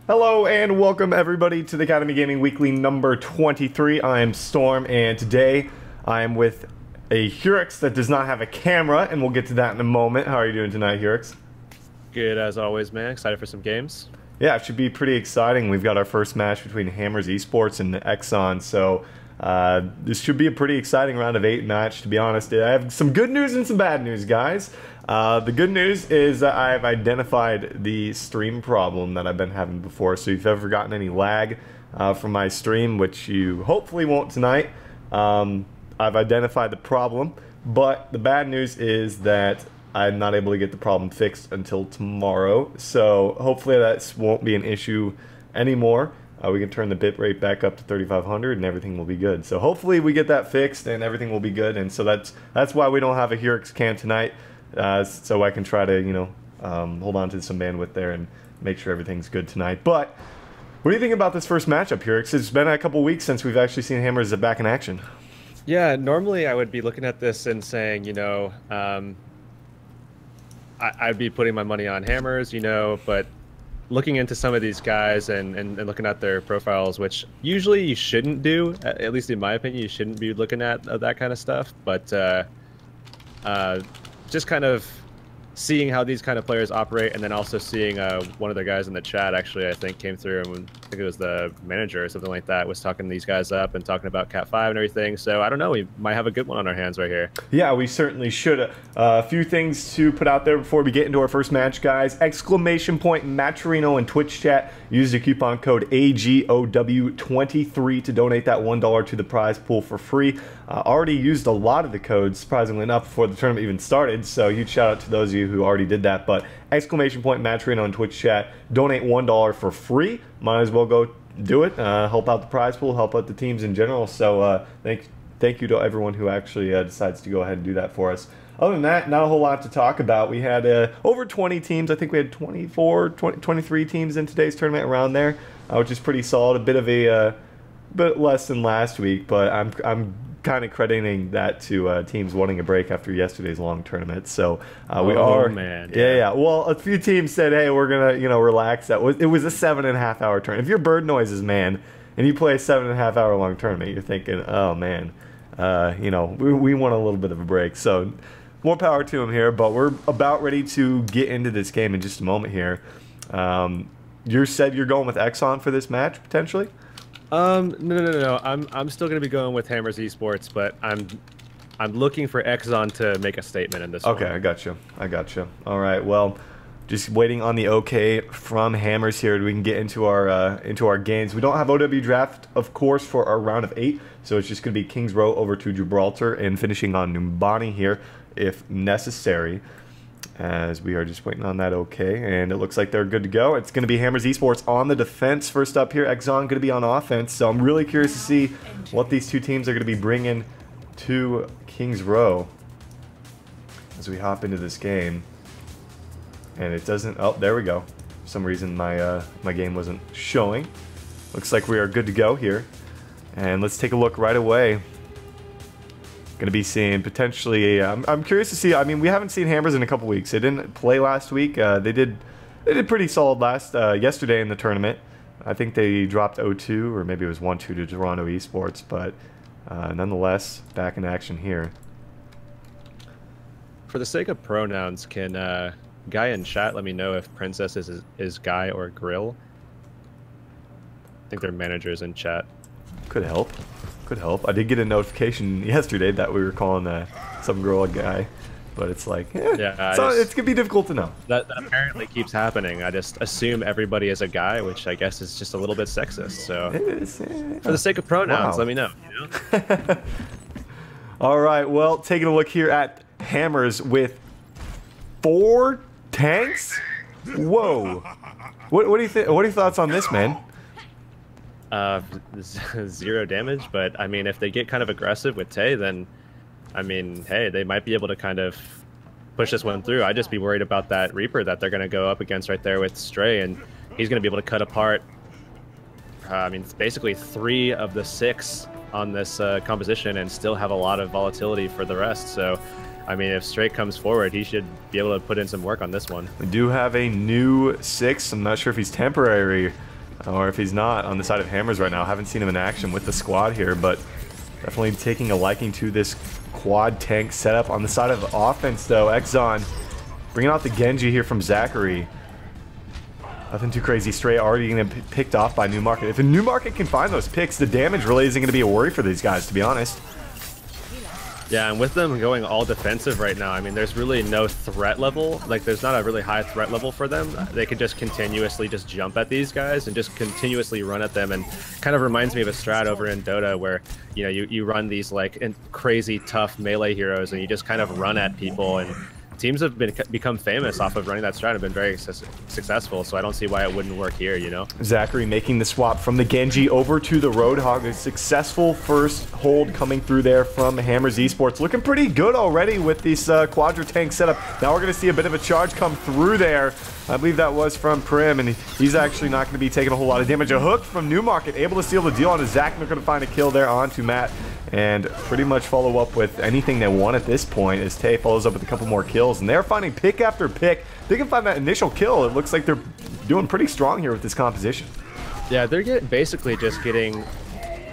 Hello and welcome everybody to the Academy Gaming Weekly number 23. I am Storm and today I am with a Hurix that does not have a camera, and we'll get to that in a moment. How are you doing tonight, Hurix? Good as always, man. Excited for some games. Yeah, it should be pretty exciting. We've got our first match between Hammers Esports and Exxon, so this should be a pretty exciting round of 8 match, to be honest. I have some good news and some bad news, guys. The good news is that I've identified the stream problem that I've been having before, so if you've ever gotten any lag from my stream, which you hopefully won't tonight, I've identified the problem, but the bad news is that I'm not able to get the problem fixed until tomorrow, so hopefully that won't be an issue anymore. We can turn the bitrate back up to 3500 and everything will be good. So hopefully we get that fixed and everything will be good, and so that's why we don't have a Hurix cam tonight, so I can try to, you know, hold on to some bandwidth there and make sure everything's good tonight. But what do you think about this first matchup, Hurix? It's been a couple weeks since we've actually seen Hammers back in action. Yeah, normally I would be looking at this and saying, you know, I'd be putting my money on Hammers, you know, but looking into some of these guys and looking at their profiles, which usually you shouldn't do, at least in my opinion, you shouldn't be looking at that kind of stuff, but just kind of seeing how these kind of players operate, and then also seeing one of the guys in the chat, actually, I think came through, and I think it was the manager or something like that, was talking these guys up and talking about Cat 5 and everything. So I don't know, we might have a good one on our hands right here. Yeah, we certainly should. A few things to put out there before we get into our first match, guys. Exclamation point Maturino in Twitch chat. Use the coupon code AGOW23 to donate that $1 to the prize pool for free. Already used a lot of the codes, surprisingly enough, before the tournament even started, so huge shout out to those of you who already did that. But exclamation point Maturino in Twitch chat, donate $1 for free. Might as well go do it. Help out the prize pool, help out the teams in general. So thank you to everyone who actually decides to go ahead and do that for us. Other than that, not a whole lot to talk about. We had over 20 teams. I think we had 23 teams in today's tournament, around there, which is pretty solid. A bit of a bit less than last week, but I'm kind of crediting that to teams wanting a break after yesterday's long tournament. So we are, man, yeah. Well, a few teams said, hey, we're gonna, you know, relax. It was a 7.5 hour tournament. If you're Bird Noises, man, and you play a 7.5 hour long tournament, you're thinking, oh man, you know, we want a little bit of a break. So more power to them here. But we're about ready to get into this game in just a moment here. You said you're going with Exxon for this match potentially. No. I'm still gonna be going with Hammers Esports, but I'm looking for Exxon to make a statement in this one. Okay, I got you. All right, well, just waiting on the okay from Hammers here. We can get into our games. We don't have OW draft, of course, for our round of 8, so it's just gonna be Kings Row over to Gibraltar and finishing on Numbani here, if necessary, as we are just waiting on that okay, and it looks like they're good to go. It's going to be Hammers Esports on the defense first up here. Exxon going to be on offense, so I'm really curious to see what these two teams are going to be bringing to Kings Row as we hop into this game. And it doesn't, oh, there we go. For some reason my game wasn't showing. Looks like we are good to go here, and let's take a look right away. Going to be seeing potentially, I'm curious to see. I mean, we haven't seen Hammers in a couple weeks. They didn't play last week. They did pretty solid yesterday in the tournament. I think they dropped 0-2, or maybe it was 1-2 to Toronto Esports, but nonetheless, back in action here. For the sake of pronouns, can guy in chat let me know if Princess is guy or grill? I think their manager's in chat. Could help. I did get a notification yesterday that we were calling some girl a guy, but it's like, yeah, so it's gonna be difficult to know. That apparently keeps happening. I just assume everybody is a guy, which I guess is just a little bit sexist. So it is, for the sake of pronouns, let me know. You know? All right, well, taking a look here at Hammers with 4 tanks. Whoa, what do you think? What are your thoughts on this, man? 0 damage, but I mean, if they get kind of aggressive with Tay, then I mean, hey, they might be able to kind of push this one through. I'd just be worried about that Reaper that they're going to go up against right there with Stray, and he's going to be able to cut apart, I mean, it's basically 3 of the 6 on this composition and still have a lot of volatility for the rest. So I mean, if Stray comes forward, he should be able to put in some work on this one. We do have a new 6. I'm not sure if he's temporary or if he's not on the side of Hammers right now. Haven't seen him in action with the squad here, but definitely taking a liking to this quad tank setup. On the side of the offense, though, Exxon bringing out the Genji here from Zachary. Nothing too crazy. Stray already going to be picked off by Newmarket. If a Newmarket can find those picks, the damage really isn't going to be a worry for these guys, to be honest. Yeah, and with them going all defensive right now, I mean, there's really no threat level. Like, there's not a really high threat level for them. They can just continuously just jump at these guys and just continuously run at them. And kind of reminds me of a strat over in Dota where, you know, you run these, like, crazy tough melee heroes and you just kind of run at people. And teams have become famous off of running that strat and been very successful, so I don't see why it wouldn't work here, you know? Zachary making the swap from the Genji over to the Roadhog. A successful first hold coming through there from Hammers Esports. Looking pretty good already with this Quadra tank setup. Now we're going to see a bit of a charge come through there. I believe that was from Prim, and he's actually not going to be taking a whole lot of damage. A hook from Newmarket, able to seal the deal onto Zach. They're going to find a kill there onto Matt, and pretty much follow up with anything they want at this point as Tay follows up with a couple more kills. And they're finding pick after pick. They can find that initial kill. It looks like they're doing pretty strong here with this composition. Yeah, they're basically just getting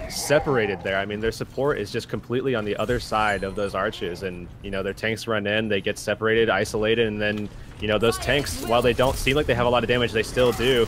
separated there. I mean, their support is just completely on the other side of those arches, and you know, their tanks run in, they get separated, isolated, and then you know, those tanks, while they don't seem like they have a lot of damage, they still do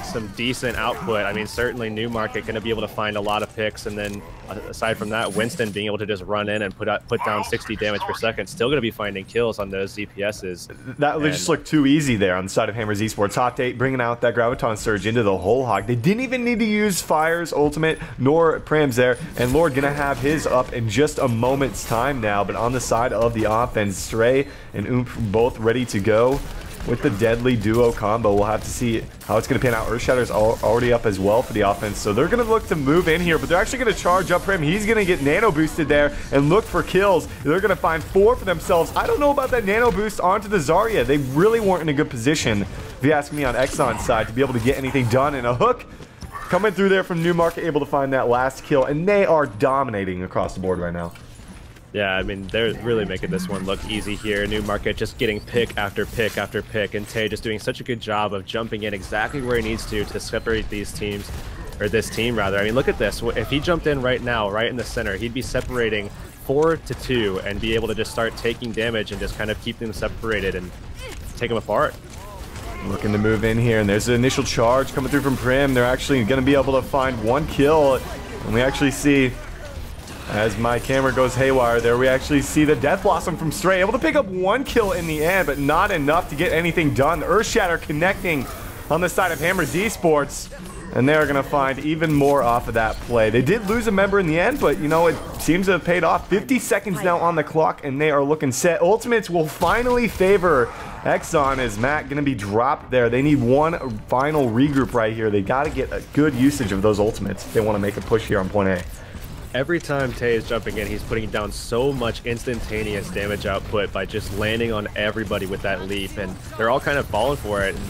some decent output. I mean, certainly Newmarket going to be able to find a lot of picks, and then aside from that, Winston being able to just run in and put down 60 damage per second, still going to be finding kills on those ZPSs. That just looked too easy there on the side of Hammers Esports. Hot Date bringing out that Graviton Surge into the whole hog. They didn't even need to use Fire's ultimate, nor Pram's there, and Lord going to have his up in just a moment's time now. But on the side of the offense, Stray and Oomph both ready to go with the deadly duo combo. We'll have to see how it's going to pan out. Earthshatter's already up as well for the offense, so they're going to look to move in here, but they're actually going to charge up for him. He's going to get nano boosted there and look for kills. They're going to find 4 for themselves. I don't know about that nano boost onto the Zarya. They really weren't in a good position, if you ask me, on Exxon's side to be able to get anything done. And a hook coming through there from Newmarket, able to find that last kill, and they are dominating across the board right now. Yeah, I mean, they're really making this one look easy here. Newmarket just getting pick after pick after pick, and Tay just doing such a good job of jumping in exactly where he needs to separate these teams, or this team rather. I mean, look at this. If he jumped in right now, right in the center, he'd be separating 4 to 2 and be able to just start taking damage and just kind of keep them separated and take them apart. Looking to move in here, and there's an initial charge coming through from Prim. They're actually going to be able to find 1 kill, and we actually see, as my camera goes haywire there, we actually see the Death Blossom from Stray able to pick up 1 kill in the end, but not enough to get anything done. The Earthshatter connecting on the side of Hammers Esports, and they're going to find even more off of that play. They did lose a member in the end, but you know, it seems to have paid off. 50 seconds now on the clock, and they are looking set. Ultimates will finally favor Exxon as Matt going to be dropped there. They need 1 final regroup right here. They got to get a good usage of those ultimates if they want to make a push here on point A. Every time Tay is jumping in, he's putting down so much instantaneous damage output by just landing on everybody with that leap, and they're all kind of falling for it. And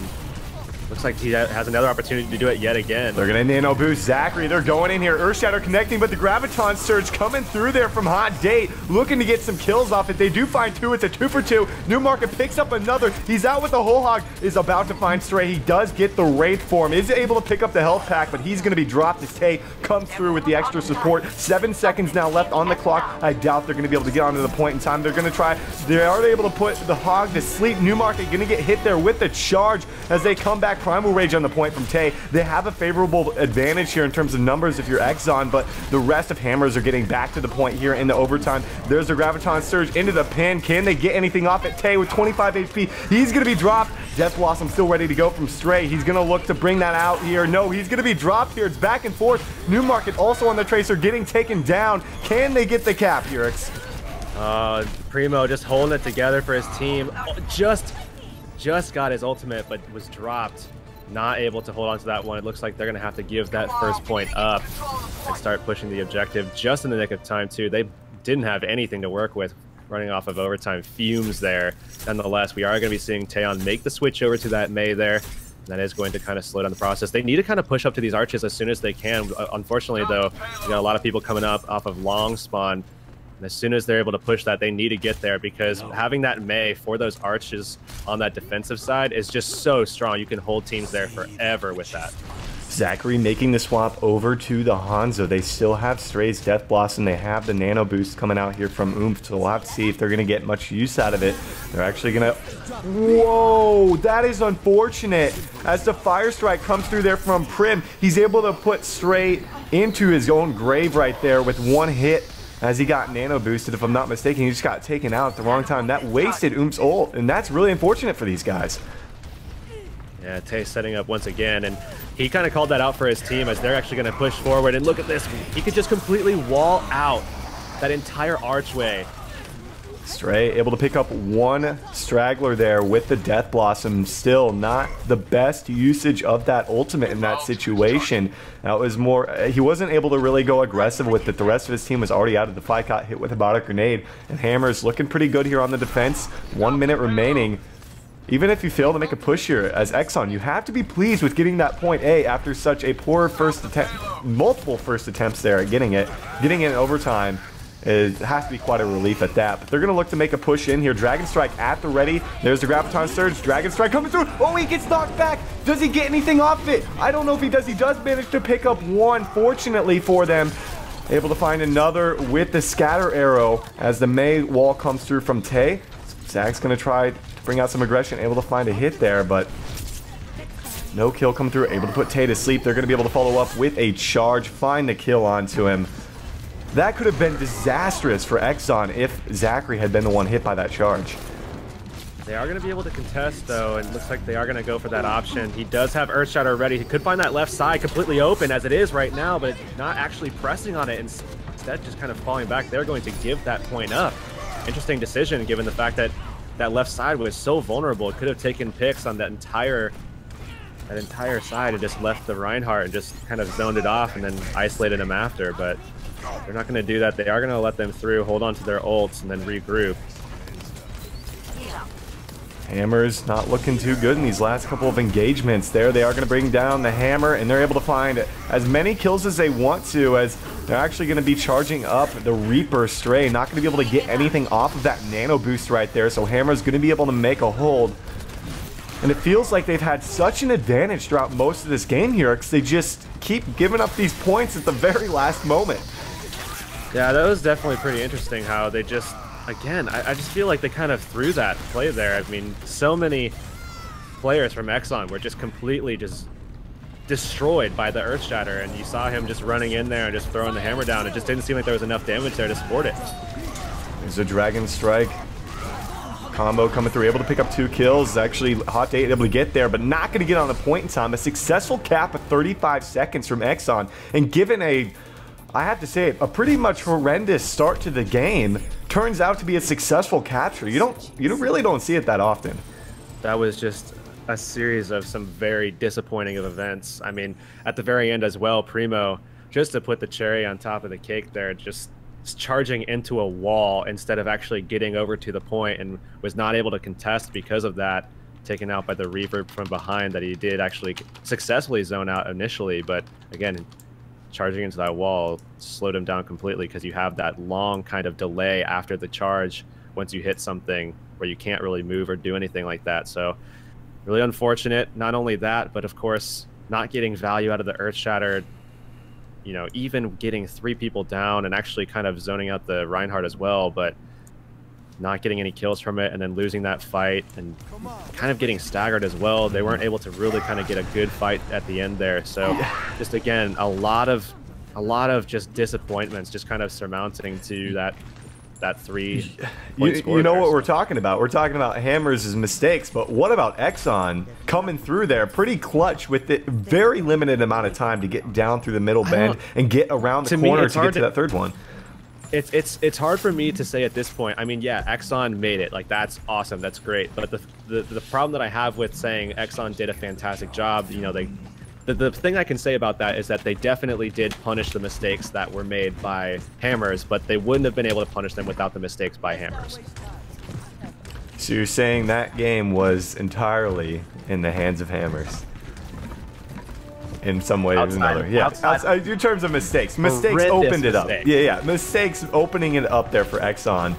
looks like he has another opportunity to do it yet again. They're going to nano boost Zachary. They're going in here. Earthshatter connecting, but the Graviton Surge coming through there from Hot Date, looking to get some kills off it. They do find 2. It's a 2 for 2. Newmarket picks up another. He's out with the whole hog. Is about to find Stray. He does get the Wraith form. Is able to pick up the health pack, but he's going to be dropped as Tay comes through with the extra support. 7 seconds now left on the clock. I doubt they're going to be able to get onto the point in time. They're going to try. They are able to put the hog to sleep. Newmarket going to get hit there with the charge as they come back. Primal Rage on the point from Tay. They have a favorable advantage here in terms of numbers if you're Exxon, but the rest of Hammers are getting back to the point here in the overtime. There's the Graviton Surge into the pin. Can they get anything off at Tay with 25 HP? He's going to be dropped. Death Blossom still ready to go from Stray. He's going to look to bring that out here. No, he's going to be dropped here. It's back and forth. Newmarket also on the Tracer getting taken down. Can they get the cap here, X? Primo just holding it together for his team. Just got his ultimate, but was dropped. Not able to hold on to that one. It looks like they're going to have to give that first point up and start pushing the objective just in the nick of time, too. They didn't have anything to work with running off of overtime fumes there. Nonetheless, we are going to be seeing Taeyeon make the switch over to that Mei there. That is going to kind of slow down the process. They need to kind of push up to these arches as soon as they can. Unfortunately, though, you got a lot of people coming up off of long spawn. And as soon as they're able to push that, they need to get there, because having that Mei for those arches on that defensive side is just so strong. You can hold teams there forever with that. Zachary making the swap over to the Hanzo. They still have Stray's Death Blossom. They have the Nano Boost coming out here from Oomph, so we'll have to see if they're going to get much use out of it. They're actually going to... Whoa, that is unfortunate. As the Fire Strike comes through there from Prim, he's able to put Stray into his own grave right there with one hit. As he got nano boosted, if I'm not mistaken, he just got taken out at the wrong time. That wasted Oomph's ult, and that's really unfortunate for these guys. Yeah, Tay setting up once again, and he kind of called that out for his team as they're actually going to push forward. And look at this, he could just completely wall out that entire archway. Stray able to pick up one straggler there with the Death Blossom. Still not the best usage of that ultimate in that situation. That was more, he wasn't able to really go aggressive with it. The rest of his team was already out of the fight, got hit with about a grenade. And Hammer's looking pretty good here on the defense. 1 minute remaining. Even if you fail to make a push here as Exxon, you have to be pleased with getting that point A after such a poor first attempt, multiple first attempts there at getting it. Getting it in overtime. It has to be quite a relief at that. But they're going to look to make a push in here. Dragon Strike at the ready. There's the Graviton Surge. Dragon Strike coming through. Oh, he gets knocked back. Does he get anything off it? I don't know if he does. He does manage to pick up one, fortunately for them. Able to find another with the Scatter Arrow as the Mei wall comes through from Tay. Zach's going to try to bring out some aggression. Able to find a hit there, but no kill come through. Able to put Tay to sleep. They're going to be able to follow up with a charge. Find the kill onto him. That could have been disastrous for Exxon if Zachary had been the one hit by that charge. They are going to be able to contest, though, and it looks like they are going to go for that option. He does have Earthshatter ready. He could find that left side completely open as it is right now, but not actually pressing on it. Instead, just kind of falling back. They're going to give that point up. Interesting decision, given the fact that that left side was so vulnerable. It could have taken picks on that entire side and just left the Reinhardt and just kind of zoned it off and then isolated him after, but they're not going to do that. They are going to let them through, hold on to their ults, and then regroup. Hammer's not looking too good in these last couple of engagements there. They are going to bring down the Hammer, and they're able to find as many kills as they want to, as they're actually going to be charging up the Reaper Stray. Not going to be able to get anything off of that nano boost right there, so Hammer's going to be able to make a hold. And it feels like they've had such an advantage throughout most of this game here, because they just keep giving up these points at the very last moment. Yeah, that was definitely pretty interesting how they just, again, I just feel like they kind of threw that play there. I mean, so many players from Exxon were just completely just destroyed by the Earthshatter, and you saw him just running in there and just throwing the hammer down. It just didn't seem like there was enough damage there to support it. There's a Dragon Strike combo coming through, able to pick up 2 kills. Actually, Hot Day able to get there, but not going to get on the point in time. A successful cap of 35 seconds from Exxon, and given a, I have to say, a pretty much horrendous start to the game, turns out to be a successful capture. You really don't see it that often. That was just a series of some very disappointing of events. I mean, at the very end as well, Primo, just to put the cherry on top of the cake there, just charging into a wall instead of actually getting over to the point, and was not able to contest because of that, taken out by the Reaper from behind that he did actually successfully zone out initially, but again, charging into that wall slowed him down completely because you have that long kind of delay after the charge once you hit something where you can't really move or do anything like that. So really unfortunate. Not only that, but of course not getting value out of the Earthshatter, you know, even getting 3 people down and actually kind of zoning out the Reinhardt as well, but not getting any kills from it, and then losing that fight and kind of getting staggered as well. They weren't able to really kind of get a good fight at the end there. So just again, a lot of just disappointments just kind of surmounting to that 3-point score. You know what we're talking about? We're talking about Hammers' mistakes, but what about Exxon coming through there pretty clutch with the very limited amount of time to get down through the middle bend and get around the corner to get to that third one? It's hard for me to say at this point. I mean, yeah, Exxon made it. Like, that's awesome. That's great. But the problem that I have with saying Exxon did a fantastic job, you know, the thing I can say about that is that they definitely did punish the mistakes that were made by Hammers, but they wouldn't have been able to punish them without the mistakes by Hammers. So you're saying that game was entirely in the hands of Hammers? In some way or another. Yeah, outside, in terms of mistakes. Mistakes opened it up. Yeah. Mistakes opening it up there for Exxon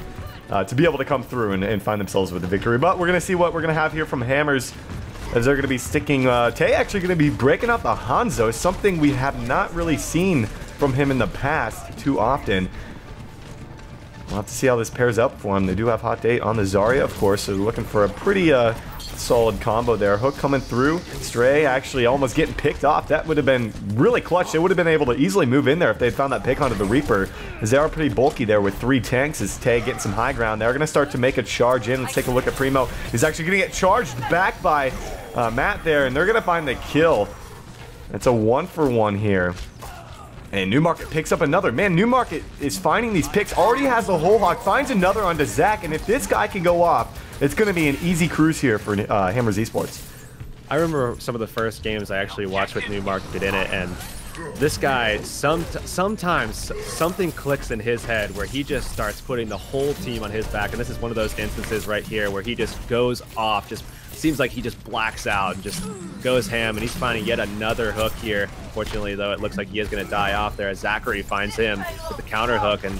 to be able to come through and find themselves with the victory. But we're going to see what we're going to have here from Hammers. as they're going to be sticking. Tay actually going to be breaking out the Hanzo, something we have not really seen from him in the past too often. We'll have to see how this pairs up for him. They do have Hot Date on the Zarya, of course, so they're looking for a pretty solid combo there. Hook coming through. Stray actually almost getting picked off. That would have been really clutch. They would have been able to easily move in there if they'd found that pick onto the Reaper, as they are pretty bulky there with 3 tanks. As Tay getting some high ground. They're going to start to make a charge in. Let's take a look at Primo. He's actually going to get charged back by Matt there, and they're going to find the kill. It's a 1-for-1 here. And Newmarket picks up another. Man, Newmarket is finding these picks. Already has a whole hog. Finds another onto Zach. And if this guy can go off, it's going to be an easy cruise here for Hammers Esports. I remember some of the first games I actually watched with Newmarket in it. And this guy, sometimes something clicks in his head where he just starts putting the whole team on his back. And this is one of those instances right here where he just goes off. Just seems like he just blacks out and just goes ham, and he's finding yet another hook here. Unfortunately, though, it looks like he is going to die off there as Zachary finds him with the counter hook, and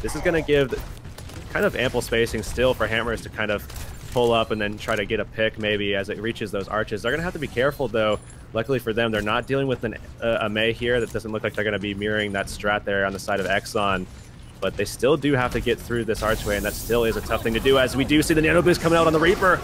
this is going to give kind of ample spacing still for Hammers to kind of pull up and then try to get a pick maybe as it reaches those arches. They're going to have to be careful, though. Luckily for them, they're not dealing with a Mei here. That doesn't look like they're going to be mirroring that strat there on the side of Exxon. But they still do have to get through this archway, and that still is a tough thing to do, as we do see the Nano Boost coming out on the Reaper.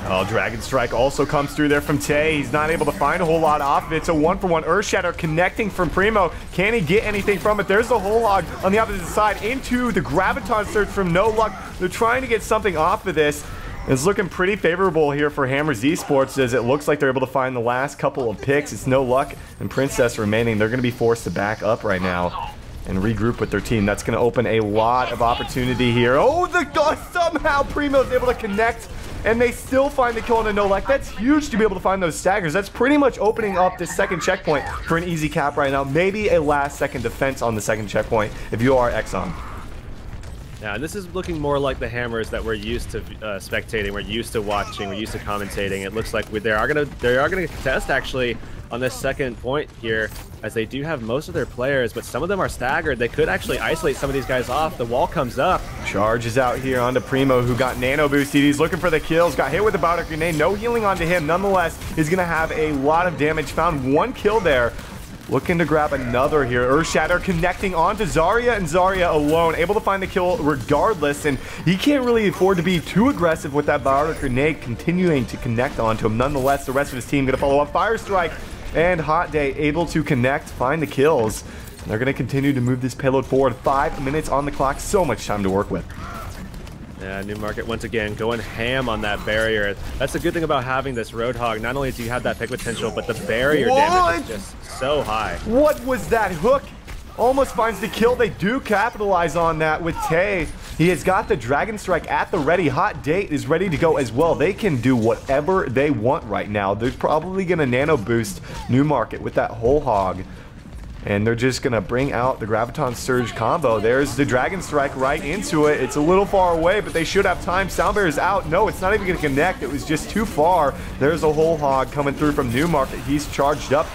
Oh, Dragon Strike also comes through there from Tay. He's not able to find a whole lot off of it. It's a 1-for-1 Earthshatter connecting from Primo. Can he get anything from it? There's the whole hog on the opposite side into the Graviton Surge from No Luck. They're trying to get something off of this. It's looking pretty favorable here for Hammers Esports, as it looks like they're able to find the last couple of picks. It's No Luck and Princess remaining. They're going to be forced to back up right now and regroup with their team. That's going to open a lot of opportunity here. Oh, somehow Primo's able to connect, and they still find the kill on a No Luck. That's huge to be able to find those staggers. That's pretty much opening up this second checkpoint for an easy cap right now. Maybe a last second defense on the second checkpoint if you are Exxon. Yeah, and this is looking more like the Hammers that we're used to spectating, we're used to watching, we're used to commentating. It looks like they are gonna contest actually on this second point here, as they do have most of their players, but some of them are staggered. They could actually isolate some of these guys off. The wall comes up. Charge is out here onto Primo, who got nano boosted. He's looking for the kills. Got hit with a Bowder Grenade. No healing onto him. Nonetheless, he's going to have a lot of damage. Found 1 kill there. Looking to grab another here. Earthshatter connecting onto Zarya, and Zarya alone, able to find the kill regardless, and he can't really afford to be too aggressive with that Bowder Grenade continuing to connect onto him. Nonetheless, the rest of his team going to follow up. Fire Strike and Hot Day able to connect, find the kills. And they're going to continue to move this payload forward. 5 minutes on the clock. So much time to work with. Yeah, Newmarket once again going ham on that barrier. That's the good thing about having this Roadhog. Not only do you have that pick potential, but the barrier damage is just so high. What was that hook? Almost finds the kill. They do capitalize on that with Tay. He has got the Dragon Strike at the ready. Hot Date is ready to go as well. They can do whatever they want right now. They're probably going to nano boost Newmarket with that whole hog. And they're just going to bring out the Graviton Surge combo. There's the Dragon Strike right into it. It's a little far away, but they should have time. Soundbear is out. No, it's not even going to connect. It was just too far. There's a whole hog coming through from Newmarket. He's charged up.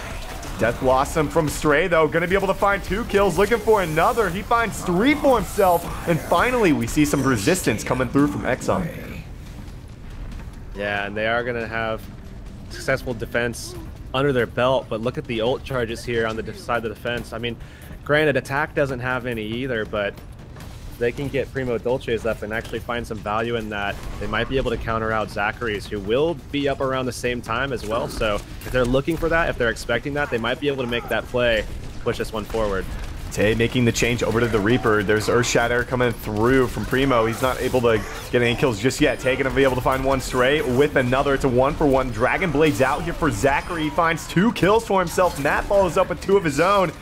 Death Blossom from Stray, though, going to be able to find 2 kills, looking for another. He finds 3 for himself, and finally we see some resistance coming through from Exxon. Yeah, and they are going to have successful defense under their belt, but look at the ult charges here on the side of the defense. I mean, granted, attack doesn't have any either, but they can get Primo Dolces up and actually find some value in that. They might be able to counter out Zachary's, who will be up around the same time as well. So if they're looking for that, if they're expecting that, they might be able to make that play, push this one forward. Tay making the change over to the Reaper. There's Earthshatter coming through from Primo. He's not able to get any kills just yet. Tay gonna be able to find 1 Stray with another. It's a 1-for-1. Dragon Blade's out here for Zachary. He finds 2 kills for himself. Matt follows up with 2 of his own.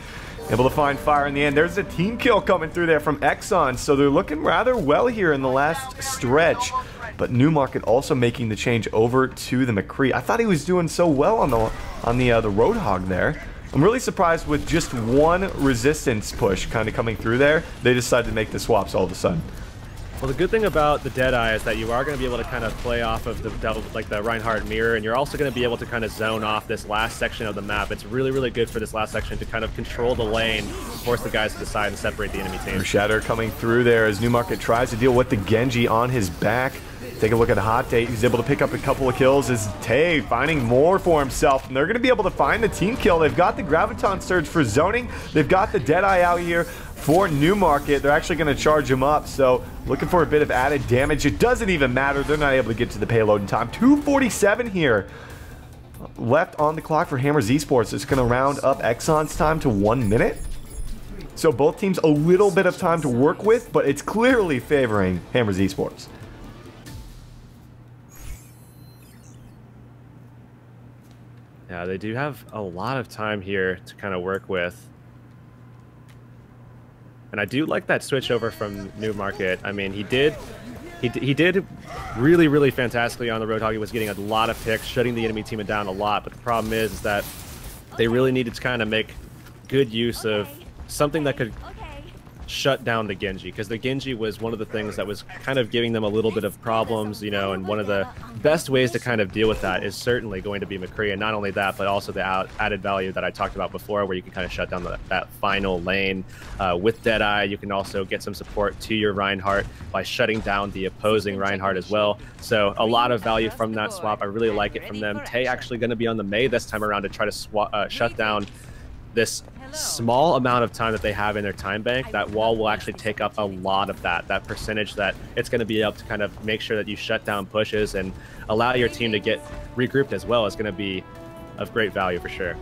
Able to find fire in the end. There's a team kill coming through there from Exxon. So they're looking rather well here in the last stretch. But Newmarket also making the change over to the McCree. I thought he was doing so well on the Roadhog there. I'm really surprised with just 1 resistance push kind of coming through there. They decided to make the swaps all of a sudden. Well, the good thing about the Deadeye is that you are going to be able to kind of play off of the Reinhardt mirror, and you're also going to be able to kind of zone off this last section of the map. It's really, really good for this last section to kind of control the lane, force the guys to decide and separate the enemy team. Shatter coming through there as Newmarket tries to deal with the Genji on his back. Take a look at Hot Date. He's able to pick up a couple of kills as Tay finding more for himself. And they're going to be able to find the team kill. They've got the Graviton Surge for zoning. They've got the Deadeye out here for Newmarket. They're actually going to charge him up. So looking for a bit of added damage. It doesn't even matter. They're not able to get to the payload in time. 2:47 here left on the clock for Hammers Esports. It's going to round up Exxon's time to 1 minute. So both teams a little bit of time to work with, but it's clearly favoring Hammers Esports. Yeah, they do have a lot of time here to kind of work with. And I do like that switch over from Newmarket. I mean, he did really, really fantastically on the Roadhog. He was getting a lot of picks, shutting the enemy team down a lot. But the problem is that they really needed to kind of make good use of something that could shut down the Genji, because the Genji was one of the things that was kind of giving them a little bit of problems, you know, and one of the best ways to kind of deal with that is certainly going to be McCree, and not only that, but also the added value that I talked about before, where you can kind of shut down that final lane with Deadeye. You can also get some support to your Reinhardt by shutting down the opposing Reinhardt as well. So a lot of value from that swap. I really like it from them. Tay actually going to be on the Mei this time around to try to shut down this small amount of time that they have in their time bank. That wall will actually take up a lot of that percentage that it's going to be able to kind of make sure that you shut down pushes and allow your team to get regrouped as well is going to be of great value for sure.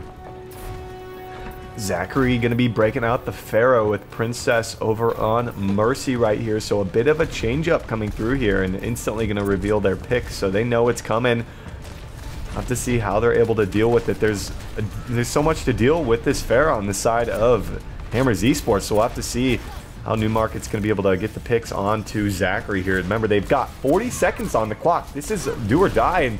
Zachary going to be breaking out the Pharaoh with Princess over on Mercy right here. So a bit of a change up coming through here, and instantly going to reveal their pick, so they know it's coming. Have to see how they're able to deal with it. There's so much to deal with this Pharaoh on the side of Hammers Esports, so we'll have to see how Newmarket's going to be able to get the picks onto Zachary here. Remember, they've got 40 seconds on the clock. This is do or die, and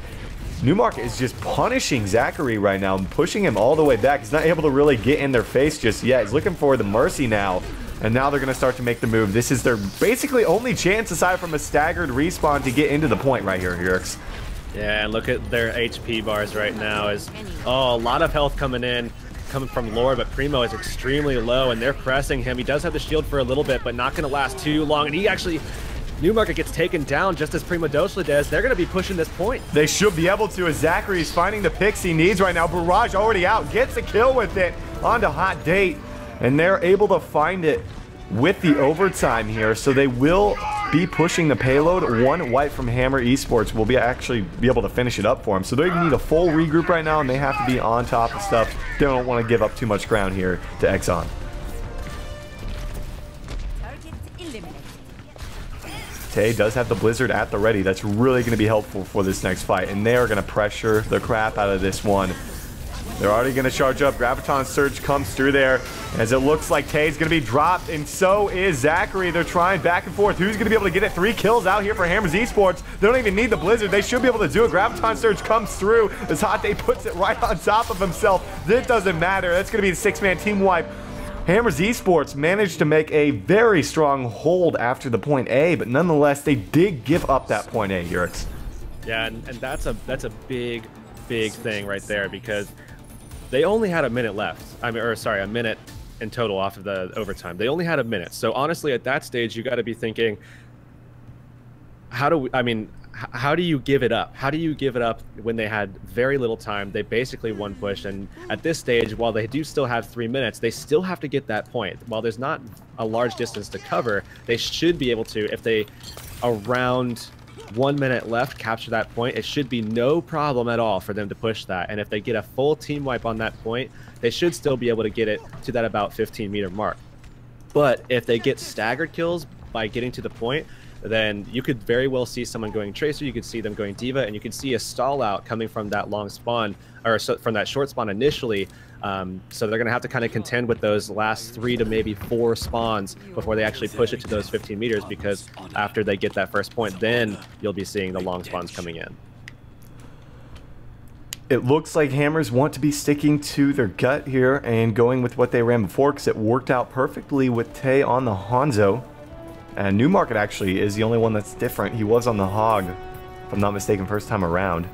Newmarket is just punishing Zachary right now and pushing him all the way back. He's not able to really get in their face just yet. He's looking for the Mercy now, and now they're going to start to make the move. This is their basically only chance, aside from a staggered respawn, to get into the point right here, Yurix. Yeah, and look at their HP bars right now. A lot of health coming from Lord, but Primo is extremely low, and they're pressing him. He does have the shield for a little bit, but not going to last too long, and he actually... Newmarket gets taken down just as Primo Doshla does. They're going to be pushing this point. They should be able to, as Zachary's finding the picks he needs right now. Barrage already out, gets a kill with it onto Hot Date, and they're able to find it with the overtime here, so they will be pushing the payload. One wipe from Hammer Esports will actually be able to finish it up for them. So they need a full regroup right now, and they have to be on top of stuff. They don't want to give up too much ground here to Exxon. Tay does have the Blizzard at the ready. That's really going to be helpful for this next fight, and they are going to pressure the crap out of this one. They're already going to charge up. Graviton Surge comes through there as it looks like Tay's going to be dropped, and so is Zachary. They're trying back and forth. Who's going to be able to get it? 3 kills out here for Hammers Esports. They don't even need the Blizzard. They should be able to do it. Graviton Surge comes through as Hot Day puts it right on top of himself. This doesn't matter. That's going to be the 6-man team wipe. Hammers Esports managed to make a very strong hold after the point A, but nonetheless, they did give up that point A, Yurix. Yeah, and that's a big thing right there, because they only had a minute left. I mean, or sorry, a minute in total off of the overtime. They only had a minute. So honestly, at that stage, you got to be thinking, how do you give it up? How do you give it up when they had very little time? They basically one push, and at this stage, while they do still have 3 minutes, they still have to get that point. While there's not a large distance to cover, they should be able to, if they around 1 minute left capture that point, it should be no problem at all for them to push that. And if they get a full team wipe on that point, they should still be able to get it to that about 15-meter mark. But if they get staggered kills by getting to the point, then you could very well see someone going Tracer, you could see them going Diva, and you could see a stall out coming from that long spawn, or from that short spawn initially. So they're going to have to kind of contend with those last 3 to maybe 4 spawns before they actually push it to those 15 meters, because after they get that first point, then you'll be seeing the long spawns coming in. It looks like Hammers want to be sticking to their gut here and going with what they ran before, because it worked out perfectly with Tay on the Hanzo. And Newmarket actually is the only one that's different. He was on the Hog, if I'm not mistaken, first time around.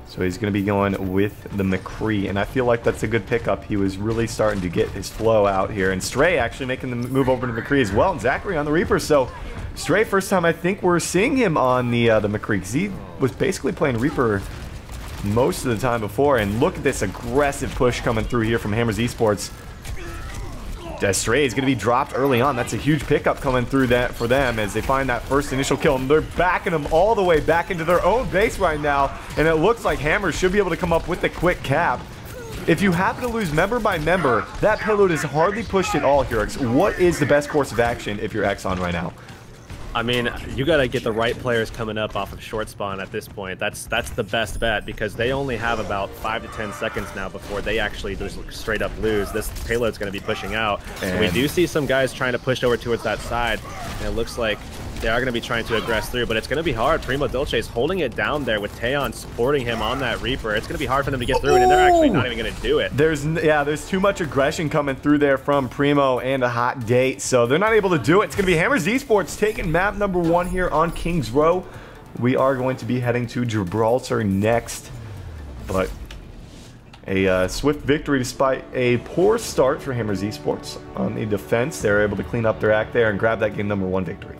So he's going to be going with the McCree, and I feel like that's a good pickup. He was really starting to get his flow out here. And Stray actually making the move over to McCree as well, and Zachary on the Reaper. So Stray, first time I think we're seeing him on the McCree. He was basically playing Reaper most of the time before, and look at this aggressive push coming through here from Hammers Esports. Stray is going to be dropped early on. That's a huge pickup coming through that for them as they find that first initial kill. And they're backing them all the way back into their own base right now. And it looks like Hammers should be able to come up with the quick cap. If you happen to lose member by member, that payload is hardly pushed at all, Hurix. What is the best course of action if you're Exxon right now? I mean, you got to get the right players coming up off of short spawn at this point. That's the best bet because they only have about 5 to 10 seconds now before they actually just straight up lose. This payload's going to be pushing out. So we do see some guys trying to push over towards that side, and it looks like they are going to be trying to aggress through, but it's going to be hard. Primo Dolce is holding it down there with Taeyon supporting him on that Reaper. It's going to be hard for them to get through it, and they're actually not even going to do it. There's too much aggression coming through there from Primo and a hot date, so they're not able to do it. It's going to be Hammers Esports taking map number 1 here on Kings Row. We are going to be heading to Gibraltar next, but a swift victory despite a poor start for Hammers Esports on the defense. They're able to clean up their act there and grab that game number 1 victory.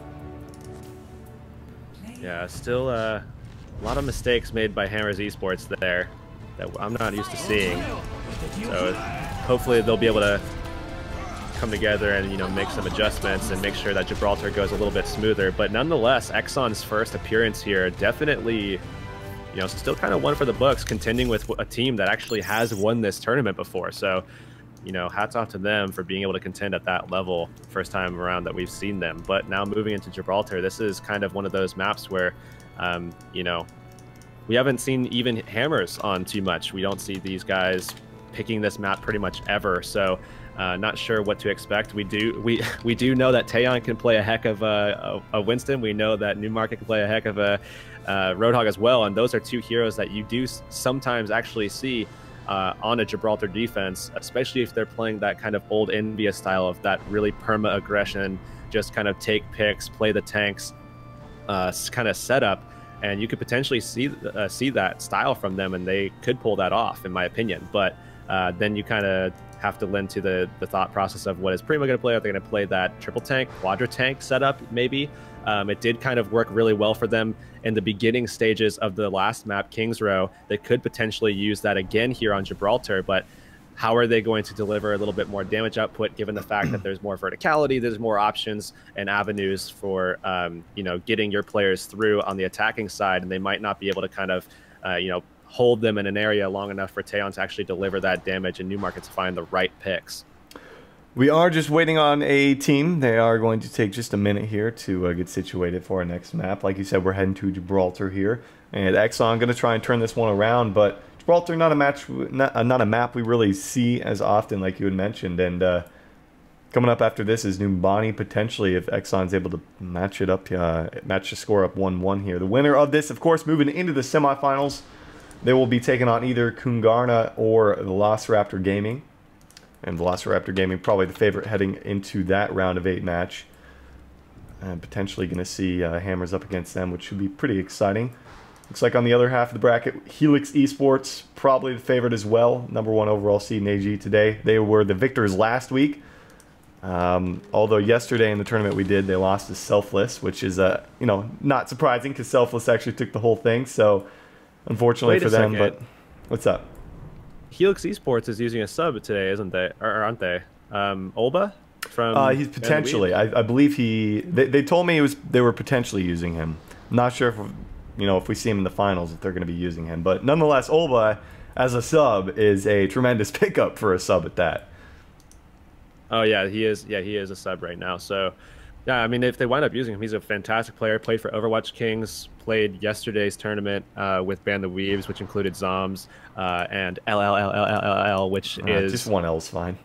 Yeah, still a lot of mistakes made by Hammers Esports there that I'm not used to seeing. So hopefully they'll be able to come together and, you know, make some adjustments and make sure that Gibraltar goes a little bit smoother. But nonetheless, Exxon's first appearance here definitely, you know, still kind of one for the books, contending with a team that actually has won this tournament before. So, you know, hats off to them for being able to contend at that level first time around that we've seen them. But now moving into Gibraltar, this is kind of one of those maps where, you know, we haven't seen even Hammers on too much. We don't see these guys picking this map pretty much ever. So not sure what to expect. We do know that Taeyon can play a heck of a Winston. We know that Newmarket can play a heck of a Roadhog as well. And those are two heroes that you do sometimes actually see on a Gibraltar defense, especially if they're playing that kind of old Envious style of that really perma aggression, just kind of take picks, play the tanks kind of setup, and you could potentially see that style from them, and they could pull that off, in my opinion. But then you kind of have to lend to the thought process of what is Primo going to play. Are they going to play that triple tank, quadra tank setup? Maybe. It did kind of work really well for them in the beginning stages of the last map, Kings Row. They could potentially use that again here on Gibraltar, but how are they going to deliver a little bit more damage output given the fact that there's more verticality, there's more options and avenues for, you know, getting your players through on the attacking side, and they might not be able to kind of, you know, hold them in an area long enough for Taeyon to actually deliver that damage and Newmarket to find the right picks. We are just waiting on a team. They are going to take just a minute here to get situated for our next map. Like you said, we're heading to Gibraltar here, and Exxon going to try and turn this one around. But Gibraltar, not a map we really see as often, like you had mentioned. And coming up after this is Numbani potentially if Exxon's able to match it up, match the score up 1-1 here. The winner of this, of course, moving into the semifinals. They will be taking on either Kungarna or Velociraptor Gaming. And Velociraptor Gaming probably the favorite heading into that round of 8 match. And potentially going to see Hammers up against them, which should be pretty exciting. Looks like on the other half of the bracket, Helix Esports, probably the favorite as well. #1 overall seed in AG today. They were the victors last week. Although yesterday in the tournament we did, they lost to Selfless, which is, you know, not surprising because Selfless actually took the whole thing. So unfortunately for them, but what's up? Helix Esports is using a sub today, isn't they? Or aren't they? Olba from he's potentially. I believe they told me they were potentially using him. I'm not sure if, you know, if we see him in the finals if they're going to be using him, but nonetheless, Olba as a sub is a tremendous pickup for a sub at that. Oh yeah, he is. Yeah, he is a sub right now. So yeah, I mean, if they wind up using him, he's a fantastic player. Played for Overwatch Kings. Played yesterday's tournament with Band the Weaves, which included Zoms and LLLLLL, which is just one L is fine.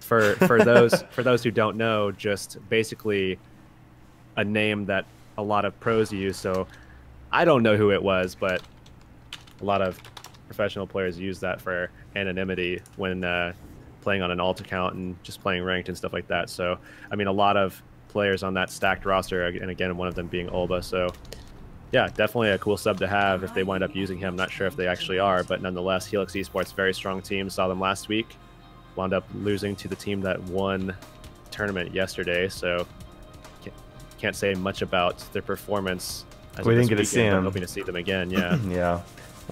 For those who don't know, just basically a name that a lot of pros use. So I don't know who it was, but a lot of professional players use that for anonymity when playing on an alt account and just playing ranked and stuff like that. So I mean, a lot of players on that stacked roster, and again, one of them being Olba. So yeah, definitely a cool sub to have if they wind up using him. Not sure if they actually are, but nonetheless, Helix Esports, very strong team. Saw them last week. Wound up losing to the team that won the tournament yesterday. So can't say much about their performance. We didn't get to see them. Hoping to see them again, yeah. Yeah,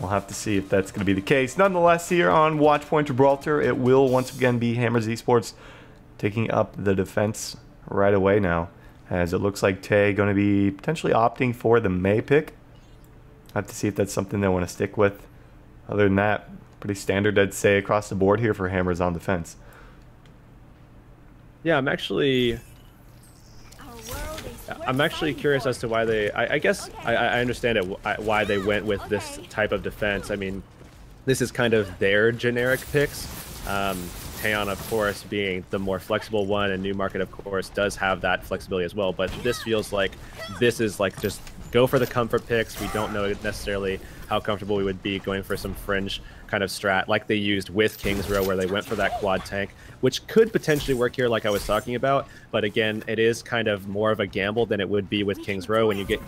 we'll have to see if that's going to be the case. Nonetheless, here on Watchpoint Gibraltar, it will once again be Hammers Esports taking up the defense right away now, as it looks like Tay going to be potentially opting for the May pick. I have to see if that's something they want to stick with. Other than that, pretty standard, I'd say, across the board here for Hammers on defense. Yeah, I'm actually curious as to why they. I guess I understand it why they went with this type of defense. I mean, this is kind of their generic picks. Taeon, of course, being the more flexible one, and Newmarket, of course, does have that flexibility as well. But this feels like this is like just go for the comfort picks. We don't know necessarily how comfortable we would be going for some fringe kind of strat like they used with King's Row, where they went for that quad tank, which could potentially work here like I was talking about. But again, it is kind of more of a gamble than it would be with King's Row when you get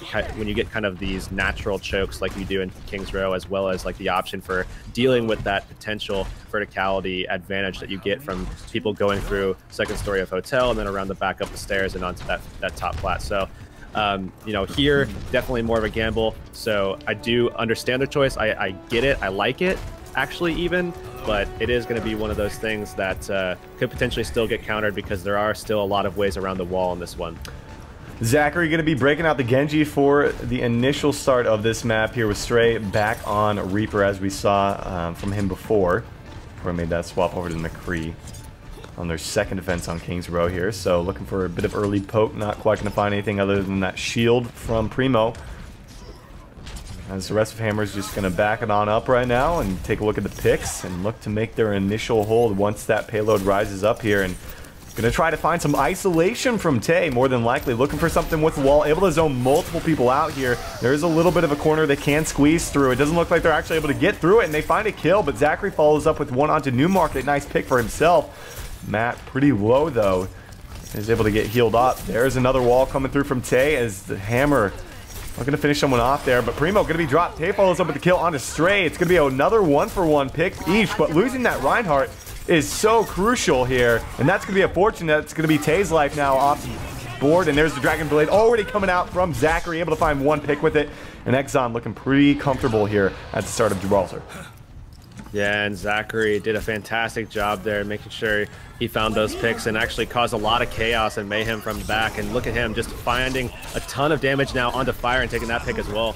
kind of these natural chokes like you do in King's Row, as well as like the option for dealing with that potential verticality advantage that you get from people going through second story of hotel and then around the back up the stairs and onto that top flat. So you know, here definitely more of a gamble. So I do understand the choice. I get it. I like it, actually, even. But it is going to be one of those things that could potentially still get countered, because there are still a lot of ways around the wall in this one. Zachary going to be breaking out the Genji for the initial start of this map here, with Stray back on Reaper, as we saw from him before I made that swap over to McCree on their second defense on King's Row here. So looking for a bit of early poke, not quite going to find anything other than that shield from Primo. As the rest of Hammer's just going to back it on up right now and take a look at the picks and look to make their initial hold once that payload rises up here. And going to try to find some isolation from Tay, more than likely. Looking for something with the wall, able to zone multiple people out here. There is a little bit of a corner they can squeeze through. It doesn't look like they're actually able to get through it, and they find a kill, but Zachary follows up with one onto Newmarket. Nice pick for himself. Matt pretty low though, is able to get healed up. There's another wall coming through from Tay, as the Hammer looking to finish someone off there, but Primo going to be dropped. Tay follows up with the kill onto Stray. It's going to be another 1-for-1 pick each, but losing that Reinhardt is so crucial here, and that's going to be a fortune. That's going to be Tay's life now off board, and there's the Dragon Blade already coming out from Zachary, able to find one pick with it, and Exxon looking pretty comfortable here at the start of Gibraltar. Yeah, and Zachary did a fantastic job there, making sure he found those picks and actually caused a lot of chaos and mayhem from the back. And look at him just finding a ton of damage now onto Fire and taking that pick as well.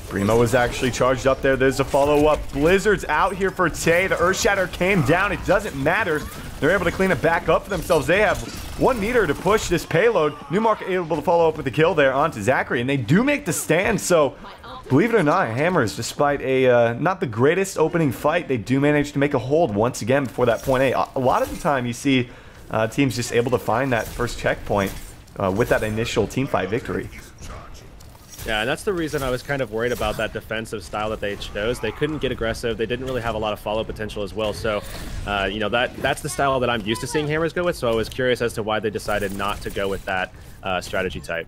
Primo was actually charged up there. There's a follow-up. Blizzard's out here for Tay. The Earthshatter came down. It doesn't matter. They're able to clean it back up for themselves. They have 1 meter to push this payload. Newmarket able to follow up with the kill there onto Zachary, and they do make the stand. So believe it or not, Hammers, despite a not the greatest opening fight, they do manage to make a hold once again before that point A. A lot of the time you see teams just able to find that first checkpoint with that initial teamfight victory. Yeah, and that's the reason I was kind of worried about that defensive style that they chose. They couldn't get aggressive. They didn't really have a lot of follow potential as well. So, you know, that's the style that I'm used to seeing Hammers go with. So I was curious as to why they decided not to go with that strategy type.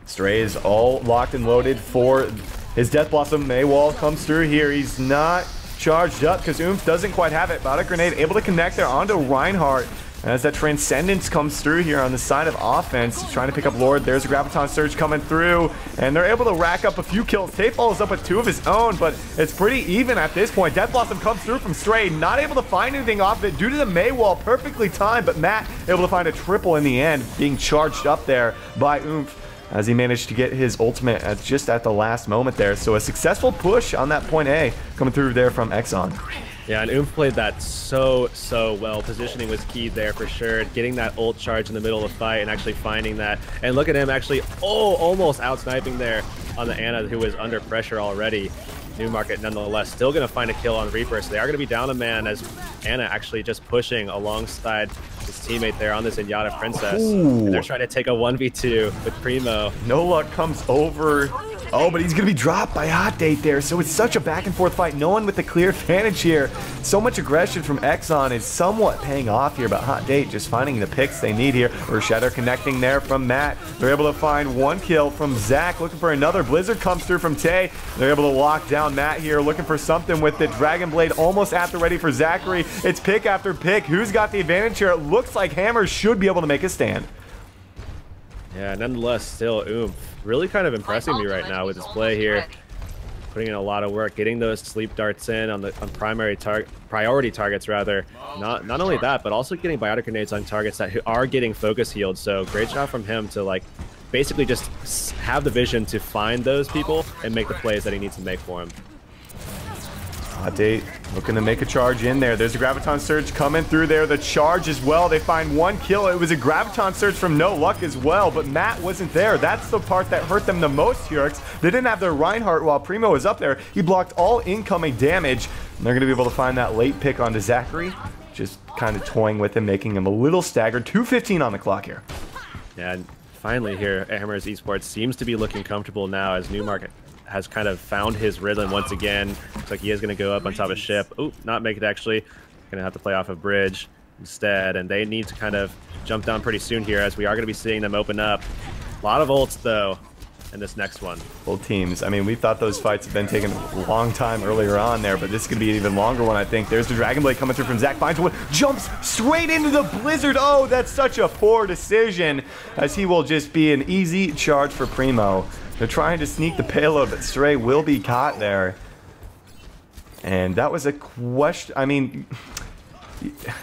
Stray is all locked and loaded for his Death Blossom. Maywall comes through here. He's not charged up because Oomph doesn't quite have it. Biotic Grenade able to connect there onto Reinhardt. As that Transcendence comes through here on the side of offense, trying to pick up Lord. There's a Graviton Surge coming through, and they're able to rack up a few kills. Tay follows up with 2 of his own, but it's pretty even at this point. Death Blossom comes through from Stray, not able to find anything off it due to the Maywall. Perfectly timed, but Matt able to find a triple in the end, being charged up there by Oomph, as he managed to get his ultimate just at the last moment there. So a successful push on that point A coming through there from Exxon. Yeah, and Oomph played that so well. Positioning was key there for sure. Getting that ult charge in the middle of the fight and actually finding that. And look at him actually, almost out-sniping there on the Ana, who was under pressure already. Newmarket, nonetheless, still going to find a kill on Reaper. So they are going to be down a man, as Ana actually just pushing alongside his teammate there on this Zenyatta Princess. And they're trying to take a 1v2 with Primo. No Luck comes over. Oh, but he's going to be dropped by Hot Date there. So it's such a back and forth fight. No one with the clear advantage here. So much aggression from Exxon is somewhat paying off here, but Hot Date just finding the picks they need here. Shatter connecting there from Matt. They're able to find 1 kill from Zach, looking for another. Blizzard comes through from Tay. They're able to lock down Matt here, looking for something with the Dragon Blade almost at the ready for Zachary. It's pick after pick. Who's got the advantage here? It looks like Hammers should be able to make a stand. Yeah, nonetheless, still Oomph really kind of impressing me right now with his play here. Putting in a lot of work, getting those sleep darts in on priority targets rather. Not only that, but also getting biotic grenades on targets that are getting focus healed. So great job from him to like basically just have the vision to find those people and make the plays that he needs to make for him. Hot Date looking to make a charge in there. There's a Graviton Surge coming through there. The charge as well. They find one kill. It was a Graviton Surge from No Luck as well, but Matt wasn't there. That's the part that hurt them the most, Hurix. They didn't have their Reinhardt while Primo was up there. He blocked all incoming damage. And they're going to be able to find that late pick onto Zachary. Just kind of toying with him, making him a little staggered. 2:15 on the clock here. Yeah, and finally here, Hammers Esports seems to be looking comfortable now as Newmarket has kind of found his rhythm once again. Looks like he is going to go up on top of ship. Oh, not make it actually. Going to have to play off of bridge instead, and they need to kind of jump down pretty soon here as we are going to be seeing them open up. A lot of ults though in this next one. Both teams. I mean, we thought those fights have been taking a long time earlier on there, but this is going to be an even longer one, I think. There's the Dragon Blade coming through from Zach. Finds one, jumps straight into the Blizzard. Oh, that's such a poor decision, as he will just be an easy charge for Primo. They're trying to sneak the payload, but Stray will be caught there. And that was a question. I mean,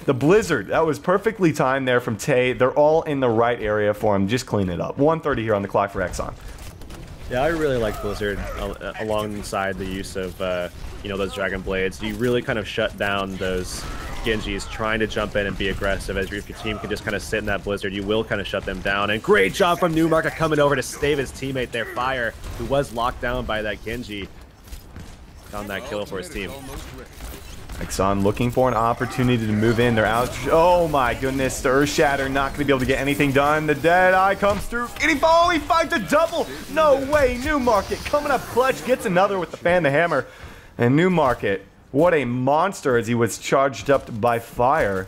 the Blizzard, that was perfectly timed there from Tay. They're all in the right area for him. Just clean it up. 1:30 here on the clock for Exxon. Yeah, I really like Blizzard alongside the use of, you know, those Dragon Blades. You really kind of shut down those Genjis trying to jump in and be aggressive. As if your team can just kind of sit in that Blizzard, you will kind of shut them down. And great job from Newmarket coming over to save his teammate there, Fire, who was locked down by that Genji. Found that kill for his team. Exxon looking for an opportunity to move in. They're out. Oh my goodness, the Earth Shatter not going to be able to get anything done. The Deadeye comes through. He finds a double. No way. Newmarket coming up clutch. Gets another with the fan, the hammer. And Newmarket, what a monster as he was charged up by Fire.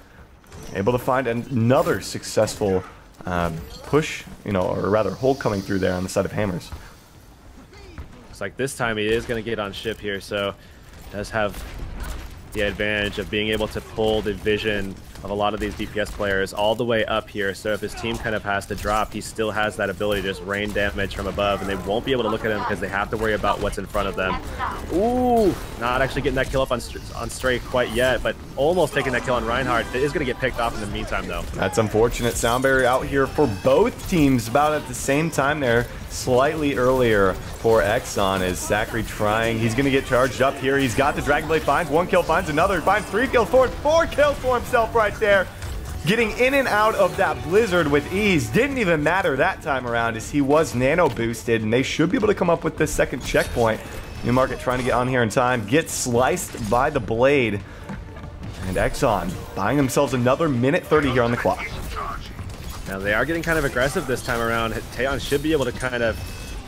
Able to find another successful push, you know, or rather hold coming through there on the side of Hammers. Looks like this time he is going to get on ship here, so does have the advantage of being able to pull the vision of a lot of these DPS players all the way up here. So if his team kind of has to drop, he still has that ability to just rain damage from above, and they won't be able to look at him because they have to worry about what's in front of them. Ooh, not actually getting that kill up on Stray quite yet, but almost taking that kill on Reinhardt. It is going to get picked off in the meantime, though. That's unfortunate. Sound barrier out here for both teams about at the same time there. Slightly earlier for Exxon is Zachary trying. He's going to get charged up here. He's got the Dragon Blade, finds one kill, finds another, finds 3 kills, 4 kills for himself right there. Getting in and out of that Blizzard with ease. Didn't even matter that time around as he was nano boosted, and they should be able to come up with this second checkpoint. Newmarket trying to get on here in time. Gets sliced by the Blade. And Exxon buying themselves another minute 30 here on the clock. Now they are getting kind of aggressive this time around. Taeyeon should be able to kind of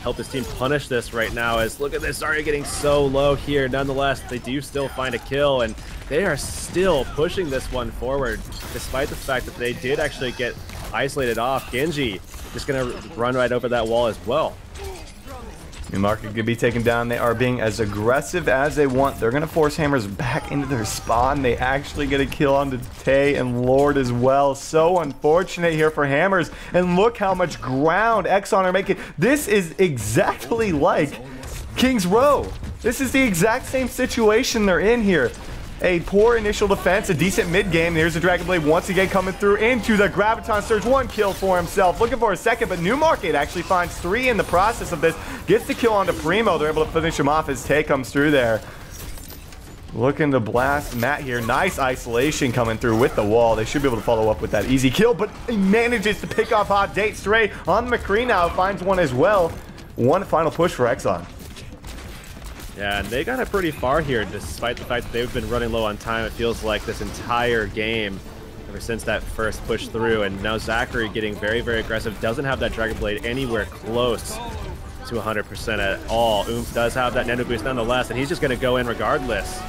help his team punish this right now, as look at this, already getting so low here. Nonetheless, they do still find a kill, and they are still pushing this one forward, despite the fact that they did actually get isolated off. Genji just gonna run right over that wall as well. Newmarket could be taken down. They are being as aggressive as they want. They're going to force Hammers back into their spawn. They actually get a kill onto Tay and Lord as well. So unfortunate here for Hammers. And look how much ground Exxon are making. This is exactly like King's Row. This is the exact same situation they're in here. A poor initial defense, a decent mid game. Here's the Dragon Blade once again coming through into the Graviton Surge. 1 kill for himself. Looking for a second, but Newmarket actually finds 3 in the process of this. Gets the kill onto Primo. They're able to finish him off as Tay comes through there. Looking to blast Matt here. Nice isolation coming through with the wall. They should be able to follow up with that easy kill, but he manages to pick off Hot Date. Stray on McCree now. Finds one as well. One final push for Exxon. Yeah, and they got it pretty far here, despite the fact that they've been running low on time. It feels like this entire game, ever since that first push through, and now Zachary getting very, very aggressive. Doesn't have that Dragon Blade anywhere close to 100% at all. Oomph does have that nano boost nonetheless, and he's just going to go in regardless.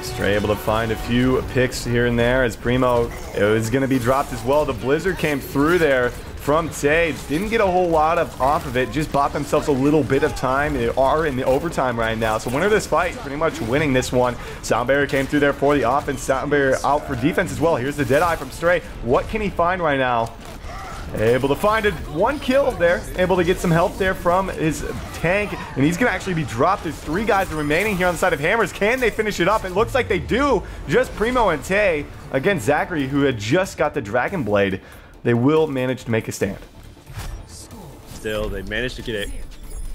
Stray able to find a few picks here and there as Primo is going to be dropped as well. The Blizzard came through there from Tay. Didn't get a whole lot off of it. Just bought themselves a little bit of time. They are in the overtime right now. So winner of this fight, pretty much winning this one. Sound Barrier came through there for the offense. Sound Barrier out for defense as well. Here's the Deadeye from Stray. What can he find right now? Able to find one kill there. Able to get some help there from his tank. And he's going to actually be dropped. There's 3 guys remaining here on the side of Hammers. Can they finish it up? It looks like they do. Just Primo and Tay against Zachary, who had just got the Dragon Blade. They will manage to make a stand. Still, they managed to get it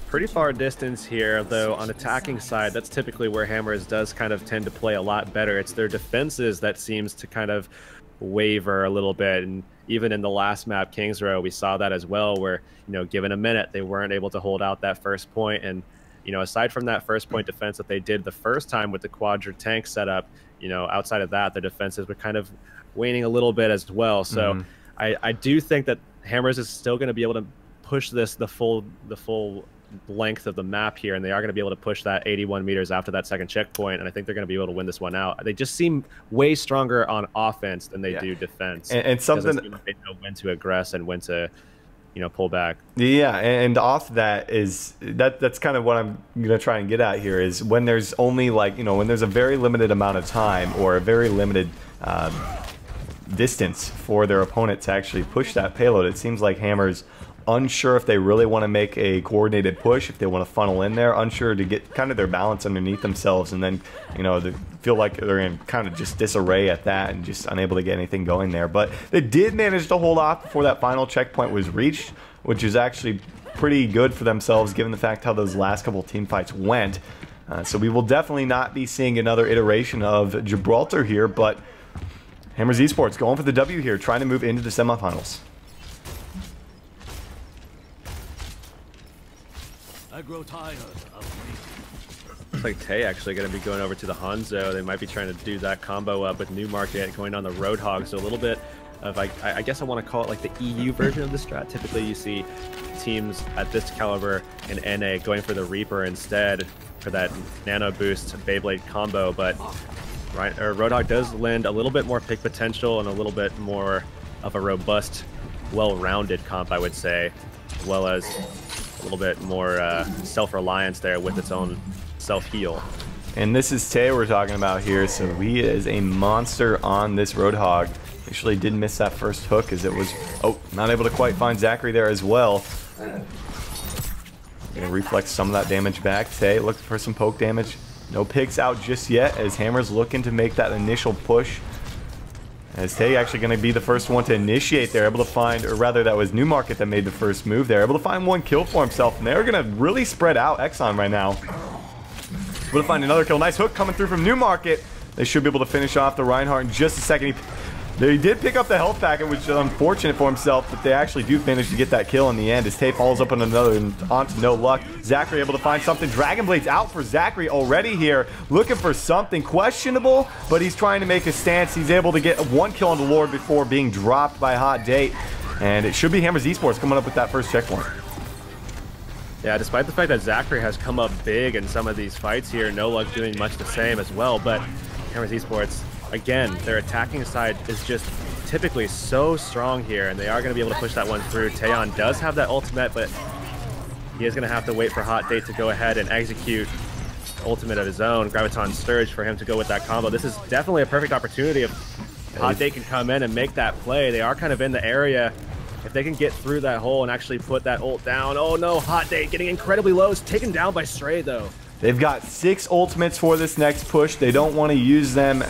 pretty far distance here, though on attacking side, that's typically where Hammers does kind of tend to play a lot better. It's their defenses that seems to kind of waver a little bit, and even in the last map, Kings Row, we saw that as well, where, you know, given a minute, they weren't able to hold out that first point. And, you know, aside from that first point defense that they did the first time with the Quadra tank setup, you know, outside of that, the defenses were kind of waning a little bit as well. So I do think that Hammers is still going to be able to push this the full length of the map here, and they are going to be able to push that 81 meters after that second checkpoint, and I think they're going to be able to win this one out. They just seem way stronger on offense than they do defense, and something they know when to aggress and when to, you know, pull back. Yeah, and off that is that's kind of what I'm gonna try and get at here, is when there's only, like, you know, when there's a very limited amount of time or a very limited distance for their opponent to actually push that payload. It seems like Hammers unsure if they really want to make a coordinated push, if they want to funnel in there, unsure to get kind of their balance underneath themselves, and then, you know, they feel like they're in kind of just disarray at that and just unable to get anything going there. But they did manage to hold off before that final checkpoint was reached, which is actually pretty good for themselves given the fact how those last couple team fights went. So we will definitely not be seeing another iteration of Gibraltar here, but Hammers Esports going for the W here, trying to move into the semifinals. I grow tired of Looks like Tay actually going to be going over to the Hanzo. They might be trying to do that combo up with Newmarket going on the Roadhog. So a little bit of, I guess I want to call it like the EU version of the strat. Typically you see teams at this caliber in NA going for the Reaper instead for that nano boost Beyblade combo, but Roadhog does lend a little bit more pick potential and a little bit more of a robust, well-rounded comp, I would say, as well as a little bit more self-reliance there with its own self-heal. And this is Tay we're talking about here, so he is a monster on this Roadhog. Actually did miss that first hook as it was, not able to quite find Zachary there as well. Gonna reflex some of that damage back. Tay looking for some poke damage. No picks out just yet as Hammer's looking to make that initial push. As Tay actually going to be the first one to initiate there, able to find, or rather that was Newmarket that made the first move there, able to find one kill for himself, and they're going to really spread out Exxon right now. Able to find another kill. Nice hook coming through from Newmarket. They should be able to finish off the Reinhardt in just a second. He did pick up the health packet, which is unfortunate for himself, but they actually do manage to get that kill in the end as Tay follows up on another and onto no luck. Zachary able to find something. Dragon Blade's out for Zachary already here, looking for something questionable, but he's trying to make a stance. He's able to get one kill on the Lord before being dropped by Hot Date, and it should be Hammers Esports coming up with that first checkpoint. Yeah, despite the fact that Zachary has come up big in some of these fights here, no luck doing much the same as well, but Hammers Esports, again, their attacking side is just typically so strong here, and they are going to be able to push that one through. Taeyeon does have that ultimate, but he is going to have to wait for Hot Date to go ahead and execute ultimate of his own, Graviton Sturge, for him to go with that combo. This is definitely a perfect opportunity if Hot Date can come in and make that play. They are kind of in the area. If they can get through that hole and actually put that ult down. Oh no, Hot Date getting incredibly low. It's taken down by Stray though. They've got 6 ultimates for this next push. They don't want to use them.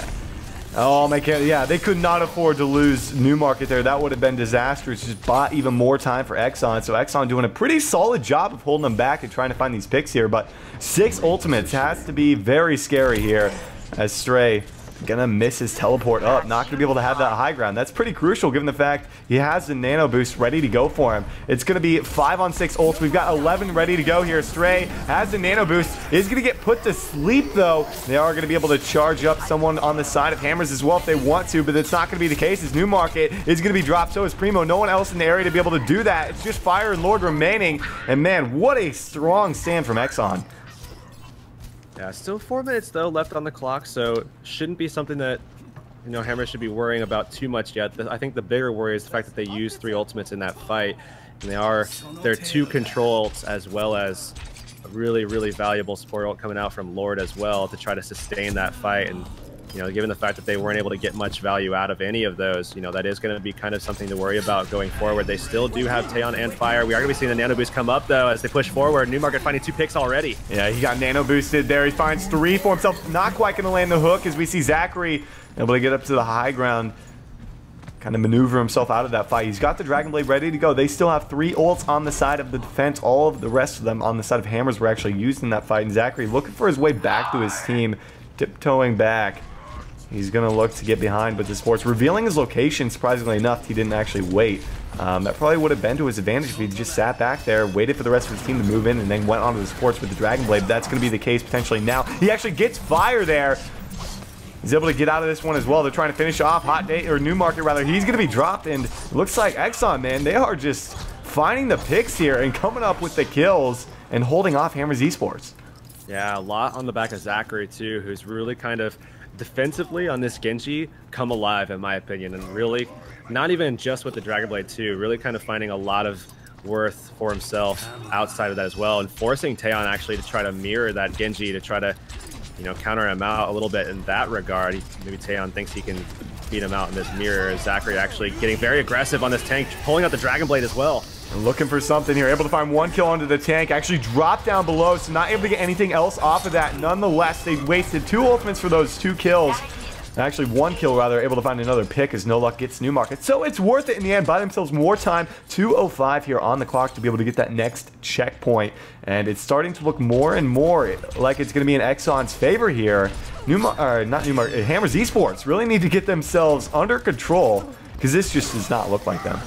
Oh my god, yeah, they could not afford to lose Newmarket there. That would have been disastrous. Just bought even more time for Exxon. So Exxon doing a pretty solid job of holding them back and trying to find these picks here. But 6 ultimates has to be very scary here as Stray gonna miss his teleport up. Not gonna be able to have that high ground. That's pretty crucial given the fact he has the nano boost ready to go for him. It's gonna be 5-on-6 ults. We've got 11 ready to go here. Stray has the nano boost. Is gonna get put to sleep though. They are gonna be able to charge up someone on the side of Hammers as well if they want to, but it's not gonna be the case as Newmarket is gonna be dropped. So is Primo. No one else in the area to be able to do that. It's just Fire and Lord remaining. And man, what a strong stand from Exxon. Yeah, still 4 minutes though left on the clock, so shouldn't be something that, you know, Hammer should be worrying about too much yet. I think the bigger worry is the fact that they used 3 ultimates in that fight, and they're 2 control ults as well as a really, really valuable support ult coming out from Lord as well to try to sustain that fight. And you know, given the fact that they weren't able to get much value out of any of those, you know, that is going to be kind of something to worry about going forward. They still do have Taeyon and Fire. We are going to be seeing the nano boost come up, though, as they push forward. Newmarket finding 2 picks already. Yeah, he got nano boosted there. He finds 3 for himself. Not quite going to land the hook as we see Zachary able to get up to the high ground, kind of maneuver himself out of that fight. He's got the Dragon Blade ready to go. They still have 3 ults on the side of the defense. All of the rest of them on the side of Hammers were actually used in that fight. And Zachary looking for his way back to his team, tiptoeing back. He's going to look to get behind, but the sports revealing his location. Surprisingly enough, he didn't actually wait. That probably would have been to his advantage if he just sat back there, waited for the rest of his team to move in, and then went onto the sports with the Dragon Blade. That's going to be the case potentially now. He actually gets Fire there. He's able to get out of this one as well. They're trying to finish off Newmarket rather. He's going to be dropped, and it looks like Exxon, man, they are just finding the picks here and coming up with the kills and holding off Hammers Esports. Yeah, a lot on the back of Zachary, too, who's really kind of defensively on this Genji come alive, in my opinion, and really not even just with the Dragon Blade, too, really kind of finding a lot of worth for himself outside of that as well, and forcing Taeyon actually to try to mirror that Genji to try to, you know, counter him out a little bit in that regard. Maybe Taeyon thinks he can beat him out in this mirror. Zachary actually getting very aggressive on this tank, pulling out the Dragon Blade as well. Looking for something here, able to find 1 kill onto the tank, actually dropped down below, so not able to get anything else off of that. Nonetheless, they wasted 2 ultimates for those 2 kills. Actually, 1 kill rather, able to find another pick as No Luck gets Newmarket. So it's worth it in the end, buy themselves more time, 2:05 here on the clock to be able to get that next checkpoint. And it's starting to look more and more like it's going to be in Exxon's favor here. Hammers Esports really need to get themselves under control because this just does not look like them.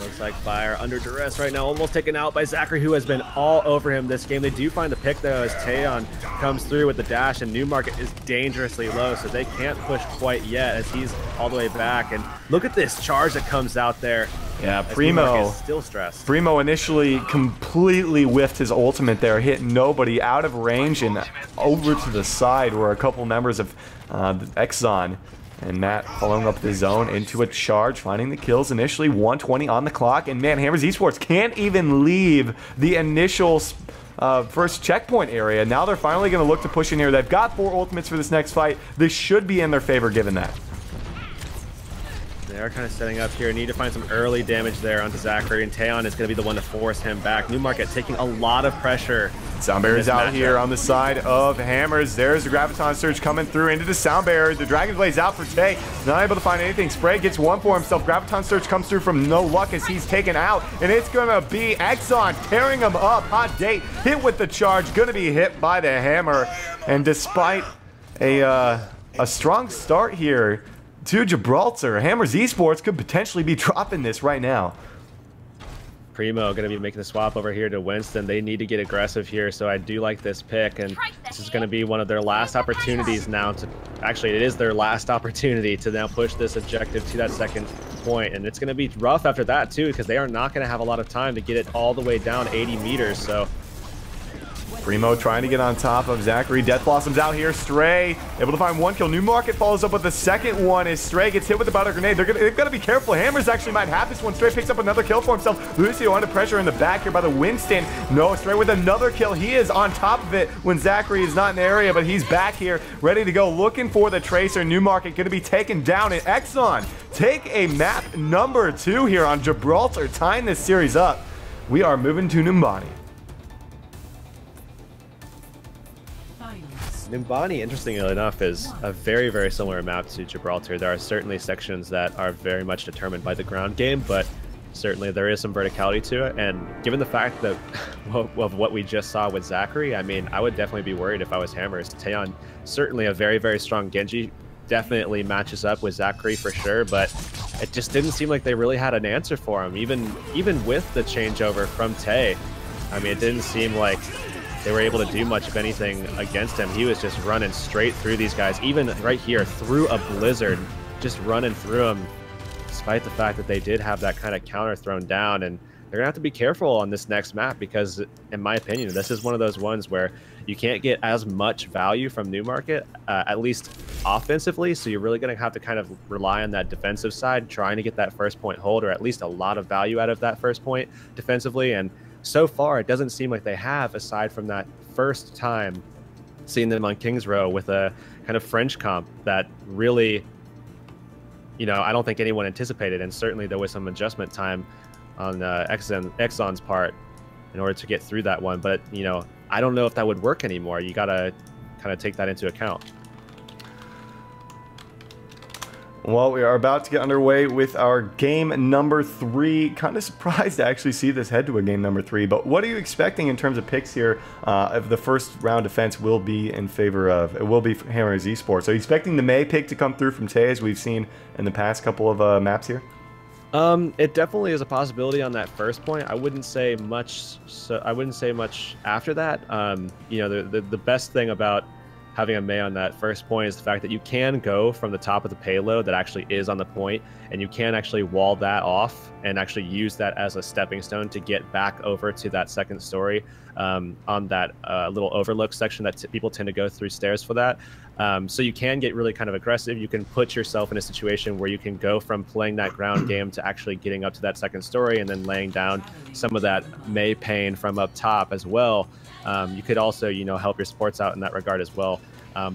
Looks like Fire under duress right now, almost taken out by Zachary, who has been all over him this game. They do find the pick, though, as Taeyon comes through with the dash, and Newmarket is dangerously low, so they can't push quite yet as he's all the way back. And look at this charge that comes out there. Yeah, Primo still stressed. Primo initially completely whiffed his ultimate there, hit nobody, out of range, and over to the side were a couple members of Exxon. And Matt following up the zone into a charge, finding the kills initially, 120 on the clock. And man, Hammers Esports can't even leave the initial first checkpoint area. Now they're finally going to look to push in here. They've got 4 ultimates for this next fight. This should be in their favor given that. They are kind of setting up here. Need to find some early damage there onto Zachary, and Taeyon is going to be the one to force him back. Newmarket taking a lot of pressure. Sound Barrier's out here on the side of Hammers. There's the Graviton Surge coming through into the Sound Barrier. The Dragon Blade's out for Tay. Not able to find anything. Spray gets 1 for himself. Graviton Surge comes through from No Luck as he's taken out. And it's going to be Exxon tearing him up. Hot Date hit with the charge. Going to be hit by the hammer. And despite a strong start here to Gibraltar, Hammers Esports could potentially be dropping this right now. Primo going to be making the swap over here to Winston. They need to get aggressive here, so I do like this pick, and this is going to be one of their last opportunities now to, actually it is their last opportunity to now push this objective to that second point, and it's going to be rough after that too, because they are not going to have a lot of time to get it all the way down 80 meters, so Primo trying to get on top of Zachary. Death Blossom's out here. Stray able to find 1 kill. Newmarket follows up with the second one as Stray gets hit with the powder grenade. They've got to be careful. Hammers actually might have this one. Stray picks up another kill for himself. Lucio under pressure in the back here by the Winston. No, Stray with another kill. He is on top of it when Zachary is not in the area, but he's back here ready to go looking for the Tracer. Newmarket going to be taken down, and Exxon take a map number 2 here on Gibraltar, tying this series up. We are moving to Numbani. Numbani, interestingly enough, is a very, very similar map to Gibraltar. There are certainly sections that are very much determined by the ground game, but certainly there is some verticality to it. And given the fact that of what we just saw with Zachary, I mean, I would definitely be worried if I was Hammers. Taeyon, certainly a very, very strong Genji, definitely matches up with Zachary for sure, but it just didn't seem like they really had an answer for him, even with the changeover from Tay. I mean, it didn't seem like they were able to do much of anything against him. He was just running straight through these guys, even right here through a blizzard, just running through them, despite the fact that they did have that kind of counter thrown down. And they're gonna have to be careful on this next map because, in my opinion, this is one of those ones where you can't get as much value from Newmarket, at least offensively, so you're really gonna have to kind of rely on that defensive side, trying to get that first point hold, or at least a lot of value out of that first point defensively. And so far, it doesn't seem like they have, aside from that first time seeing them on Kings Row with a kind of French comp that really, you know, I don't think anyone anticipated, and certainly there was some adjustment time on Exxon's part in order to get through that one. But, you know, I don't know if that would work anymore. You got to kind of take that into account. Well, we are about to get underway with our game number 3. Kind of surprised to actually see this head to a game number 3, but what are you expecting in terms of picks here? If the first round defense will be in favor of, it will be Hammers Esports. Are you expecting the May pick to come through from Tay, as we've seen in the past couple of maps here? It definitely is a possibility on that first point. I wouldn't say much. So I wouldn't say much after that. You know, the best thing about having a May on that first point is the fact that you can go from the top of the payload that actually is on the point, and you can actually wall that off and actually use that as a stepping stone to get back over to that second story on that little overlook section that people tend to go through stairs for that. So you can get really kind of aggressive. You can put yourself in a situation where you can go from playing that ground game to actually getting up to that second story and then laying down some of that May pain from up top as well. You could also, you know, help your supports out in that regard as well.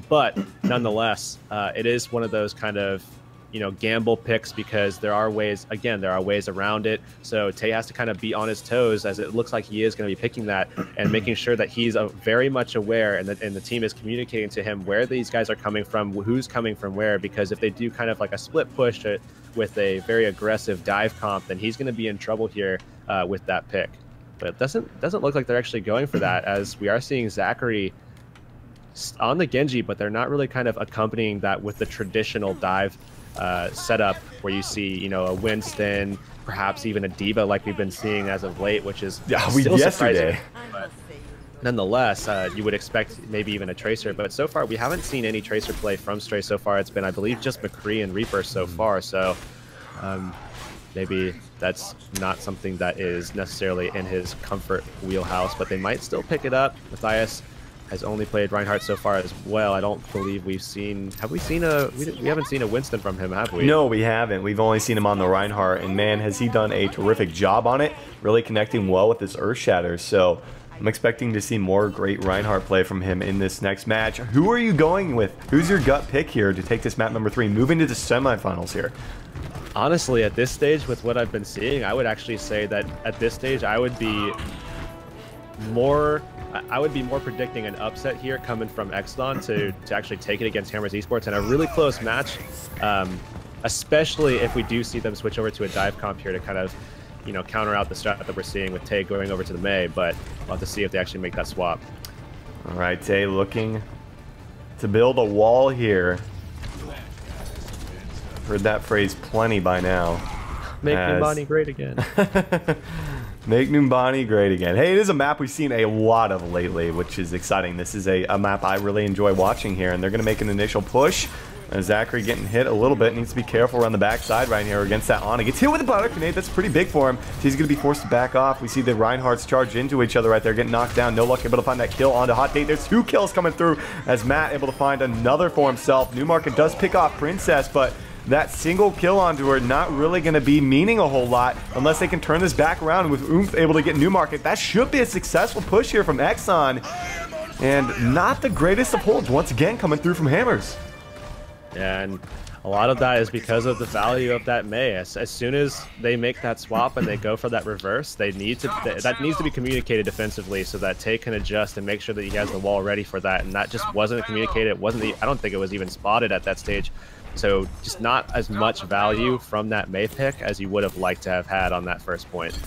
But nonetheless, it is one of those kind of, you know, gamble picks, because there are ways, again, there are ways around it. So Tay has to kind of be on his toes, as it looks like he is going to be picking that, and making sure that he's very much aware, and the team is communicating to him where these guys are coming from, who's coming from where, because if they do kind of like a split push with a very aggressive dive comp, then he's going to be in trouble here with that pick. But it doesn't look like they're actually going for that, as we are seeing Zachary on the Genji, but they're not really kind of accompanying that with the traditional dive setup, where you see, you know, a Winston, perhaps even a Diva like we've been seeing as of late, which is still yesterday. But nonetheless, you would expect maybe even a Tracer, but so far we haven't seen any Tracer play from Stray so far. It's been, I believe, just McCree and Reaper so far, so maybe that's not something that is necessarily in his comfort wheelhouse, but they might still pick it up. Matthias has only played Reinhardt so far as well. I don't believe we've seen... Have we seen a... We haven't seen a Winston from him, have we? No, we haven't. We've only seen him on the Reinhardt, and man, has he done a terrific job on it, really connecting well with his Earth Shatters. So I'm expecting to see more great Reinhardt play from him in this next match. Who are you going with? Who's your gut pick here to take this map number 3, moving to the semifinals here? Honestly, at this stage, with what I've been seeing, I would actually say that at this stage, I would be more predicting an upset here coming from Exxon to actually take it against Hammers Esports in a really close match, especially if we do see them switch over to a dive comp here to kind of, you know, counter out the strat that we're seeing with Tay going over to the May. But we'll have to see if they actually make that swap. All right, Tay looking to build a wall here. Heard that phrase plenty by now. Make Numbani great again. Make Numbani great again. Hey, it is a map we've seen a lot of lately, which is exciting. This is a map I really enjoy watching here, and they're going to make an initial push. Zachary getting hit a little bit. Needs to be careful around the backside right here against that Ana. Gets hit with a butter grenade. That's pretty big for him. So he's going to be forced to back off. We see the Reinhardts charge into each other right there, getting knocked down. No luck able to find that kill onto Hot Date. There's 2 kills coming through as Matt able to find another for himself. Newmarket does pick off Princess, but that single kill onto her not really going to be meaning a whole lot unless they can turn this back around. With Oomph able to get Newmarket, that should be a successful push here from Exxon. And not the greatest of holds once again coming through from Hammers. And a lot of that is because of the value of that May. As soon as they make that swap and they go for that reverse, that needs to be communicated defensively so that Tay can adjust and make sure that he has the wall ready for that. And that just wasn't communicated. I don't think it was even spotted at that stage. So just not as much value from that May pick as you would have liked to have had on that first point.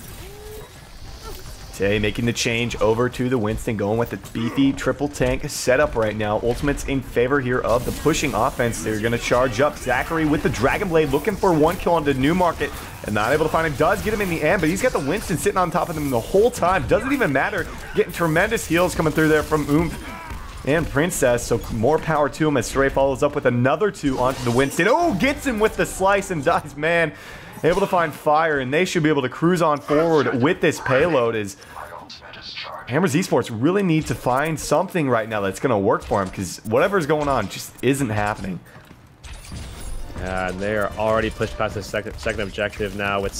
Tay making the change over to the Winston, going with the beefy triple tank setup right now. Ultimate's in favor here of the pushing offense. They're going to charge up. Zachary with the Dragon Blade looking for 1 kill onto Newmarket and not able to find him. Does get him in the end, but he's got the Winston sitting on top of him the whole time. Doesn't even matter. Getting tremendous heals coming through there from Oomph and Princess, so more power to him as Stray follows up with another 2 onto the Winston. Oh, gets him with the slice and dies. Man, able to find fire, and they should be able to cruise on forward with this payload. As Hammers Esports really need to find something right now that's going to work for him, because whatever's going on just isn't happening. Yeah, and they are already pushed past the second objective now with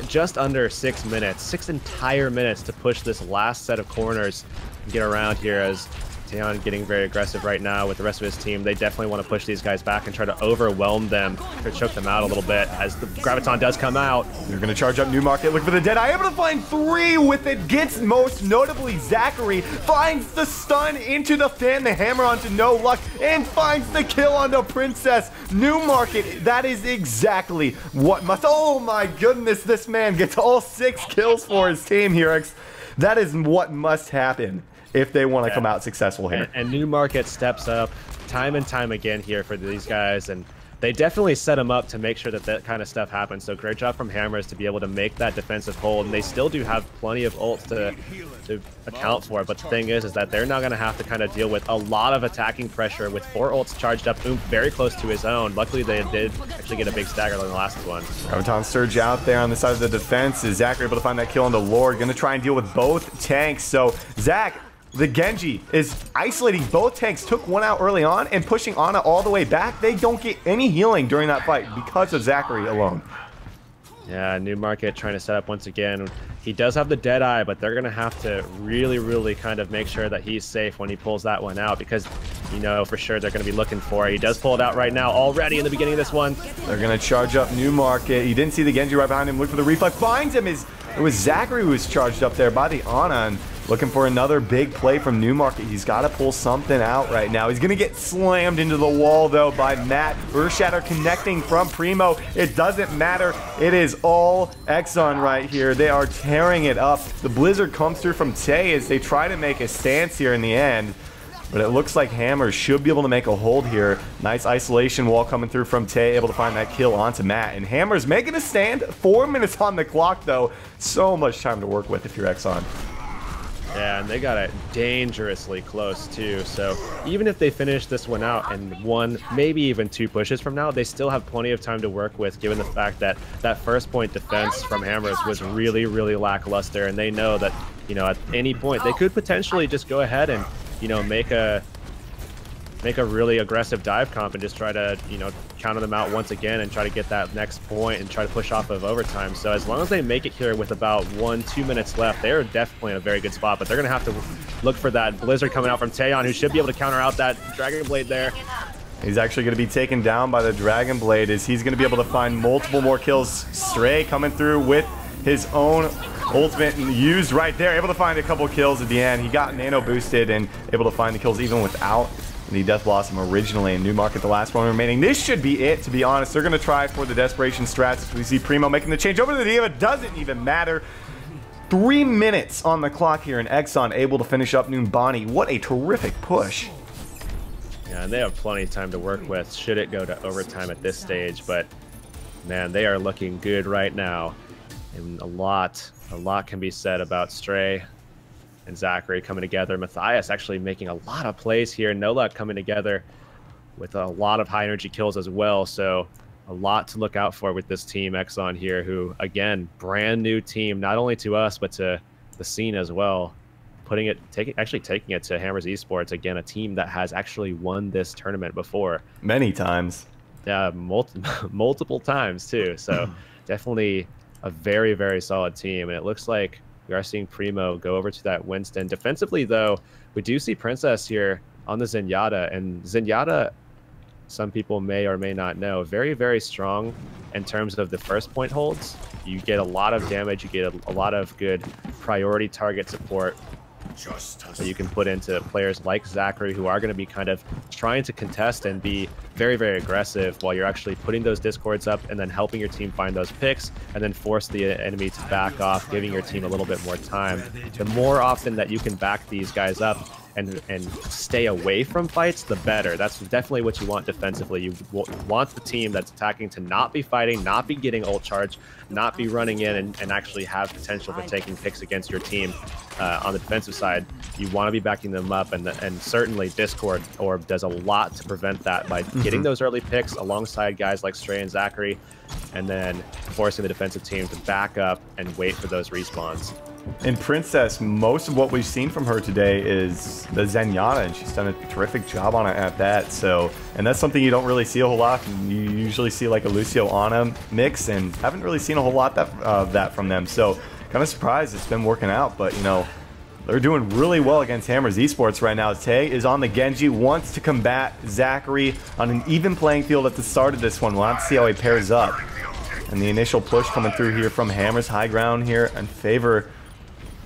just under 6 minutes. 6 entire minutes to push this last set of corners and get around here, as Taeyeon getting very aggressive right now with the rest of his team. They definitely want to push these guys back and try to overwhelm them, to choke them out a little bit as the Graviton does come out. They're going to charge up Newmarket, look for the Deadeye, able to find 3 with it, gets most notably Zachary, finds the stun into the fan, the hammer onto No Luck, and finds the kill onto Princess. Newmarket, that is exactly what must, oh my goodness, this man gets all 6 kills for his team here. That is what must happen if they want to come out successful here. And Newmarket steps up time and time again here for these guys, and they definitely set them up to make sure that that kind of stuff happens. So great job from Hammers to be able to make that defensive hold, and they still do have plenty of ults to account for. But the thing is that they're now going to have to kind of deal with a lot of attacking pressure with 4 ults charged up. Oomph very close to his own. Luckily, they did actually get a big stagger on the last one. Graviton Surge out there on the side of the defense. Is Zach able to find that kill on the Lord? Going to try and deal with both tanks. So Zach, the Genji, is isolating both tanks, took one out early on and pushing Ana all the way back. They don't get any healing during that fight because of Zachary alone. Yeah, Newmarket trying to set up once again. He does have the Deadeye, but they're going to have to really kind of make sure that he's safe when he pulls that one out, because you know for sure they're going to be looking for it. He does pull it out right now already in the beginning of this one. They're going to charge up Newmarket. He didn't see the Genji right behind him. Look for the reflex. Finds him. It was Zachary who was charged up there by the Ana, and looking for another big play from Newmarket. He's got to pull something out right now. He's going to get slammed into the wall, though, by Matt. Earthshatter connecting from Primo. It doesn't matter. It is all Exxon right here. They are tearing it up. The Blizzard comes through from Tay as they try to make a stance here in the end. But it looks like Hammers should be able to make a hold here. Nice isolation wall coming through from Tay, able to find that kill onto Matt. And Hammers making a stand. 4 minutes on the clock, though. So much time to work with if you're Exxon. Yeah, and they got it dangerously close too. So even if they finish this one out and 1, maybe even 2 pushes from now, they still have plenty of time to work with, given the fact that that first point defense from Hammers was really lackluster, and they know that, you know, at any point they could potentially just go ahead and, you know, make a really aggressive dive comp and just try to, you know, counter them out once again and try to get that next point and try to push off of overtime. So as long as they make it here with about 1-2 minutes left, they're definitely in a very good spot, but they're going to have to look for that Blizzard coming out from Taeyeon, who should be able to counter out that Dragon Blade there. He's actually going to be taken down by the Dragon Blade, as he's going to be able to find multiple more kills. Stray coming through with his own ultimate used right there, able to find a couple kills at the end. He got nano boosted and able to find the kills even without the Death Blossom originally, in Newmarket the last one remaining. This should be it, to be honest. They're going to try for the Desperation strats. We see Primo making the change over to the Diva. Doesn't even matter. 3 minutes on the clock here, and Exxon able to finish up Numbani. What a terrific push. Yeah, and they have plenty of time to work with should it go to overtime at this stage, but man, they are looking good right now. And a lot can be said about Stray and Zachary coming together. Matthias actually making a lot of plays here. No Luck coming together with a lot of high energy kills as well. So a lot to look out for with this team, Exxon here, who again, brand new team, not only to us, but to the scene as well. Taking it to Hammers Esports, again, a team that has actually won this tournament before. Many times. Yeah, multiple times too. So definitely a very solid team. And it looks like we are seeing Primo go over to that Winston. Defensively, though, we do see Princess here on the Zenyatta. And Zenyatta, some people may or may not know, very strong in terms of the first point holds. You get a lot of damage. You get a lot of good priority target support that you can put into players like Zachary, who are going to be kind of trying to contest and be very aggressive while you're actually putting those discords up and then helping your team find those picks and then force the enemy to back off, giving your team a little bit more time. The more often that you can back these guys up and stay away from fights, the better. That's definitely what you want defensively. You want the team that's attacking to not be fighting, not be getting ult charge, not be running in and actually have potential for taking picks against your team. On the defensive side, you want to be backing them up, and certainly Discord Orb does a lot to prevent that by getting those early picks alongside guys like Stray and Zachary, and then forcing the defensive team to back up and wait for those respawns. And Princess, most of what we've seen from her today is the Zenyatta, and she's done a terrific job on it at that. So, and that's something you don't really see a whole lot. You usually see like a Lucio Ana mix, and haven't really seen a whole lot of that from them. So, kind of surprised it's been working out, but you know, they're doing really well against Hammers Esports right now. Tay is on the Genji, wants to combat Zachary on an even playing field at the start of this one. We'll have to see how he pairs up. And the initial push coming through here from Hammers, high ground here in favor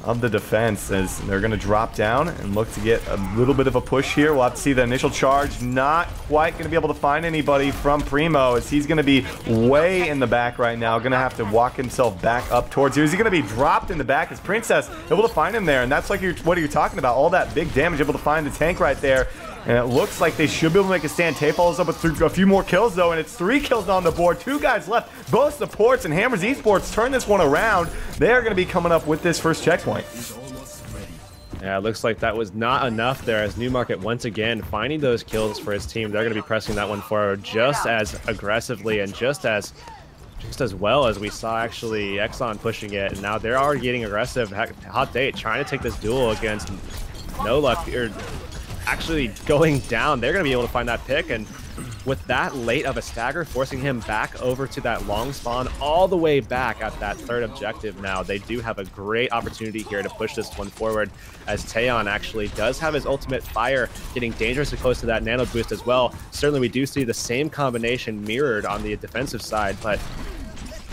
of the defense, as they're going to drop down and look to get a little bit of a push here. We'll have to see the initial charge. Not quite going to be able to find anybody from Primo, as he's going to be way in the back right now. Going to have to walk himself back up towards here. Is he going to be dropped in the back? Is Princess able to find him there? And that's like what you're talking about. All that big damage, able to find the tank right there. And it looks like they should be able to make a stand. Tay follows up with a few more kills, though, and it's 3 kills on the board. 2 guys left. Both supports, and Hammers Esports turn this one around. They are going to be coming up with this first checkpoint. Yeah, it looks like that was not enough there, as Newmarket once again finding those kills for his team. They're going to be pressing that one forward just as aggressively and just as well as we saw actually Exxon pushing it. And now they're already getting aggressive. Hot Date trying to take this duel against No Luck, or actually going down. They're going to be able to find that pick, and with that late of a stagger, forcing him back over to that long spawn, all the way back at that third objective now. They do have a great opportunity here to push this one forward, as Taeyeon actually does have his ultimate fire, getting dangerously close to that nano boost as well. Certainly we do see the same combination mirrored on the defensive side, but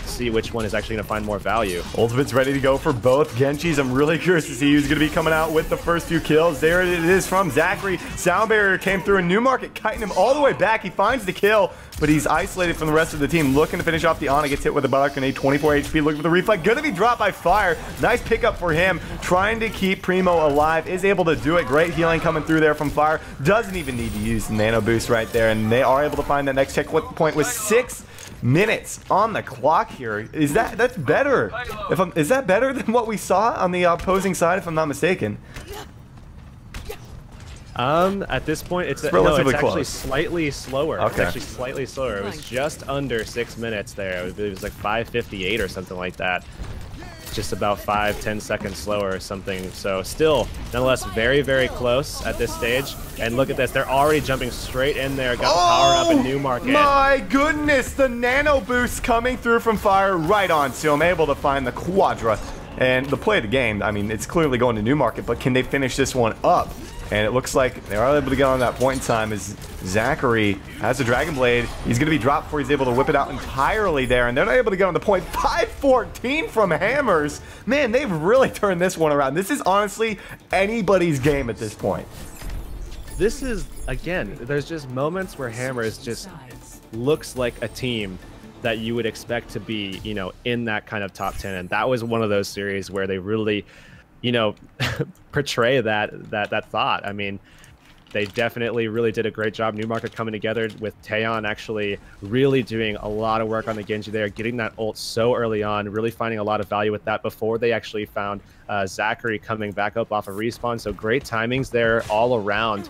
see which one is actually going to find more value. Ultimate's ready to go for both Genjis. I'm really curious to see who's going to be coming out with the first few kills. There it is from Zachary. Sound barrier came through, and Newmarket kiting him all the way back. He finds the kill, but he's isolated from the rest of the team. Looking to finish off the Ana, gets hit with a Balak grenade, 24 HP, looking for the reflect. Going to be dropped by fire. Nice pickup for him. Trying to keep Primo alive. Is able to do it. Great healing coming through there from fire. Doesn't even need to use the nano boost right there, and they are able to find that next checkpoint with 6 minutes on the clock here. That's better? Is that better than what we saw on the opposing side, if I'm not mistaken? At this point, it's relatively actually close. Slightly slower. Okay. It's actually slightly slower. It was just under 6 minutes there. It was like 5:58 or something like that. Just about 5-10 seconds slower or something. So still, nonetheless, very, very close at this stage. And look at this. They're already jumping straight in there. Got the power up in Newmarket. My goodness. The nano boost coming through from fire right on. So I'm able to find the Quadra. And the play of the game, I mean, it's clearly going to Newmarket, but can they finish this one up? And it looks like they are able to get on that point in time, as Zachary has the Dragon Blade. He's going to be dropped before he's able to whip it out entirely there. And they're not able to get on the point. 5-14 from Hammers. Man, they've really turned this one around. This is honestly anybody's game at this point. This is, again, there's just moments where Hammers just looks like a team that you would expect to be, you know, in that kind of top 10. And that was one of those series where they really, you know, portray that thought. I mean, they definitely really did a great job. Newmarket coming together with Taeyeon actually really doing a lot of work on the Genji there, getting that ult so early on, really finding a lot of value with that before they actually found Zachary coming back up off a respawn. So great timings there all around.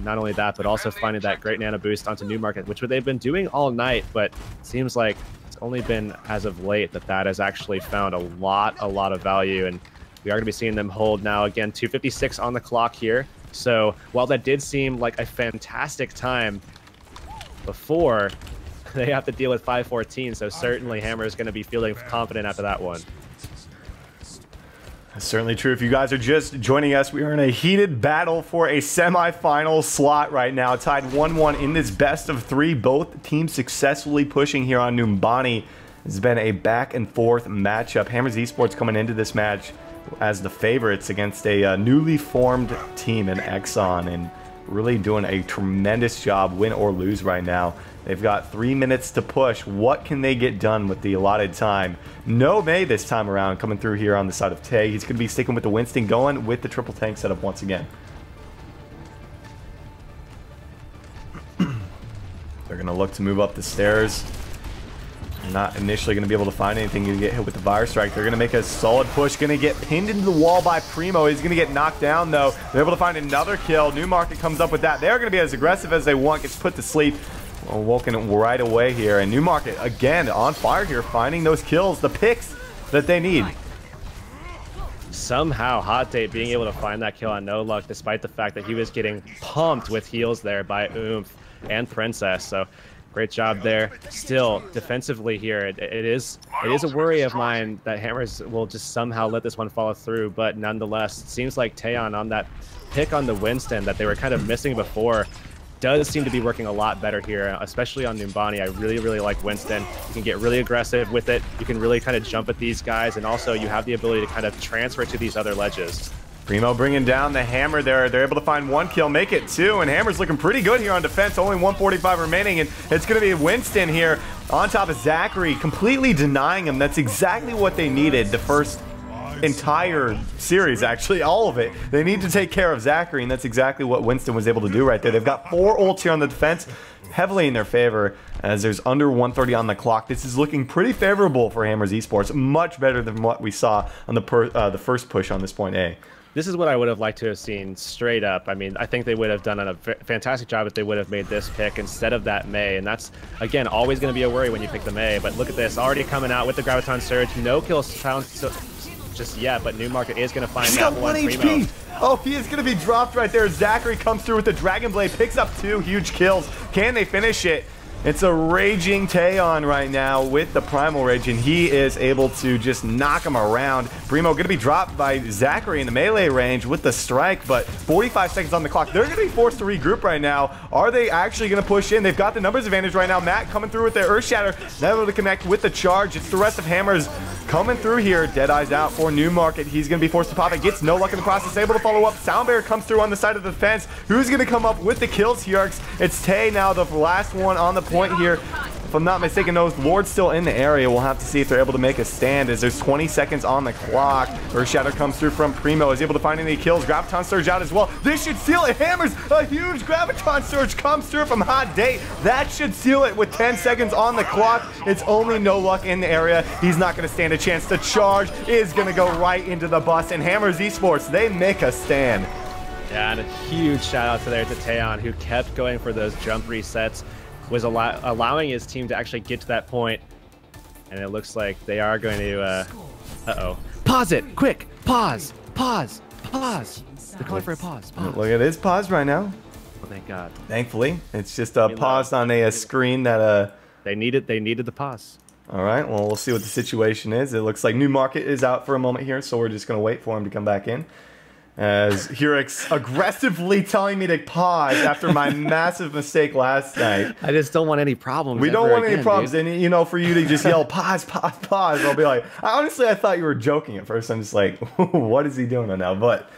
Not only that, but also finding that great nano boost onto Newmarket, which they've been doing all night, but it seems like it's only been as of late that has actually found a lot of value. And we are going to be seeing them hold now. Again, 2:56 on the clock here. So while that did seem like a fantastic time before, they have to deal with 5:14. So certainly Hammer is going to be feeling confident after that one. That's certainly true. If you guys are just joining us, we are in a heated battle for a semifinal slot right now. Tied 1-1 in this best of 3. Both teams successfully pushing here on Numbani. It's been a back and forth matchup. Hammers Esports coming into this match as the favorites against a newly formed team in Exxon, and really doing a tremendous job, win or lose right now. They've got 3 minutes to push. What can they get done with the allotted time? No May this time around coming through here on the side of Tay. He's going to be sticking with the Winston, going with the triple tank setup once again. They're going to look to move up the stairs. Not initially going to be able to find anything. You get hit with the Fire Strike. They're going to make a solid push. Going to get pinned into the wall by Primo. He's going to get knocked down, though. They're able to find another kill. Newmarket comes up with that. They're going to be as aggressive as they want. Gets put to sleep. Well, woken right away here. And Newmarket, again, on fire here, finding those kills, the picks that they need. Somehow, Hot Date being able to find that kill on No Luck, despite the fact that he was getting pumped with heals there by Oomph and Princess. So Great job there. Still, defensively here, it is a worry of mine that Hammers will just somehow let this one fall through, but nonetheless, it seems like Taeyeon on that pick on the Winston that they were kind of missing before does seem to be working a lot better here, especially on Numbani. I really, really like Winston. You can get really aggressive with it. You can really kind of jump at these guys, and also you have the ability to kind of transfer to these other ledges. Primo bringing down the Hammer there. They're able to find 1 kill, make it 2, and Hammer's looking pretty good here on defense. Only 145 remaining, and it's going to be Winston here on top of Zachary, completely denying him. That's exactly what they needed the first entire series, actually, all of it. They need to take care of Zachary, and that's exactly what Winston was able to do right there. They've got 4 ults here on the defense, heavily in their favor, as there's under 130 on the clock. This is looking pretty favorable for Hammers Esports, much better than what we saw on the first push on this point A. This is what I would have liked to have seen straight up. I mean, I think they would have done a fantastic job if they would have made this pick instead of that Mei. And that's, again, always going to be a worry when you pick the Mei. But look at this, already coming out with the Graviton Surge. No kills found just yet, but Newmarket is going to find that one. He's got 1 HP. Oh, he is going to be dropped right there. Zachary comes through with the Dragon Blade, picks up 2 huge kills. Can they finish it? It's a raging Taeyeon right now with the Primal Rage, and he is able to just knock him around. Primo going to be dropped by Zachary in the melee range with the strike, but 45 seconds on the clock. They're going to be forced to regroup right now. Are they actually going to push in? They've got the numbers advantage right now. Matt coming through with the Earth Shatter, not able to connect with the charge. It's the rest of Hammers coming through here. Deadeye's out for Newmarket. He's going to be forced to pop it. Gets no luck in the process. Able to follow up. Soundbear comes through on the side of the fence. Who's going to come up with the kills here? It's Tay now, the last one on the point here. If I'm not mistaken, those Lord's still in the area. We'll have to see if they're able to make a stand as there's 20 seconds on the clock. Earth Shatter comes through from Primo. Is able to find any kills. Graviton Surge out as well. This should seal it. Hammers a huge Graviton Surge comes through from Hot Date. That should seal it with 10 seconds on the clock. It's only no luck in the area. He's not going to stand a chance. The charge is going to go right into the bus. And Hammers Esports, they make a stand. Yeah, and a huge shout out to Taeyeon, who kept going for those jump resets, was allowing his team to actually get to that point, and it looks like they are going to pause it quick. Pause. They're calling for a pause. Look at his pause right now. Oh, thank God. Thankfully, it's just paused on a screen that they needed the pause. All right, well, we'll see what the situation is. It looks like Newmarket is out for a moment here, so we're just going to wait for him to come back in. As Hurix aggressively telling me to pause after my massive mistake last night. I just don't want any problems. We don't want any problems. Dude. And, you know, for you to just yell, pause, I'll be like, honestly, I thought you were joking at first. I'm just like, what is he doing right now? But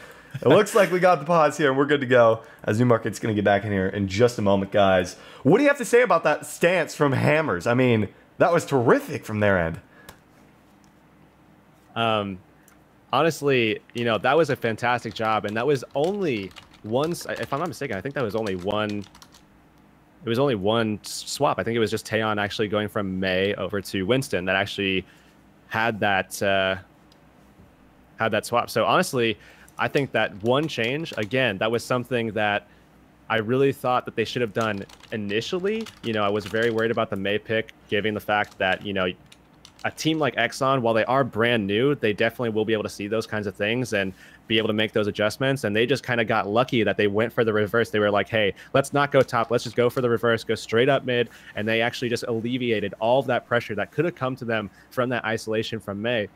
it looks like we got the pause here, and we're good to go, as Newmarket's going to get back in here in just a moment, guys. What do you have to say about that stance from Hammers? I mean, that was terrific from their end. Honestly, you know, that was a fantastic job, and that was only once, if I'm not mistaken, I think that was only one. It was only one swap. I think it was just Taeyeon actually going from Mei over to Winston that actually had that swap. So honestly, I think that one change, again, that was something that I really thought that they should have done initially. You know, I was very worried about the Mei pick, given the fact that, you know, a team like Exxon, while they are brand new, they definitely will be able to see those kinds of things and be able to make those adjustments. And they just kind of got lucky that they went for the reverse. They were like, hey, let's not go top. Let's just go for the reverse, go straight up mid. And they actually just alleviated all of that pressure that could have come to them from that isolation from Mei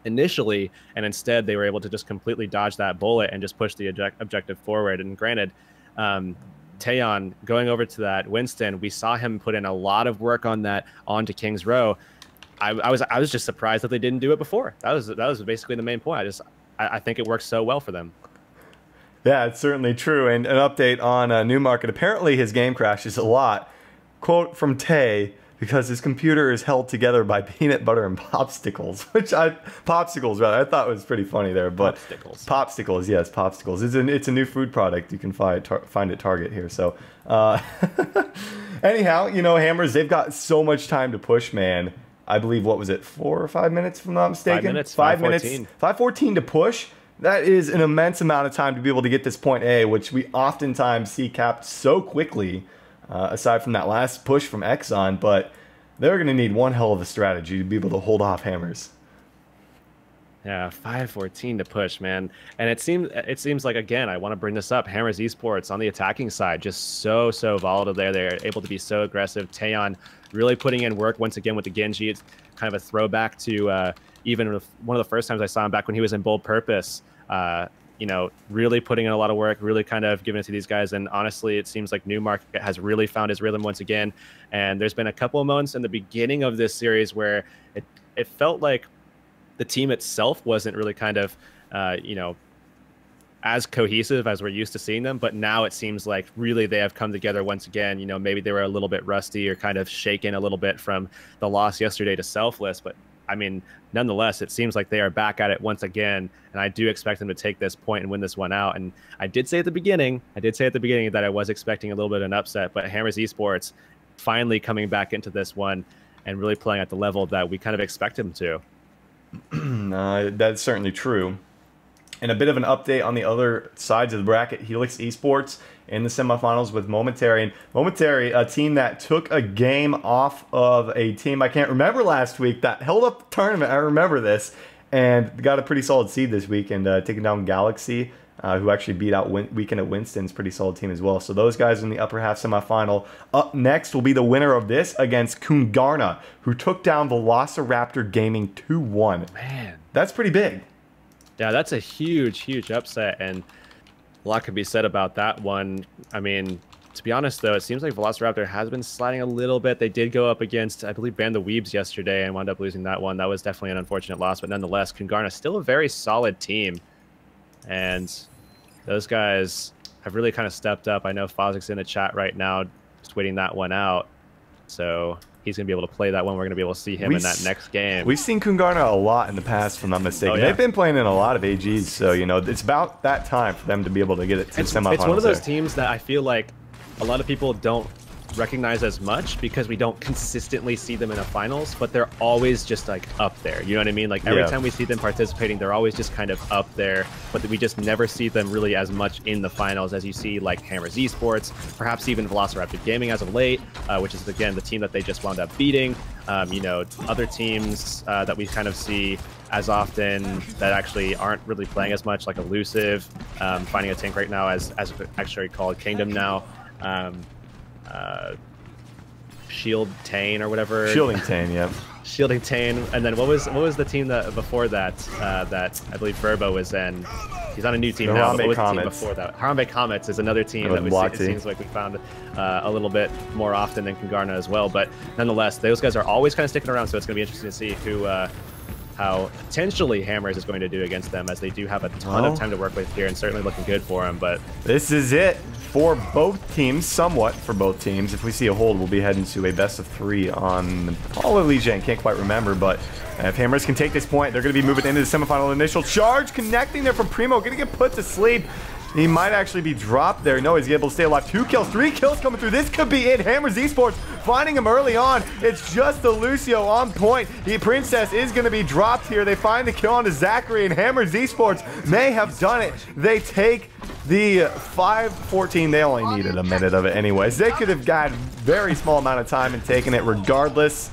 initially. And instead, they were able to just completely dodge that bullet and just push the objective forward. And granted, Taeyeon going over to that Winston, we saw him put in a lot of work on that onto King's Row. I was just surprised that they didn't do it before. That was basically the main point. I think it works so well for them. Yeah, it's certainly true. And an update on Newmarket. Apparently his game crashes a lot. Quote from Tay, because his computer is held together by peanut butter and popsicles, popsicles rather. I thought was pretty funny there, but popsicles, yes, popsicles. It's a new food product you can find at Target here. So anyhow, you know, Hammers, they've got so much time to push, man. I believe, what was it, 4 or 5 minutes, if I'm not mistaken? 5 minutes. 5 minutes. 5:14 to push. That is an immense amount of time to be able to get this point A, which we oftentimes see capped so quickly, aside from that last push from Exxon. But they're going to need one hell of a strategy to be able to hold off Hammers. Yeah, 5-14 to push, man. And it seems like, again, I want to bring this up. Hammers Esports on the attacking side, just so volatile there. They're able to be so aggressive. Taeyeon really putting in work once again with the Genji. It's kind of a throwback to even one of the first times I saw him back when he was in Bold Purpose. You know, really putting in a lot of work, really kind of giving it to these guys. And honestly, it seems like Newmark has really found his rhythm once again. And there's been a couple of moments in the beginning of this series where it felt like the team itself wasn't really kind of, you know, as cohesive as we're used to seeing them. But now it seems like really they have come together once again. You know, maybe they were a little bit rusty or kind of shaken a little bit from the loss yesterday to Selfless. But I mean, nonetheless, it seems like they are back at it once again. And I do expect them to take this point and win this one out. And I did say at the beginning that I was expecting a little bit of an upset, but Hammers Esports finally coming back into this one and really playing at the level that we kind of expect them to. That's certainly true. And a bit of an update on the other sides of the bracket. Helix Esports in the semifinals with Momentary. And Momentary, a team that took a game off of a team I can't remember last week that held up the tournament. I remember this. And got a pretty solid seed this week and taking down Galaxy, who actually beat out Weekend at Winston's pretty solid team as well. So those guys in the upper half semifinal. Up next will be the winner of this against Kungarna, who took down Velociraptor Gaming 2-1. Man, that's pretty big. Yeah, that's a huge upset, and a lot could be said about that one. I mean, to be honest, though, it seems like Velociraptor has been sliding a little bit. They did go up against, I believe, Ban the Weebs yesterday and wound up losing that one. That was definitely an unfortunate loss, but nonetheless, Kungarna still a very solid team. And those guys have really kind of stepped up. I know Fozzic's in the chat right now, just waiting that one out. So he's going to be able to play that one. We're going to be able to see him in that next game. We've seen Kungarna a lot in the past, if I'm not mistaken. Oh, yeah. They've been playing in a lot of AGs, so, you know, it's about that time for them to be able to get it to the semifinals. It's one of those teams that I feel like a lot of people don't recognize as much because we don't consistently see them in the finals, but they're always just like up there. You know what I mean? Like every time we see them participating, they're always just kind of up there, but we just never see them really as much in the finals as you see like Hammers Esports, perhaps even Velociraptor Gaming as of late, which is again the team that they just wound up beating. You know, other teams that we kind of see as often that actually aren't really playing as much, like Elusive, finding a tank right now as actually called Kingdom now. Shield Tane or whatever. Shielding Tane, yeah. Shielding Tane, and then what was the team that before that that I believe Verbo was in? He's on a new team now. What was the team before that? Harambe Comets is another team that we see, it seems like we found a little bit more often than Kungarna as well. But nonetheless, those guys are always kind of sticking around, so it's going to be interesting to see who. How potentially Hammers is going to do against them, as they do have a ton of time to work with here, and certainly looking good for them. But this is it for both teams, somewhat for both teams. If we see a hold, we'll be heading to a best-of-3 on all of Legion. Can't quite remember, but if Hammers can take this point, they're going to be moving into the semifinal. Initial charge connecting there from Primo, going to get put to sleep. He might actually be dropped there. No, he's able to stay alive. 2 kills, 3 kills coming through. This could be it. Hammers Esports finding him early on. It's just the Lucio on point. The Princess is going to be dropped here. They find the kill on to Zachary, and Hammers Esports may have done it. They take the 5-14. They only needed a minute of it anyways. They could have got a very small amount of time and taken it regardless.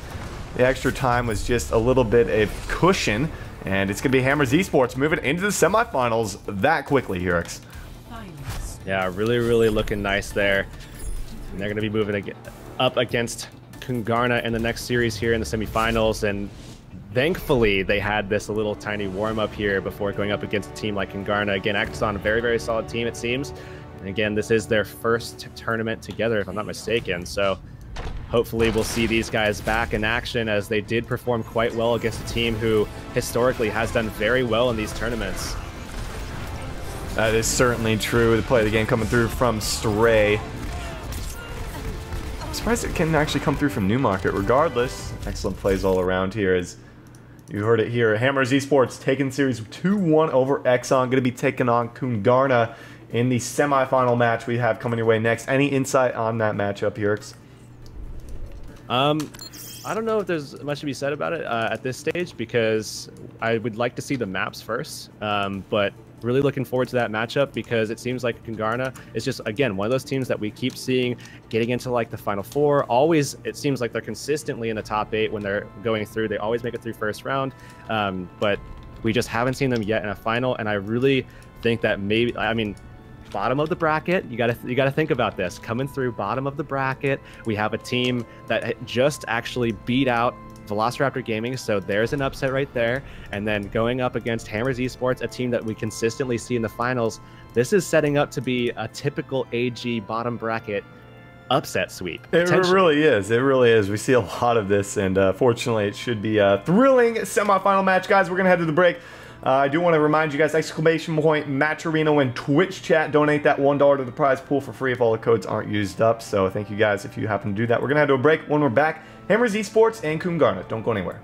The extra time was just a little bit of cushion, and it's going to be Hammers Esports moving into the semifinals that quickly, Hurix. Yeah, really looking nice there. And they're going to be moving up against Kungarna in the next series here in the semifinals. And thankfully, they had this a little tiny warm-up here before going up against a team like Kungarna. Again, Axon, a very solid team, it seems. And again, this is their first tournament together, if I'm not mistaken. So hopefully we'll see these guys back in action, as they did perform quite well against a team who historically has done very well in these tournaments. That is certainly true. The play of the game coming through from Stray. I'm surprised it can actually come through from Newmarket. Regardless, excellent plays all around here. As you heard it here, Hammers Esports taking series 2-1 over Exxon. Going to be taking on Kungarna in the semifinal match we have coming your way next. Any insight on that matchup, Hurix? I don't know if there's much to be said about it at this stage, because I would like to see the maps first. But really looking forward to that matchup, because it seems like Kungarna is just, again, one of those teams that we keep seeing getting into like the Final Four. Always, it seems like they're consistently in the top 8 when they're going through. They always make it through first round. But We just haven't seen them yet in a final, and I really think that maybe, I mean, bottom of the bracket, you gotta think about this. Coming through bottom of the bracket, we have a team that just actually beat out Velociraptor Gaming, so there's an upset right there. And then going up against Hammers Esports, a team that we consistently see in the finals, this is setting up to be a typical AG bottom bracket upset sweep. It really is. It really is. We see a lot of this, and fortunately, it should be a thrilling semifinal match. Guys, we're going to head to the break. I do want to remind you guys, exclamation point, Match Arena when Twitch chat. Donate that $1 to the prize pool for free if all the codes aren't used up. So thank you guys if you happen to do that. We're going to head to a break. When we're back, Hammers Esports and Coon Garnet. Don't go anywhere.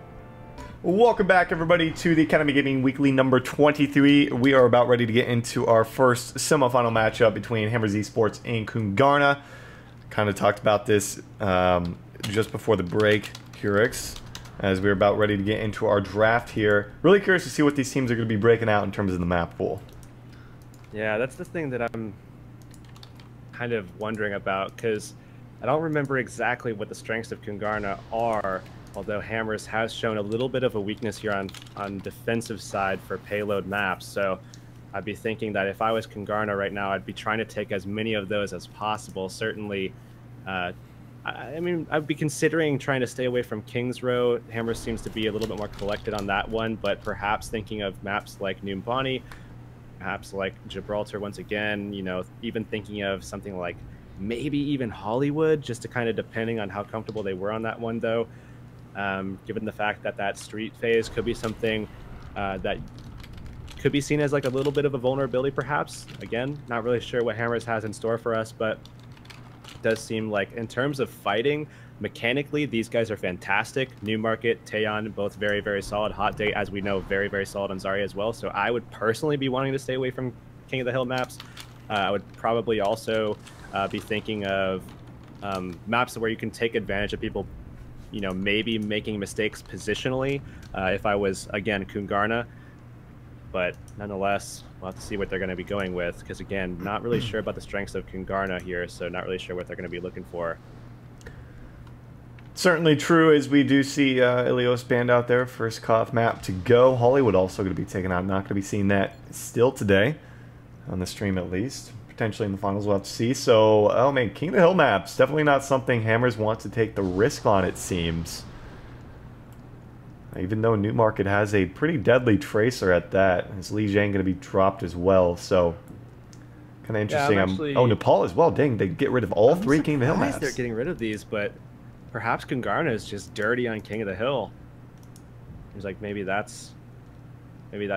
Welcome back, everybody, to the Academy Gaming Weekly number 23. We are about ready to get into our first semifinal matchup between Hammers Esports and Coon Garnet. Kind of talked about this just before the break, Curix, as we're about ready to get into our draft here. Really curious to see what these teams are going to be breaking out in terms of the map pool. Yeah, that's the thing that I'm kind of wondering about, because I don't remember exactly what the strengths of Coon Garnet are, although Hammers has shown a little bit of a weakness here on defensive side for payload maps. So I'd be thinking that if I was Coon Garnet right now, I'd be trying to take as many of those as possible. Certainly, I mean, I'd be considering trying to stay away from Kings Row. Hammers seems to be a little bit more collected on that one, but perhaps thinking of maps like Numbani, perhaps like Gibraltar once again, you know, even thinking of something like maybe even Hollywood, just to kind of depending on how comfortable they were on that one, though. Given the fact that that street phase could be something that could be seen as like a little bit of a vulnerability, perhaps. Again, not really sure what Hammers has in store for us, but it does seem like in terms of fighting, mechanically, these guys are fantastic. Newmarket, Taeyon, both very, very solid. Hot Date, as we know, very, very solid on Zarya as well. So I would personally be wanting to stay away from King of the Hill maps. I would probably also be thinking of maps where you can take advantage of people, you know, maybe making mistakes positionally. If I was, again, Coon Garnet. But nonetheless, we'll have to see what they're going to be going with, because again, not really sure about the strengths of Coon Garnet here, so not really sure what they're going to be looking for. Certainly true, as we do see Ilios banned out there, first cutoff map to go. Hollywood also going to be taken out. Not going to be seeing that still today, on the stream at least. Potentially in the finals, we'll have to see. So, oh man, King of the Hill maps, definitely not something Hammers want to take the risk on, it seems. Even though Newmarket has a pretty deadly tracer at that. Is Li Jiang going to be dropped as well? So, kind of interesting. Yeah, oh, Nepal as well. Dang, they get rid of all three King of the Hill maps. They're getting rid of these, but perhaps Coon Garnet is just dirty on King of the Hill. Seems like maybe that's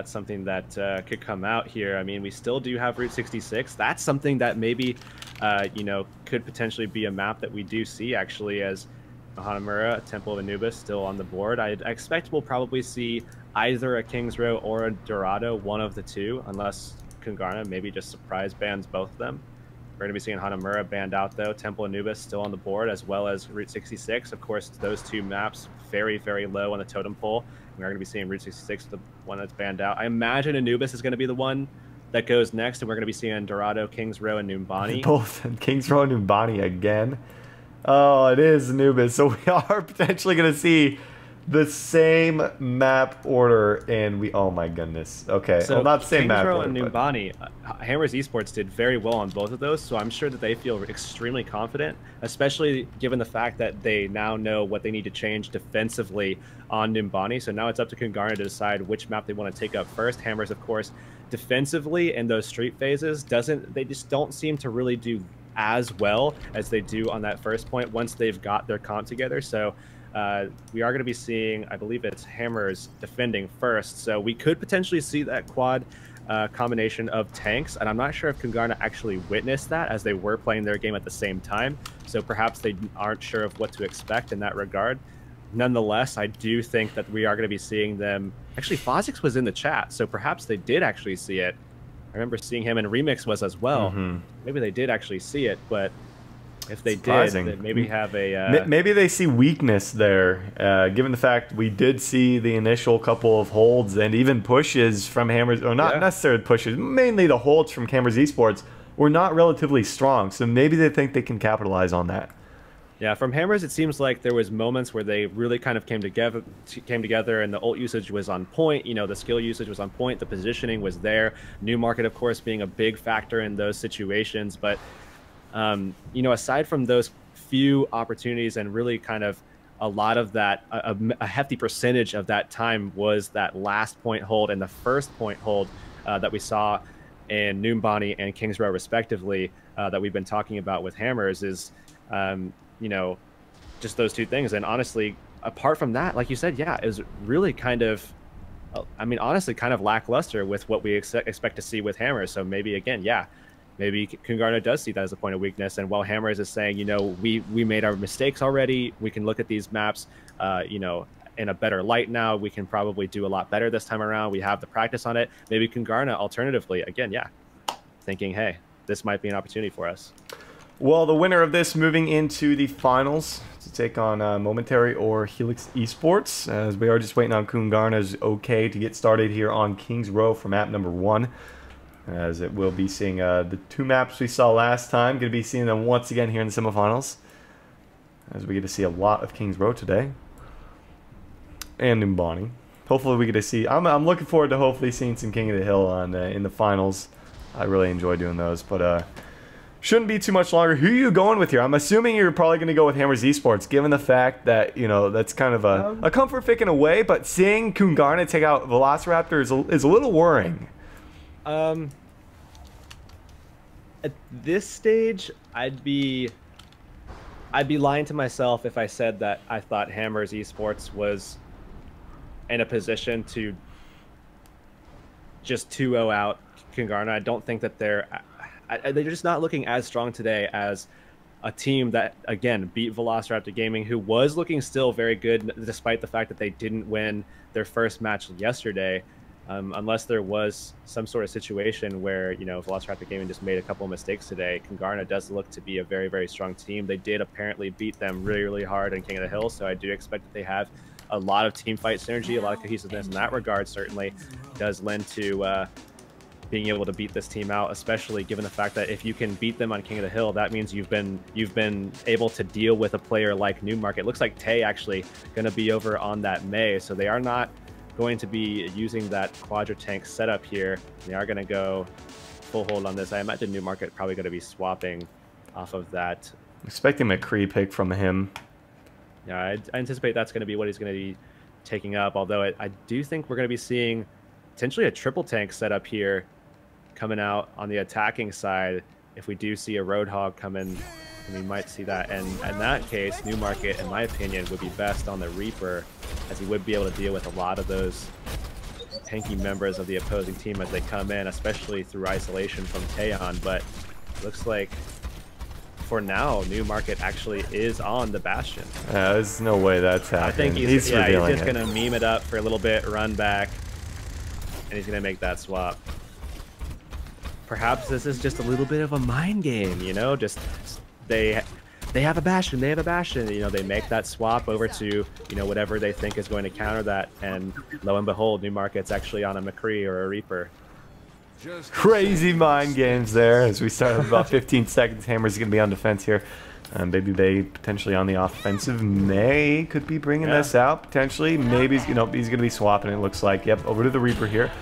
something that could come out here. I mean, we still do have Route 66. That's something that maybe, you know, could potentially be a map that we do see actually as Hanamura, Temple of Anubis, still on the board. I expect we'll probably see either a Kings Row or a Dorado, one of the two, unless Coon Garnet maybe just surprise bans both of them. We're going to be seeing Hanamura banned out, though. Temple of Anubis still on the board, as well as Route 66. Of course, those two maps very, very low on the totem pole. We're going to be seeing Route 66, the one that's banned out. I imagine Anubis is going to be the one that goes next, and we're going to be seeing Dorado, Kings Row, and Numbani. Both Kings Row and Numbani again. Oh, it is Anubis. So we are potentially going to see the same map order, and we, oh my goodness. Okay, so well, not the same map order. And Numbani, Hammers Esports did very well on both of those, so I'm sure that they feel extremely confident, especially given the fact that they now know what they need to change defensively on Numbani. So now it's up to Coon Garnet to decide which map they want to take up first. Hammers, of course, defensively in those street phases, they just don't seem to really do as well as they do on that first point once they've got their comp together. So we are going to be seeing, I believe it's Hammers defending first, so we could potentially see that quad combination of tanks, and I'm not sure if Coon Garnet actually witnessed that as they were playing their game at the same time, so perhaps they aren't sure of what to expect in that regard. Nonetheless, I do think that we are going to be seeing them. Actually, Fozix was in the chat, so perhaps they did actually see it. I remember seeing him, and Remix was as well. Maybe they did actually see it, but if they did, then maybe have a... maybe they see weakness there, given the fact we did see the initial couple of holds and even pushes from Hammers, or not necessarily pushes, mainly the holds from Hammers Esports were not relatively strong, so maybe they think they can capitalize on that. Yeah, from Hammers, it seems like there was moments where they really kind of came together, and the ult usage was on point. You know, the skill usage was on point. The positioning was there. New Market, of course, being a big factor in those situations. But, you know, aside from those few opportunities and really kind of a lot of that, a hefty percentage of that time was that last point hold and the first point hold that we saw in Noombani and Kings Row, respectively, that we've been talking about with Hammers is... you know, just those two things. And honestly, apart from that, like you said, yeah, it was really kind of, I mean, honestly, kind of lackluster with what we expect to see with Hammers. So maybe, again, yeah, maybe Kungarna does see that as a point of weakness. And while Hammers is saying, you know, we made our mistakes already, we can look at these maps, you know, in a better light now. We can probably do a lot better this time around. We have the practice on it. Maybe Kungarna, alternatively, again, yeah, thinking, hey, this might be an opportunity for us. Well, the winner of this moving into the finals to take on Momentary or Helix Esports, as we are just waiting on Kungarna's okay to get started here on Kings Row for map number 1, as it will be seeing the 2 maps we saw last time. Going to be seeing them once again here in the semifinals, as we get to see a lot of Kings Row today, and Noombani. Hopefully we get to see, I'm looking forward to hopefully seeing some King of the Hill on in the finals. I really enjoy doing those, but shouldn't be too much longer. Who are you going with here? I'm assuming you're probably going to go with Hammers Esports, given the fact that, you know, that's kind of a comfort pick in a way, but seeing Kungarna take out Velociraptor is a little worrying. At this stage, I'd be lying to myself if I said that I thought Hammers Esports was in a position to just 2-0 out Kungarna. I don't think that they're just not looking as strong today as a team that, again, beat Velociraptor Gaming, who was looking still very good, despite the fact that they didn't win their first match yesterday. Unless there was some sort of situation where, you know, Velociraptor Gaming just made a couple of mistakes today, Kungarna does look to be a very, very strong team. They did apparently beat them really, really hard in King of the Hill, so I do expect that they have a lot of team fight synergy, a lot of cohesiveness in that regard. Certainly does lend to being able to beat this team out, especially given the fact that if you can beat them on King of the Hill, that means you've been able to deal with a player like Newmarket. It looks like Tay actually going to be over on that May, so they are not going to be using that Quadra tank setup here. They are going to go full hold on this. I imagine Newmarket probably going to be swapping off of that. Expecting McCree pick from him. Yeah, I anticipate that's going to be what he's going to be taking up, although I do think we're going to be seeing potentially a triple tank setup here coming out on the attacking side. If we do see a Roadhog come in, we might see that. And in that case, Newmarket, in my opinion, would be best on the Reaper, as he would be able to deal with a lot of those tanky members of the opposing team as they come in, especially through isolation from Taeyeon. But it looks like for now, Newmarket actually is on the Bastion. There's no way that's happening. I think he's just going to meme it up for a little bit, run back, and he's going to make that swap. Perhaps this is just a little bit of a mind game, you know, just they have a Bastion, you know, they make that swap over to, you know, whatever they think is going to counter that, and lo and behold, Newmarket's actually on a McCree or a Reaper. Crazy mind games there as we start with about 15 seconds. Hammer's going to be on defense here. Baby Bay potentially on the offensive. May could be bringing this out potentially. Maybe he's going to be swapping. It looks like. Yep, over to the Reaper here.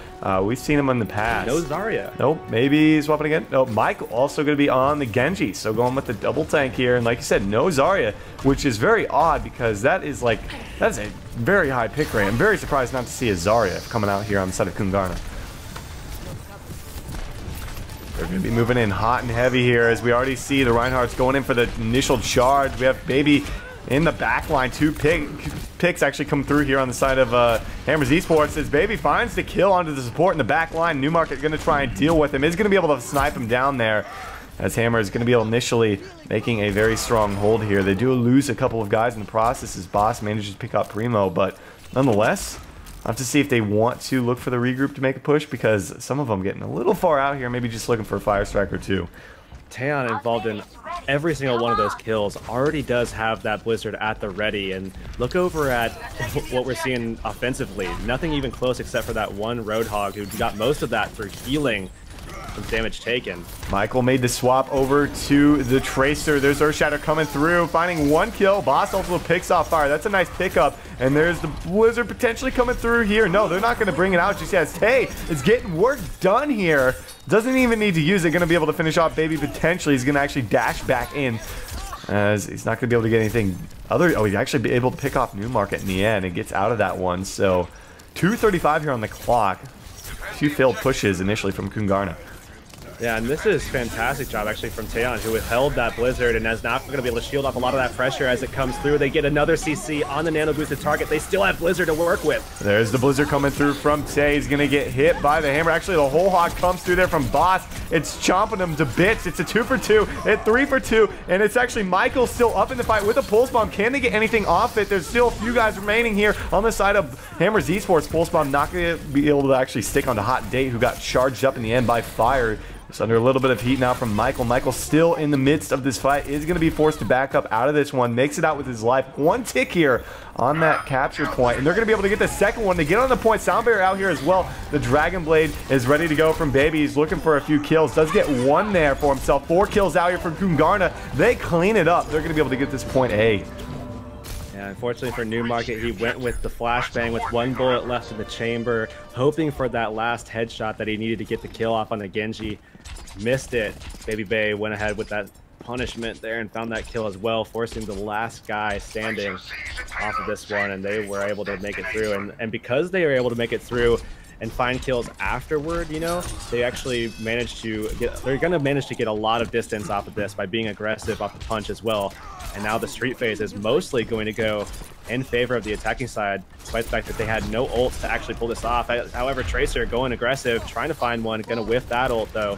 We've seen him in the past. No Zarya. Nope. Maybe he's swapping again. Nope. Mike also going to be on the Genji. So going with the double tank here. And like you said, no Zarya, which is very odd because that's a very high pick rate. I'm very surprised not to see a Zarya coming out here on the side of Kungarna. They're going to be moving in hot and heavy here as we already see the Reinhardt's going in for the initial charge. We have Baby in the back line. 2 picks actually come through here on the side of Hammers Esports as Baby finds the kill onto the support in the back line. Newmarket going to try and deal with him. Is going to be able to snipe him down there as Hammer is going to be able initially making a very strong hold here. They do lose a couple of guys in the process as Boss manages to pick up Primo, but nonetheless, I'll have to see if they want to look for the regroup to make a push because some of them getting a little far out here, maybe just looking for a Fire Strike or 2. Taeyeon involved in every single one of those kills already does have that Blizzard at the ready, and look over at what we're seeing offensively. Nothing even close except for that one Roadhog who got most of that through healing of damage taken. Michael made the swap over to the Tracer. There's Earthshatter coming through, finding 1 kill. Boss also picks off fire. That's a nice pickup. And there's the Blizzard potentially coming through here. No, they're not going to bring it out just yet. Tay is getting work done here. Doesn't even need to use it. Going to be able to finish off Baby potentially. He's going to actually dash back in, as he's not going to be able to get anything other. Oh, he's actually be able to pick off Newmarket in the end and gets out of that one. So 2:35 here on the clock. 2 failed pushes initially from Kungarna. Yeah, and this is fantastic job actually from Taeyeon, who withheld that Blizzard and is now going to be able to shield off a lot of that pressure as it comes through. They get another CC on the nano boosted target. They still have Blizzard to work with. There's the Blizzard coming through from Tay. He's going to get hit by the hammer. Actually, the whole hog comes through there from Boss. It's chomping him to bits. It's a 2 for 2, it's 3 for 2, and it's actually Michael still up in the fight with a Pulse Bomb. Can they get anything off it? There's still a few guys remaining here on the side of Hammer's Esports. Pulse Bomb not going to be able to actually stick onto Hot Date, who got charged up in the end by fire. It's under a little bit of heat now from Michael. Michael still in the midst of this fight, is going to be forced to back up out of this one. Makes it out with his life. 1 tick here on that capture point, and they're going to be able to get the second one. They get on the point. Sound Barrier out here as well. The Dragon Blade is ready to go from Baby. He's looking for a few kills. Does get 1 there for himself. 4 kills out here from Kungarna. They clean it up. They're going to be able to get this point A. Yeah, unfortunately for Newmarket, he went with the flashbang with 1 bullet left in the chamber, hoping for that last headshot that he needed to get the kill off on the Genji. Missed it. Baby Bay went ahead with that punishment there and found that kill as well, forcing the last guy standing off of this one, and they were able to make it through. And because they were able to make it through and find kills afterward, you know, they actually managed to get, they're going to manage to get a lot of distance off of this by being aggressive off the punch as well. And now the street phase is mostly going to go in favor of the attacking side, despite the fact that they had no ults to actually pull this off. However, Tracer going aggressive, trying to find one, going to whiff that ult though.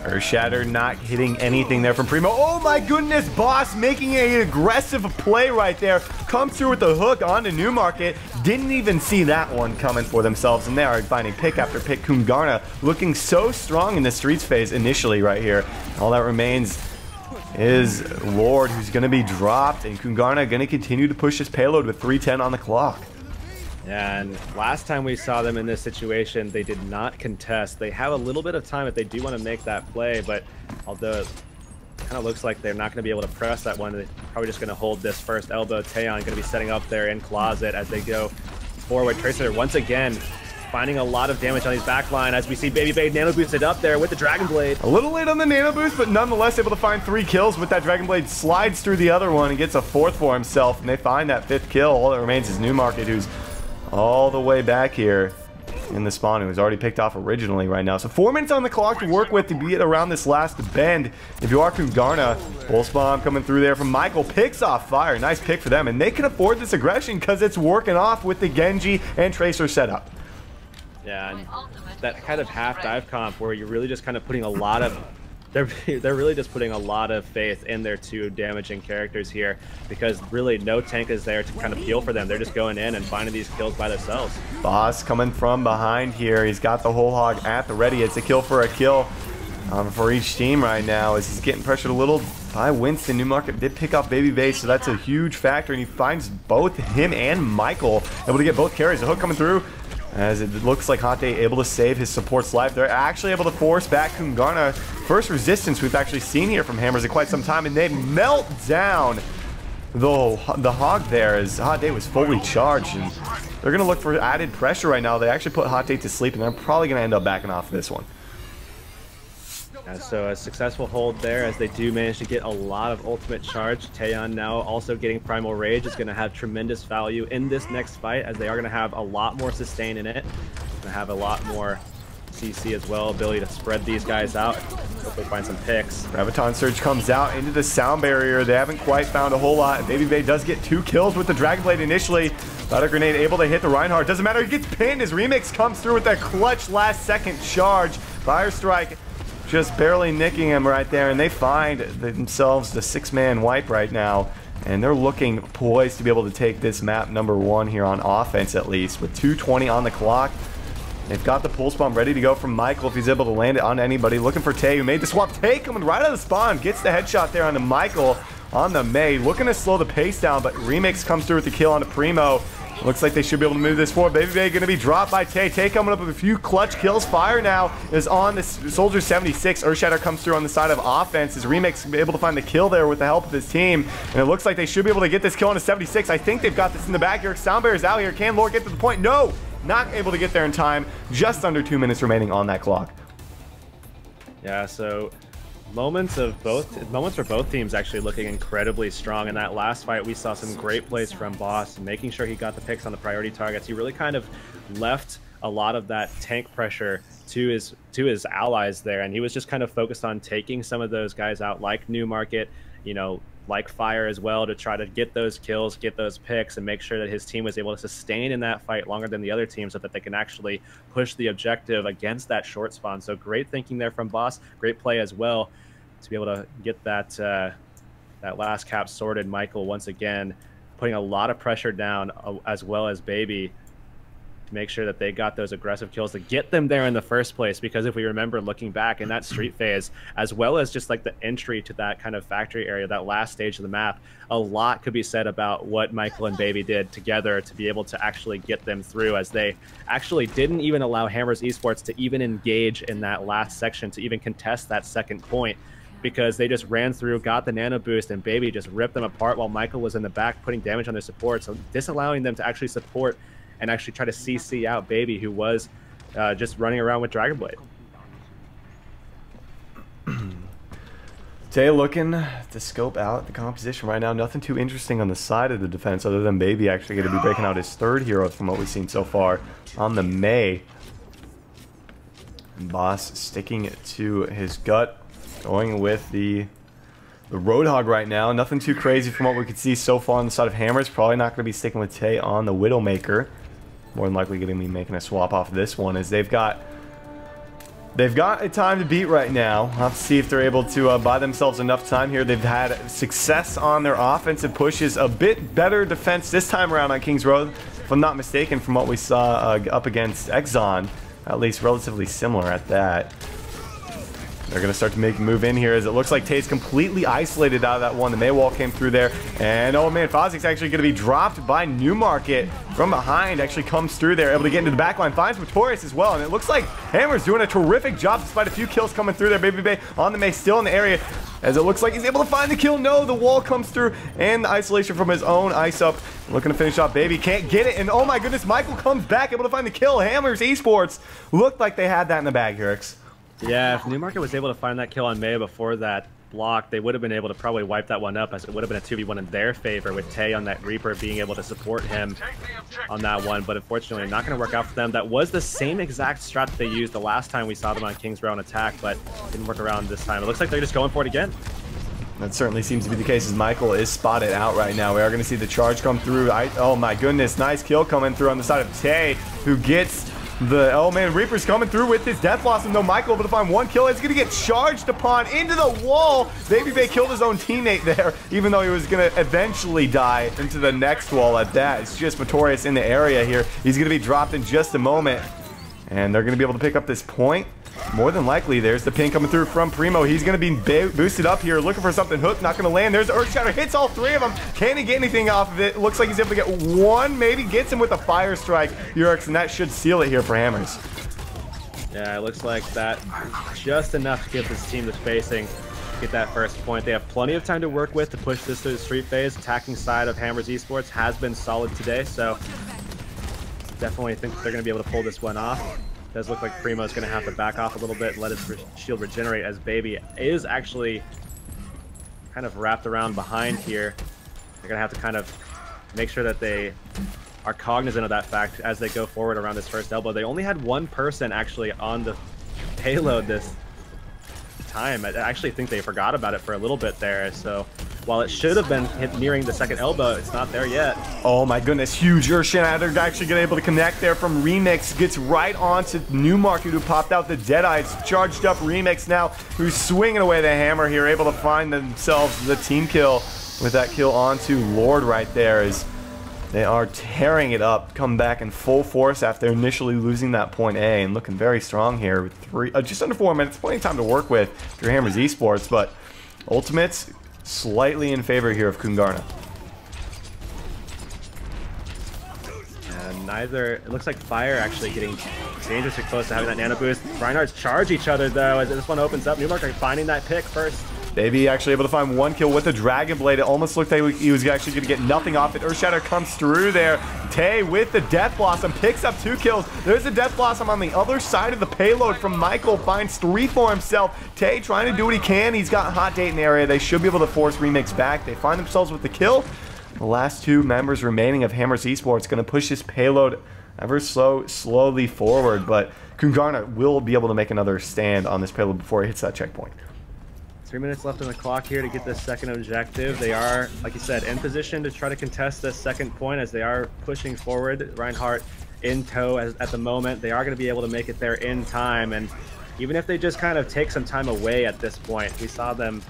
Earthshatter not hitting anything there from Primo. Oh my goodness, Boss making an aggressive play right there. Comes through with the hook onto Newmarket. Didn't even see that one coming for themselves, and they are finding pick after pick. Kungarna looking so strong in the streets phase initially right here. All that remains is Lord, who's going to be dropped, and Kungarna going to continue to push his payload with 3:10 on the clock. Yeah, and last time we saw them in this situation, they did not contest. They have a little bit of time if they do want to make that play, but although it kind of looks like they're not going to be able to press that one, they're probably just going to hold this first elbow. Taeyeon going to be setting up there in closet as they go forward. Tracer once again finding a lot of damage on his backline as we see Baby Bay nano boosted up there with the Dragon Blade. A little late on the nano boost, but nonetheless able to find 3 kills with that Dragon Blade. Slides through the other one and gets a 4th for himself, and they find that 5th kill. All that remains is Newmarket, who's all the way back here in the spawn, who was already picked off originally right now. So 4 minutes on the clock to work with to get around this last bend. If you are Kungarna, Pulse Bomb coming through there from Michael, picks off fire. Nice pick for them, and they can afford this aggression because it's working off with the Genji and Tracer setup. Yeah, and that kind of half dive comp where you're really just kind of putting a lot of they're really just putting a lot of faith in their 2 damaging characters here, because really no tank is there to kind of heal for them. They're just going in and finding these kills by themselves. Boss coming from behind here. He's got the whole hog at the ready. It's a kill for a kill for each team right now, as he's getting pressured a little by Winston. Newmarket did pick off Baby Bay, so that's a huge factor, and he finds both him and Michael able to get both carries. The hook coming through, as it looks like Hot Day able to save his support's life. They're actually able to force back Kungarna. First resistance we've actually seen here from Hammers in quite some time, and they melt down the hog there as Hot Day was fully charged, and they're going to look for added pressure right now. They actually put Hot Day to sleep, and they're probably going to end up backing off this one. So a successful hold there as they do manage to get a lot of ultimate charge. Taeyeon now also getting Primal Rage is going to have tremendous value in this next fight, as they are going to have a lot more sustain in it. Going to have a lot more CC as well, ability to spread these guys out. Hopefully find some picks. Graviton Surge comes out into the sound barrier. They haven't quite found a whole lot. Baby Bay does get 2 kills with the Dragon Blade initially. Ladder Grenade able to hit the Reinhardt. Doesn't matter, he gets pinned. His Remix comes through with that clutch last second charge. Fire Strike just barely nicking him right there, and they find themselves the 6-man wipe right now, and they're looking poised to be able to take this map #1 here on offense, at least with 2:20 on the clock. They've got the Pulse Bomb ready to go from Michael if he's able to land it on anybody. Looking for Tay, who made the swap. Tay coming right out of the spawn, gets the headshot there onto Michael on the May, looking to slow the pace down, but Remix comes through with the kill onto Primo. Looks like they should be able to move this forward. Baby Bay going to be dropped by Tay. Tay coming up with a few clutch kills. Fire now is on the Soldier 76. Earthshatter comes through on the side of offense. His Remix able to find the kill there with the help of his team. And it looks like they should be able to get this kill on a 76. I think they've got this in the bag here. Soundbearer's out here. Can Lord get to the point? No! Not able to get there in time. Just under 2 minutes remaining on that clock. Yeah, so moments for both teams actually looking incredibly strong. In that last fight, we saw some great plays from Boss, making sure he got the picks on the priority targets. He really kind of left a lot of that tank pressure to his allies there, and he was just kind of focused on taking some of those guys out, like Newmarket, you know, like Fire as well, to try to get those kills, get those picks, and make sure that his team was able to sustain in that fight longer than the other team so that they can actually push the objective against that short spawn. So great thinking there from Boss, great play as well to be able to get that that last cap sorted. Michael once again putting a lot of pressure down, as well as Baby, to make sure that they got those aggressive kills to get them there in the first place. Because if we remember looking back in that street phase, as well as just like the entry to that kind of factory area, that last stage of the map, a lot could be said about what Michael and Baby did together to be able to actually get them through, as they actually didn't even allow Hammers Esports to even engage in that last section, to even contest that second point, because they just ran through, got the nano boost, and Baby just ripped them apart while Michael was in the back putting damage on their support, so disallowing them to actually support and actually try to CC out Baby, who was just running around with Dragon Blade. Tay looking to scope out the composition right now. Nothing too interesting on the side of the defense other than Baby actually going to be breaking out his third hero from what we've seen so far on the Mei. Boss sticking to his gut, going with the Roadhog right now. Nothing too crazy from what we could see so far on the side of Hammers. Probably not going to be sticking with Tay on the Widowmaker. More than likely going to be making a swap off of this one, as they've got a time to beat right now. We'll have to see if they're able to buy themselves enough time here. They've had success on their offensive pushes, a bit better defense this time around on Kings Road, if I'm not mistaken, from what we saw up against Exxon. At least relatively similar at that. They're going to start to make a move in here, as it looks like Tay's completely isolated out of that one. The May wall came through there. And oh man, Fozzic's actually going to be dropped by Newmarket from behind. Actually comes through there, able to get into the back line. Finds Victorious as well. And it looks like Hammer's doing a terrific job despite a few kills coming through there. Baby Bay on the May, still in the area, as it looks like he's able to find the kill. No, the wall comes through, and the isolation from his own ice up. Looking to finish off Baby, can't get it. And oh my goodness, Michael comes back, able to find the kill. Hammers Esports looked like they had that in the bag, Herix. Yeah, if Newmarket was able to find that kill on May before that block, they would have been able to probably wipe that one up, as it would have been a 2v1 in their favor, with Tay on that Reaper being able to support him on that one. But unfortunately, not going to work out for them. That was the same exact strat that they used the last time we saw them on King's Row attack, but didn't work around this time. It looks like they're just going for it again. That certainly seems to be the case, as Michael is spotted out right now. We are going to see the charge come through. Oh my goodness, nice kill coming through on the side of Tay, who gets the, oh man, Reaper's coming through with his Death Blossom, though. Michael able to find one kill. It's going to get charged upon into the wall. Baby Bay killed his own teammate there, even though he was going to eventually die into the next wall at that. It's just Notorious in the area here. He's going to be dropped in just a moment, and they're going to be able to pick up this point. More than likely, there's the ping coming through from Primo. He's going to be boosted up here, looking for something. Hook, not going to land. There's Earthshatter, hits all three of them. Can he get anything off of it? Looks like he's able to get one, maybe gets him with a Fire Strike, Urix, and that should seal it here for Hammers. Yeah, it looks like that just enough to give this team the spacing to get that first point. They have plenty of time to work with to push this through the street phase. Attacking side of Hammers Esports has been solid today, so definitely think they're going to be able to pull this one off. Does look like Primo's going to have to back off a little bit, let his shield regenerate, as Baby is actually kind of wrapped around behind here. They're going to have to kind of make sure that they are cognizant of that fact as they go forward around this first elbow. They only had one person actually on the payload this time. I actually think they forgot about it for a little bit there, so while it should have been hit nearing the second elbow, it's not there yet. Oh my goodness, huge Earthshatter actually getting able to connect there from Remix. Gets right onto Newmarket, who popped out the Deadites. Charged up Remix now, who's swinging away the hammer here, able to find themselves the team kill with that kill onto Lord right there, as they are tearing it up. Come back in full force after initially losing that point A, and looking very strong here with just under 4 minutes. Plenty of time to work with for Hammers Esports, but ultimates slightly in favor here of Kungarna. neither. It looks like Fire actually getting dangerously close to having that nano boost. Reinhardt's charge each other though as this one opens up. Newmark are finding that pick first. Baby actually able to find one kill with the Dragon Blade. It almost looked like he was actually going to get nothing off it. Earthshatter comes through there. Tay with the Death Blossom picks up 2 kills. There's a Death Blossom on the other side of the payload from Michael. Finds 3 for himself. Tay trying to do what he can. He's got Hot Date in the area. They should be able to force Remix back. They find themselves with the kill. The last 2 members remaining of Hammers Esports going to push this payload ever slowly forward. But Kungarna will be able to make another stand on this payload before it hits that checkpoint. 3 minutes left on the clock here to get this second objective. They are, like you said, in position to try to contest this second point as they are pushing forward. Reinhardt in tow at the moment. They are going to be able to make it there in time. And even if they just kind of take some time away at this point, we saw them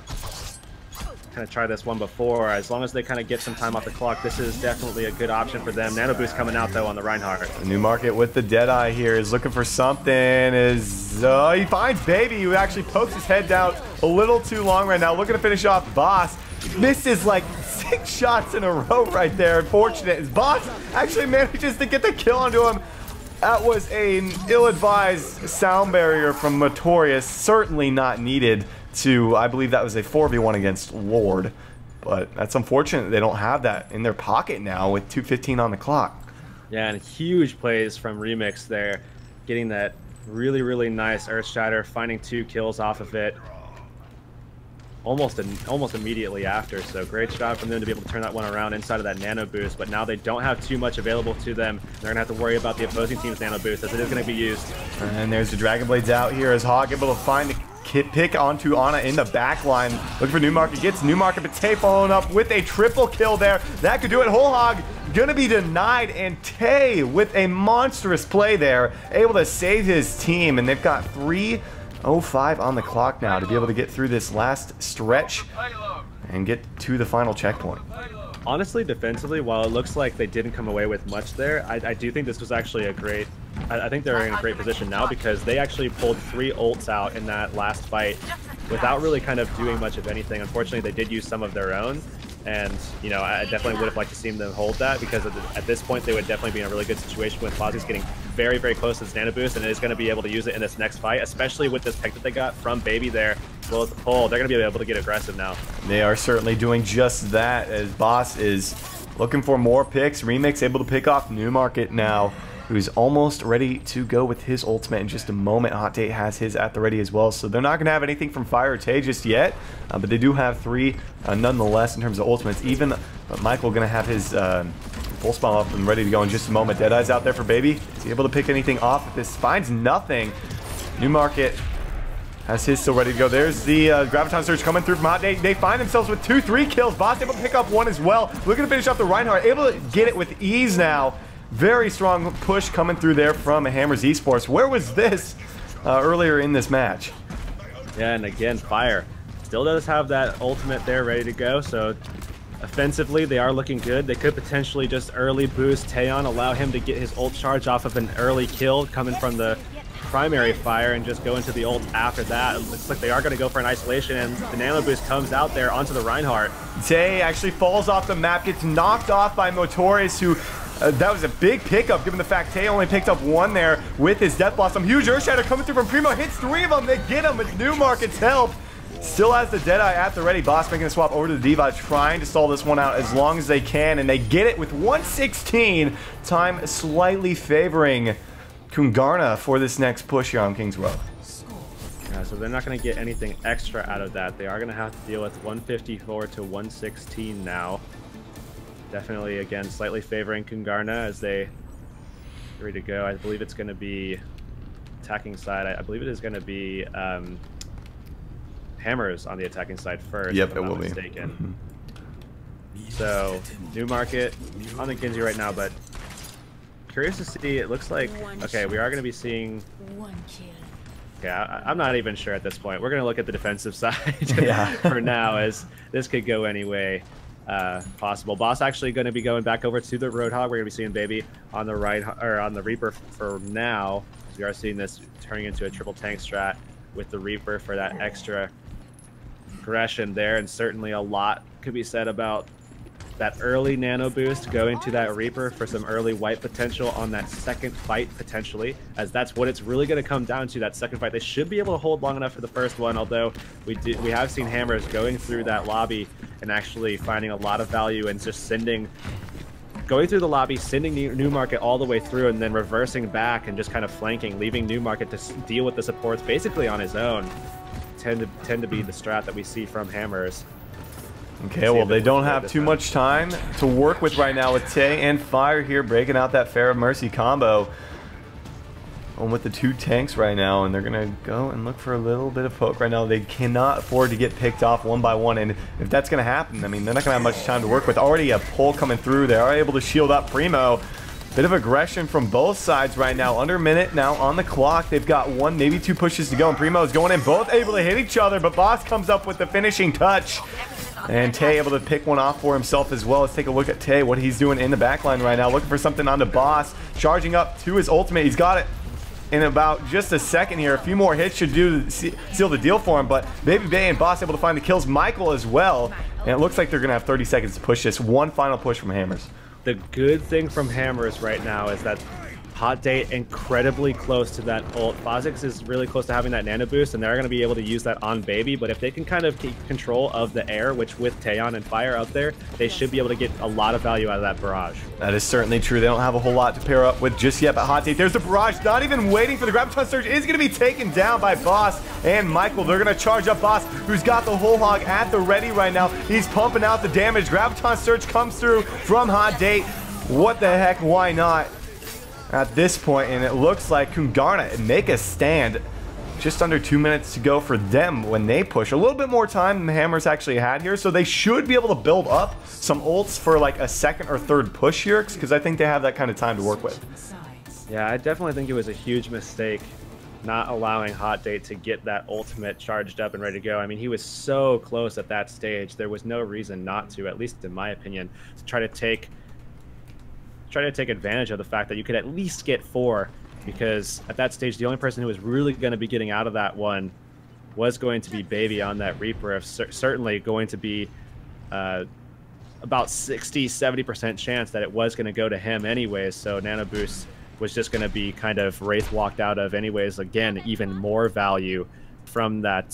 kind of try this one before. As long as they kind of get some time off the clock, this is definitely a good option for them. Nano boost coming out though on the Reinhardt. The New Market with the Deadeye here is looking for something. He finds Baby, who actually pokes his head down a little too long right now. Looking to finish off Boss. Misses like 6 shots in a row right there. Unfortunate as Boss actually manages to get the kill onto him. That was an ill-advised sound barrier from Notorious. Certainly not needed to, I believe that was a 4v1 against Lord. But that's unfortunate they don't have that in their pocket now with 2:15 on the clock. Yeah, and huge plays from Remix there. Getting that really, really nice Earthshatter, finding 2 kills off of it. Almost immediately after, so great job from them to be able to turn that one around inside of that nano boost, but now they don't have too much available to them. They're going to have to worry about the opposing team's nano boost as it is going to be used. And there's the Dragon Blades out here as Hawk able to find the pick onto Ana in the back line. Looking for Newmarket, gets Newmarket, but Tay following up with a triple kill there. That could do it. Whole Hog gonna be denied, and Tay with a monstrous play there, able to save his team, and they've got 3:05 on the clock now to be able to get through this last stretch and get to the final checkpoint. Honestly, defensively, while it looks like they didn't come away with much there, I do think this was actually a great... I think they're in a great position now because they actually pulled 3 ults out in that last fight without really kind of doing much of anything. Unfortunately, they did use some of their own, and you know, I definitely would have liked to see them hold that because at this point they would definitely be in a really good situation with Fozzy's getting very, very close to his nano boost and is going to be able to use it in this next fight, especially with this pick that they got from Baby there, as well as the pull. They're going to be able to get aggressive now. They are certainly doing just that as Boss is looking for more picks. Remix able to pick off Newmarket now, who's almost ready to go with his ultimate in just a moment. Hot Date has his at the ready as well, so they're not going to have anything from Fire or Tay just yet, but they do have 3 nonetheless in terms of ultimates. Even Michael going to have his full spawn up and ready to go in just a moment. Deadeye's out there for Baby. Is he able to pick anything off? This finds nothing. Newmarket has his still ready to go. There's the Graviton Surge coming through from Hot Date. They find themselves with 2-3 kills. Boss able to pick up 1 as well. Looking to finish off the Reinhardt. Able to get it with ease now. Very strong push coming through there from Hammers Esports. Where was this earlier in this match? Yeah, and again, Fire still does have that ultimate there ready to go, so offensively they are looking good. They could potentially just early boost Taeyeon, allow him to get his ult charge off of an early kill coming from the primary Fire and just go into the ult after that. It looks like they are going to go for an isolation, and the nano boost comes out there onto the Reinhardt. Tay actually falls off the map, gets knocked off by Notorious, who that was a big pickup given the fact Tay only picked up 1 there with his Death Blossom. Huge Earthshatter coming through from Primo, hits 3 of them. They get him with Newmarket's help. Still has the Deadeye at the ready. Boss making a swap over to the Diva, trying to stall this one out as long as they can, and they get it with 1:16. Time slightly favoring Kungarna for this next push here on Kings Row. Yeah, so they're not going to get anything extra out of that. They are going to have to deal with 154 to 116 now. Definitely, again, slightly favoring Kungarna as they ready to go. I believe it's going to be attacking side. I believe it is going to be Hammers on the attacking side first. Yep, if I'm not mistaken. So, Newmarket on the Genji right now, but curious to see. It looks like, okay, we are going to be seeing... Yeah, I'm not even sure at this point. We're going to look at the defensive side for now, as this could go any way possible. Boss actually going to be going back over to the Roadhog. We're going to be seeing Baby on the right, or on the Reaper for now. We are seeing this turning into a triple tank strat with the Reaper for that extra aggression there, and certainly a lot could be said about that early nano boost going to that Reaper for some early wipe potential on that second fight potentially, as that's what it's really going to come down to, that second fight. They should be able to hold long enough for the first one, although we have seen Hammers going through that lobby and actually finding a lot of value and just going through the lobby, sending Newmarket all the way through, and then reversing back and just kind of flanking, leaving Newmarket to deal with the supports basically on his own. Tend to be the strat that we see from Hammers. Okay, well, they don't have too much time to work with right now with Tay and Fire here, breaking out that Fair of Mercy combo. On with the 2 tanks right now, and they're going to go and look for a little bit of poke right now. They cannot afford to get picked off one by one, and if that's going to happen, I mean, they're not going to have much time to work with. Already a pull coming through. They are able to shield up Primo. Bit of aggression from both sides right now. Under a minute now on the clock. They've got 1, maybe 2 pushes to go, and Primo's going in. Both able to hit each other, but Boss comes up with the finishing touch. And Tay able to pick one off for himself as well. Let's take a look at Tay, what he's doing in the backline right now. Looking for something on the Boss. Charging up to his ultimate. He's got it in about just a second here. A few more hits should seal the deal for him, but Baby Bay and Boss able to find the kills. Michael as well. And it looks like they're going to have 30 seconds to push this. One final push from Hammers. The good thing from Hammers right now is that Hot Date incredibly close to that ult. Kha'Zix is really close to having that nano boost, and they're going to be able to use that on Baby, but if they can kind of keep control of the air, which with Taeyeon and Fire out there, they should be able to get a lot of value out of that barrage. That is certainly true. They don't have a whole lot to pair up with just yet, but Hot Date, there's the barrage, not even waiting for the Graviton Surge, is going to be taken down by Boss and Michael. They're going to charge up Boss, who's got the whole hog at the ready right now. He's pumping out the damage. Graviton Surge comes through from Hot Date. What the heck, why not? At this point, and it looks like Kungarna make a stand. Just under 2 minutes to go for them when they push. A little bit more time than the Hammers actually had here, so they should be able to build up some ults for like a second or third push here, because I think they have that kind of time to work with. Yeah, I definitely think it was a huge mistake not allowing Hot Date to get that ultimate charged up and ready to go. I mean, he was so close at that stage. There was no reason not to, at least in my opinion, to try to take advantage of the fact that you could at least get 4, because at that stage the only person who was really going to be getting out of that one was going to be Baby on that Reaper. Certainly going to be about 60-70% chance that it was going to go to him anyways, so Nano Boost was just going to be kind of Wraith walked out of anyways. Again, even more value from that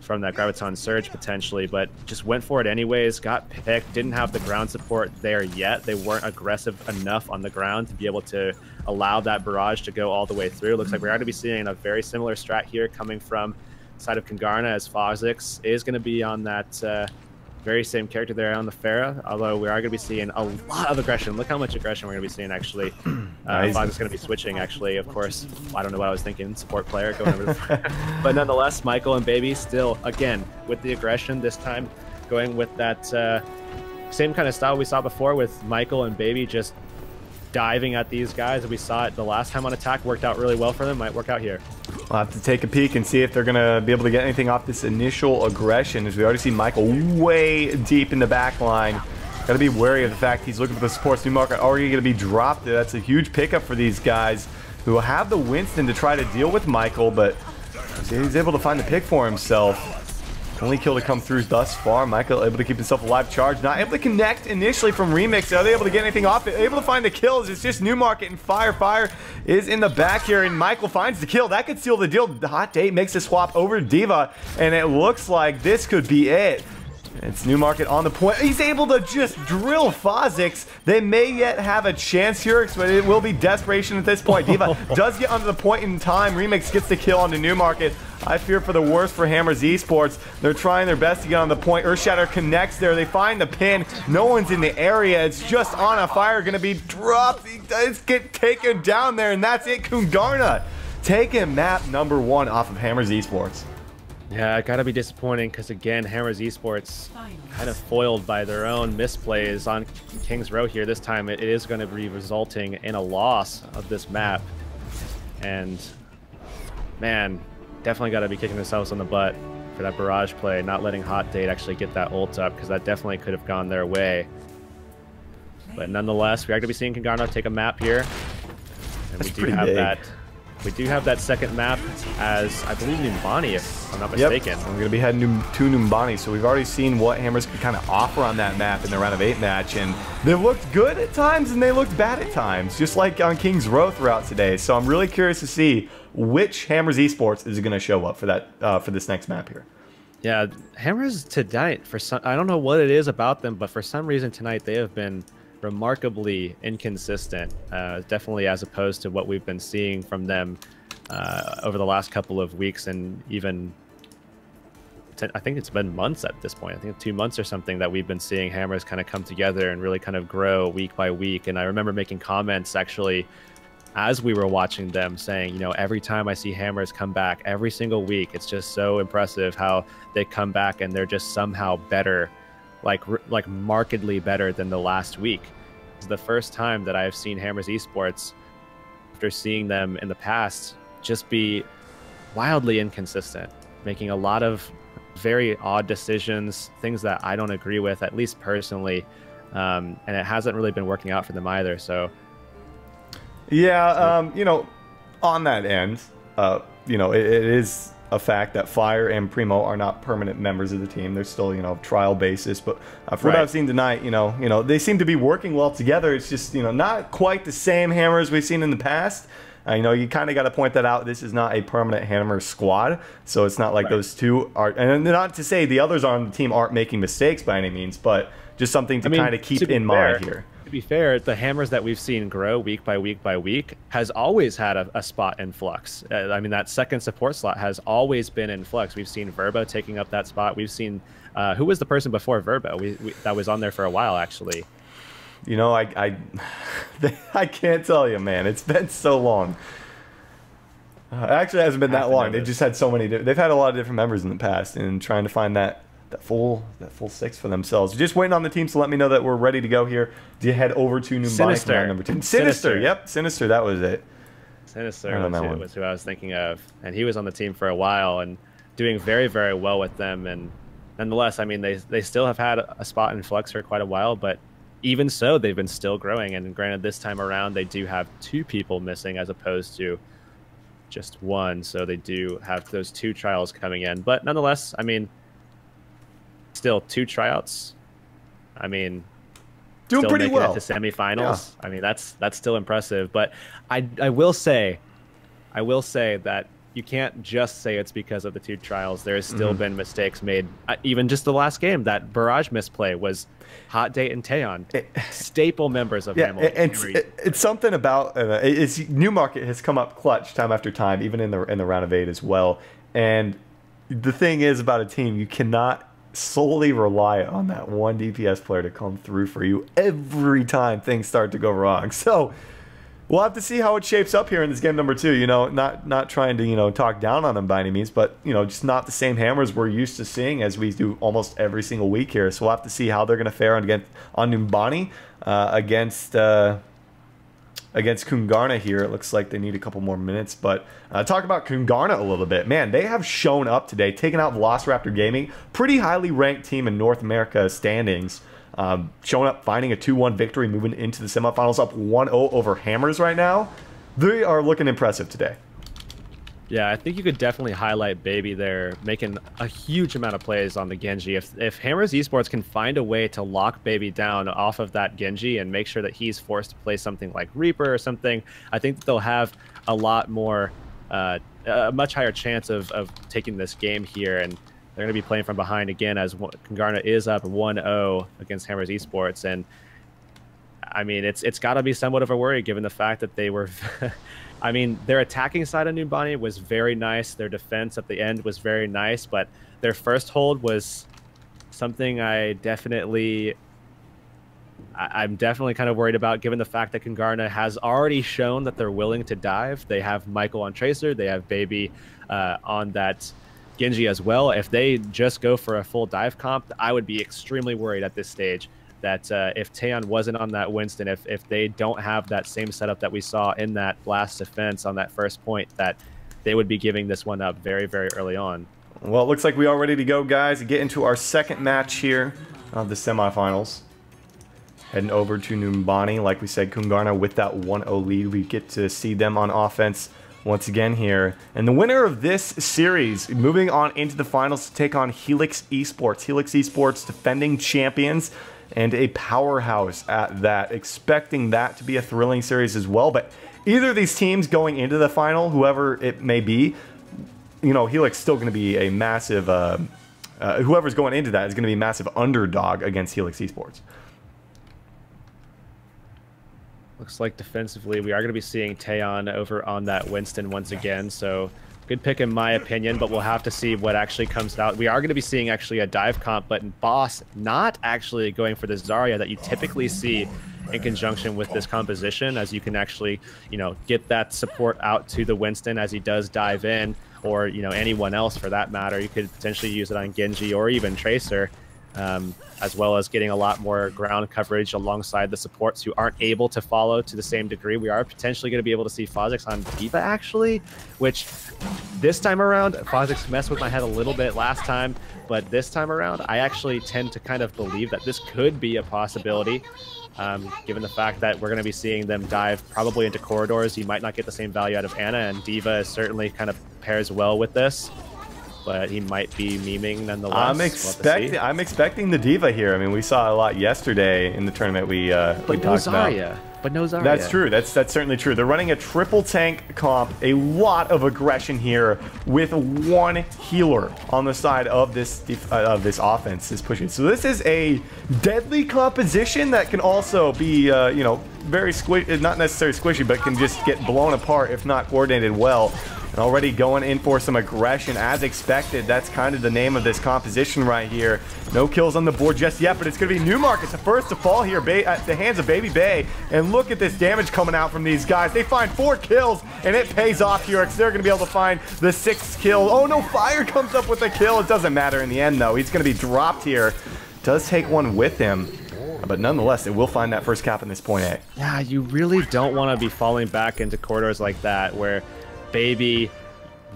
Graviton Surge potentially, but just went for it anyways, got picked, didn't have the ground support there yet. They weren't aggressive enough on the ground to be able to allow that barrage to go all the way through. Looks like we're going to be seeing a very similar strat here coming from side of Kungarna, as Kha'Zix is going to be on that very same character there on the Pharah, although we are going to be seeing a lot of aggression. Look how much aggression we're going to be seeing, actually. Kha'Zix is going to be switching, actually, of course. I don't know what I was thinking, support player going over the but nonetheless, Michael and Baby still, again, with the aggression, this time going with that same kind of style we saw before with Michael and Baby just diving at these guys. We saw it the last time on attack, worked out really well for them, might work out here. We'll have to take a peek and see if they're going to be able to get anything off this initial aggression, as we already see Michael way deep in the back line. Got to be wary of the fact he's looking for the supports. Newmarket already going to be dropped. That's a huge pickup for these guys who will have the Winston to try to deal with Michael, but he's able to find the pick for himself. Only kill to come through thus far. Michael able to keep himself alive. Charge not able to connect initially from Remix. Are they able to get anything off it? Able to find the kills. It's just Newmarket and Fire. Fire is in the back here, and Michael finds the kill. That could seal the deal. The Hot Date makes a swap over to Diva, and it looks like this could be it. It's Newmarket on the point. He's able to just drill Kha'Zix. They may yet have a chance here, but it will be desperation at this point. Diva does get under the point in time. Remix gets the kill on the Newmarket. I fear for the worst for Hammers Esports. They're trying their best to get on the point. Earthshatter connects there. They find the pin. No one's in the area. It's just on a Fire. Going to be dropped. He does get taken down there, and that's it. Kungarna taking map number 1 off of Hammers Esports. Yeah, it gotta be disappointing because, again, Hammers Esports kind of foiled by their own misplays on King's Row here. This time it is going to be resulting in a loss of this map. And, man, definitely gotta be kicking themselves on the butt for that barrage play, not letting Hot Date actually get that ult up, because that definitely could have gone their way. But nonetheless, we are going to be seeing Kungarna take a map here. And we do have that We do have that second map as, I believe, Numbani, if I'm not mistaken. Yep. We're going to be heading to Numbani, so we've already seen what Hammers can kind of offer on that map in the round of 8 match, and they looked good at times and they looked bad at times, just like on King's Row throughout today. So I'm really curious to see which Hammers Esports is going to show up for that for this next map here. Yeah, Hammers tonight, I don't know what it is about them, but for some reason tonight they have been remarkably inconsistent, definitely as opposed to what we've been seeing from them over the last couple of weeks, and even I think it's been months at this point. I think 2 months or something that we've been seeing Hammers kind of come together and really kind of grow week by week. And I remember making comments actually as we were watching them saying, you know, every time I see Hammers come back every single week, it's just so impressive how they come back and they're just somehow better, like markedly better than the last week. It's the first time that I have seen Hammers Esports, after seeing them in the past, just be wildly inconsistent, making a lot of very odd decisions, things that I don't agree with, at least personally, and it hasn't really been working out for them either. So yeah, you know, on that end, you know, it is a fact that Fire and Primo are not permanent members of the team. They're still, you know, trial basis. But for what I've seen tonight, you know, they seem to be working well together. It's just, you know, not quite the same Hammers we've seen in the past. You know, you kind of got to point that out. This is not a permanent Hammer squad, so it's not like those two are. And not to say the others on the team aren't making mistakes by any means, but just something to kind of keep in mind here. To be fair, the Hammers that we've seen grow week by week by week has always had a spot in flux. I mean, that second support slot has always been in flux. We've seen Verbo taking up that spot. We've seen who was the person before Verbo? That was on there for a while, actually. You know, I can't tell you, man. It's been so long. Actually, it hasn't been that long. They've just had so many. They've had a lot of different members in the past, and trying to find that full six for themselves. Just waiting on the teams to let me know that we're ready to go here. Do you head over to Numbani for number 2? Sinister. Yep, Sinister. That was it. Sinister was who I was thinking of, and he was on the team for a while and doing very, very well with them. And nonetheless, I mean, they still have had a spot in flux for quite a while, but even so, they've been still growing. And granted, this time around, they do have 2 people missing as opposed to just 1. So they do have those 2 trials coming in. But nonetheless, I mean, still 2 tryouts. I mean, doing pretty well to semifinals. Yeah. I mean, that's still impressive. But I will say that you can't just say it's because of the 2 trials. There's still been mistakes made. Even just the last game, that barrage misplay was Hot Date and Taeyeon, staple members of Hamilton. It's something about Newmarket has come up clutch time after time, even in the round of 8 as well. And the thing is about a team, you cannot solely rely on that one DPS player to come through for you every time things start to go wrong. So we'll have to see how it shapes up here in this game number 2. You know, not trying to, you know, talk down on them by any means, but, you know, just not the same Hammers we're used to seeing as we do almost every single week here. So we'll have to see how they're going to fare on Numbani against Kungarna here. It looks like they need a couple more minutes, but talk about Kungarna a little bit. Man, they have shown up today, taking out Velociraptor Gaming, pretty highly ranked team in North America standings. Showing up, finding a 2-1 victory, moving into the semifinals, up 1-0 over Hammers right now. They are looking impressive today. Yeah, I think you could definitely highlight Baby there, making a huge amount of plays on the Genji. If Hammers Esports can find a way to lock Baby down off of that Genji and make sure that he's forced to play something like Reaper or something, I think that they'll have a lot more, a much higher chance of taking this game here. And they're going to be playing from behind again as Kungarna is up 1-0 against Hammers Esports. And I mean, it's got to be somewhat of a worry given the fact that they were... I mean, their attacking side of Numbani was very nice. Their defense at the end was very nice, but their first hold was something I'm definitely kind of worried about, given the fact that Kungarna has already shown that they're willing to dive. They have Michael on Tracer. They have Baby on that Genji as well. If they just go for a full dive comp, I would be extremely worried at this stage that if Taeyeon wasn't on that Winston, if they don't have that same setup that we saw in that last defense on that first point, that they would be giving this one up very, very early on. Well, it looks like we are ready to go, guys, and get into our second match here of the semifinals. Heading over to Numbani, like we said, Kungarna with that 1-0 lead. We get to see them on offense once again here. And the winner of this series, moving on into the finals to take on Helix Esports. Helix Esports, defending champions and a powerhouse at that. Expecting that to be a thrilling series as well. But either of these teams going into the final, whoever it may be, you know, Helix still going to be a massive, whoever's going into that is going to be a massive underdog against Helix Esports. Looks like defensively we are going to be seeing Taeyeon over on that Winston once again, so good pick in my opinion, but we'll have to see what actually comes out. We are going to be seeing actually a dive comp, but Boss not actually going for the Zarya that you typically see in conjunction with this composition, as you can actually, you know, get that support out to the Winston as he does dive in, or, you know, anyone else for that matter. You could potentially use it on Genji or even Tracer, as well as getting a lot more ground coverage alongside the supports who aren't able to follow to the same degree. We are potentially going to be able to see Phozix on D.Va actually, which this time around, Phozix messed with my head a little bit last time, but this time around, I actually tend to kind of believe that this could be a possibility. Given the fact that we're going to be seeing them dive probably into corridors, you might not get the same value out of Ana, and D.Va certainly kind of pairs well with this. But he might be memeing nonetheless. I'm expecting the D.Va here. I mean, we saw a lot yesterday in the tournament we talked about. But no Zarya. That's true. That's certainly true. They're running a triple tank comp, a lot of aggression here with one healer on the side of this offense is pushing. So this is a deadly composition that can also be you know, very squishy, not necessarily squishy, but can just get blown apart if not coordinated well. And already going in for some aggression as expected. That's kind of the name of this composition right here. No kills on the board just yet, but it's going to be Newmarket, the first to fall here at the hands of Baby Bay. And look at this damage coming out from these guys. They find 4 kills, and it pays off here because they're going to be able to find the 6th kill. Oh no, Fire comes up with a kill. It doesn't matter in the end, though. He's going to be dropped here. Does take one with him. But nonetheless, it will find that first cap in this point A. Yeah, you really don't want to be falling back into corridors like that where Baby,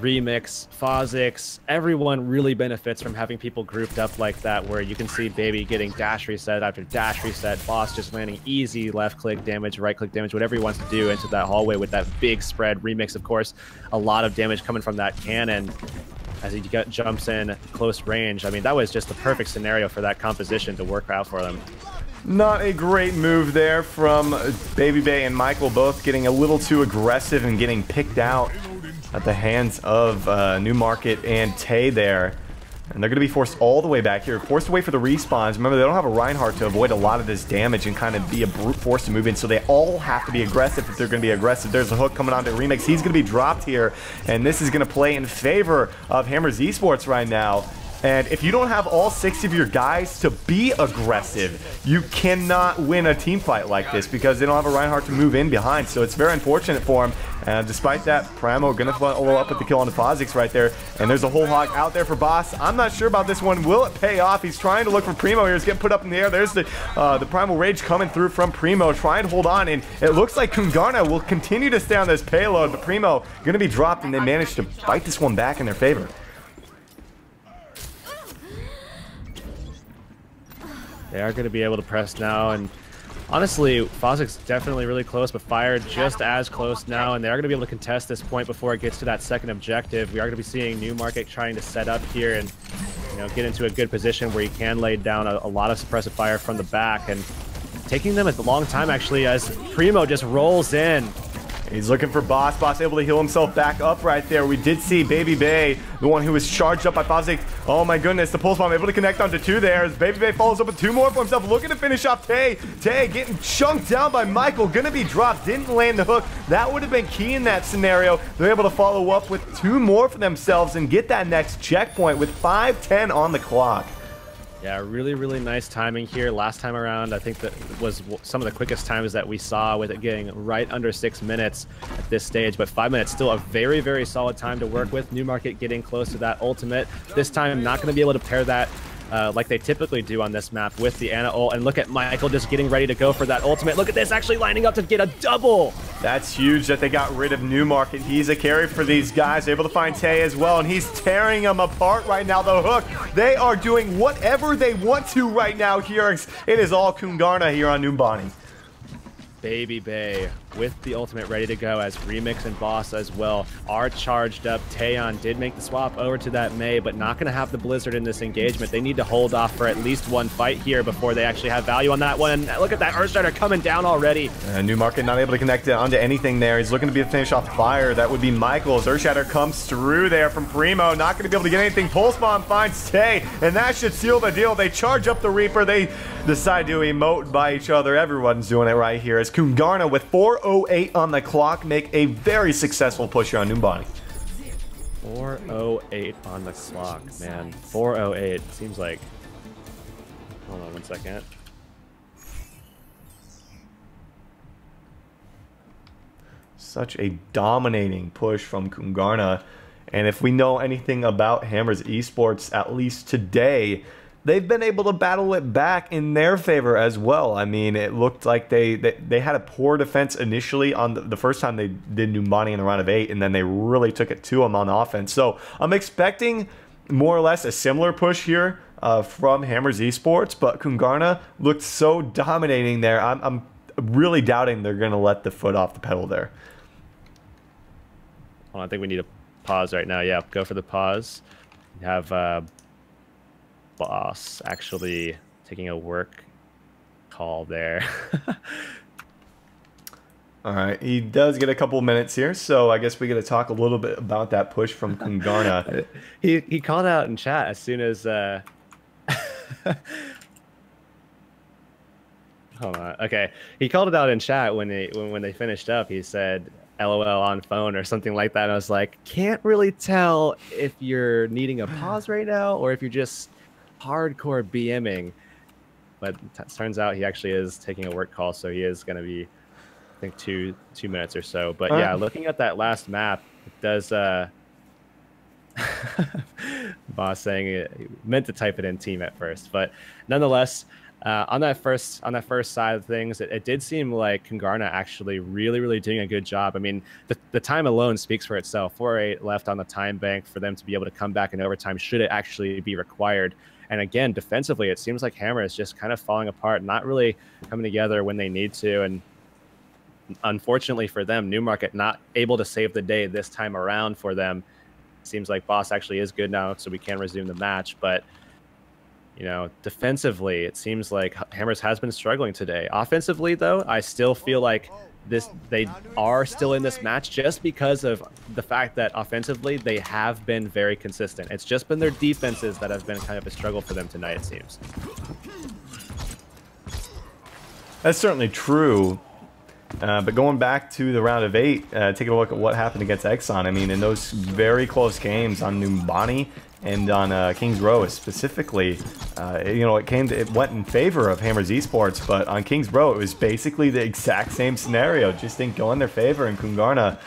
Remix, Phozix, everyone really benefits from having people grouped up like that, where you can see Baby getting dash reset after dash reset, Boss just landing easy left click damage, right click damage, whatever he wants to do into that hallway with that big spread. Remix, of course, a lot of damage coming from that cannon as he jumps in close range. I mean, that was just the perfect scenario for that composition to work out for them. Not a great move there from Baby Bay and Michael, both getting a little too aggressive and getting picked out at the hands of Newmarket and Tay there. And they're going to be forced all the way back here, forced away for the respawns. Remember, they don't have a Reinhardt to avoid a lot of this damage and kind of be a brute force to move in, so they all have to be aggressive if they're going to be aggressive. There's a hook coming on to Remix. He's going to be dropped here, and this is going to play in favor of Hammers Esports right now. And if you don't have all 6 of your guys to be aggressive, you cannot win a team fight like this because they don't have a Reinhardt to move in behind. So it's very unfortunate for him. And despite that, Primo going to follow up with the kill on the Phozix right there. And there's a whole hog out there for Boss. I'm not sure about this one. Will it pay off? He's trying to look for Primo here. He's getting put up in the air. There's the Primal Rage coming through from Primo, trying to hold on. And it looks like Kungarna will continue to stay on this payload, but Primo going to be dropped, and they managed to fight this one back in their favor. They are going to be able to press now, and honestly, Phozix definitely really close, but Fire just as close now, and they are going to be able to contest this point before it gets to that second objective. We are going to be seeing Newmarket trying to set up here and, you know, get into a good position where he can lay down a lot of suppressive fire from the back, and taking them a long time actually as Primo just rolls in. He's looking for Boss. Boss able to heal himself back up right there. We did see Baby Bay, the one who was charged up by Phozix. Oh my goodness, the pulse bomb able to connect onto 2 there as Baby Bay follows up with 2 more for himself, looking to finish off Tay. Tay getting chunked down by Michael, gonna be dropped, didn't land the hook. That would have been key in that scenario. They're able to follow up with 2 more for themselves and get that next checkpoint with 5:10 on the clock. Yeah, really, really nice timing here. Last time around, I think that was some of the quickest times that we saw with it getting right under 6 minutes at this stage. But 5 minutes, still a very, very solid time to work with. Newmarket getting close to that ultimate. This time, not going to be able to pair that like they typically do on this map with the Ana ult. And look at Michael just getting ready to go for that ultimate. Look at this, actually lining up to get a double. That's huge that they got rid of Newmarket. He's a carry for these guys. Able to find Tay as well, and he's tearing them apart right now. The hook, they are doing whatever they want to right now here. It is all Kungarna here on Numbani. Baby Bay with the ultimate ready to go, as Remix and Boss as well are charged up. Taeyeon did make the swap over to that Mei, but not going to have the Blizzard in this engagement. They need to hold off for at least one fight here before they actually have value on that one. And look at that Earthshatter coming down already. Newmarket not able to connect onto anything there. He's looking to be a finish off fire. That would be Michael's. Earthshatter comes through there from Primo. Not going to be able to get anything. Pulse Bomb finds Tay, and that should seal the deal. They charge up the Reaper. They decide to emote by each other. Everyone's doing it right here as Kungarna with 4:08 on the clock make a very successful push here on Numbani. 4:08 on the clock, man. 4:08 seems like. Hold on one second. Such a dominating push from Kungarna, and if we know anything about Hammers Esports, at least today, they've been able to battle it back in their favor as well. I mean, it looked like they had a poor defense initially on the first time they did Numbani in the round of 8, and then they really took it to them on offense. So I'm expecting more or less a similar push here from Hammers Esports, but Kungarna looked so dominating there. I'm really doubting they're going to let the foot off the pedal there. Well, I think we need a pause right now. Yeah, go for the pause. We have Boss actually taking a work call there. All right, he does get a couple minutes here, so I guess we got to talk a little bit about that push from Kungarna. he called out in chat as soon as hold on. Okay, he called it out in chat when they finished up. He said LOL on phone or something like that. And I was like, can't really tell if you're needing a pause right now or if you're just hardcore BMing. But it turns out he actually is taking a work call, so he is going to be, I think, two minutes or so. But yeah, looking at that last map, it does. Boss saying it meant to type it in team at first, but nonetheless. On that first side of things, it did seem like Kungarna actually really doing a good job. I mean, the time alone speaks for itself. 4:08 left on the time bank for them to be able to come back in overtime should it actually be required. And again, defensively, it seems like Hammer is just kind of falling apart, not really coming together when they need to. And unfortunately for them, Newmarket not able to save the day this time around for them. Seems like Boss actually is good now, so we can resume the match. But you know, defensively, it seems like Hammers has been struggling today. Offensively, though, I still feel like they are still in this match just because of the fact that offensively they have been very consistent. It's just been their defenses that have been kind of a struggle for them tonight, it seems. That's certainly true. But going back to the round of 8, taking a look at what happened against Exxon, I mean, in those very close games on Numbani and on Kings Row specifically, you know, it went in favor of Hammers Esports, but on Kings Row, it was basically the exact same scenario. Just didn't go in their favor, and Kungarna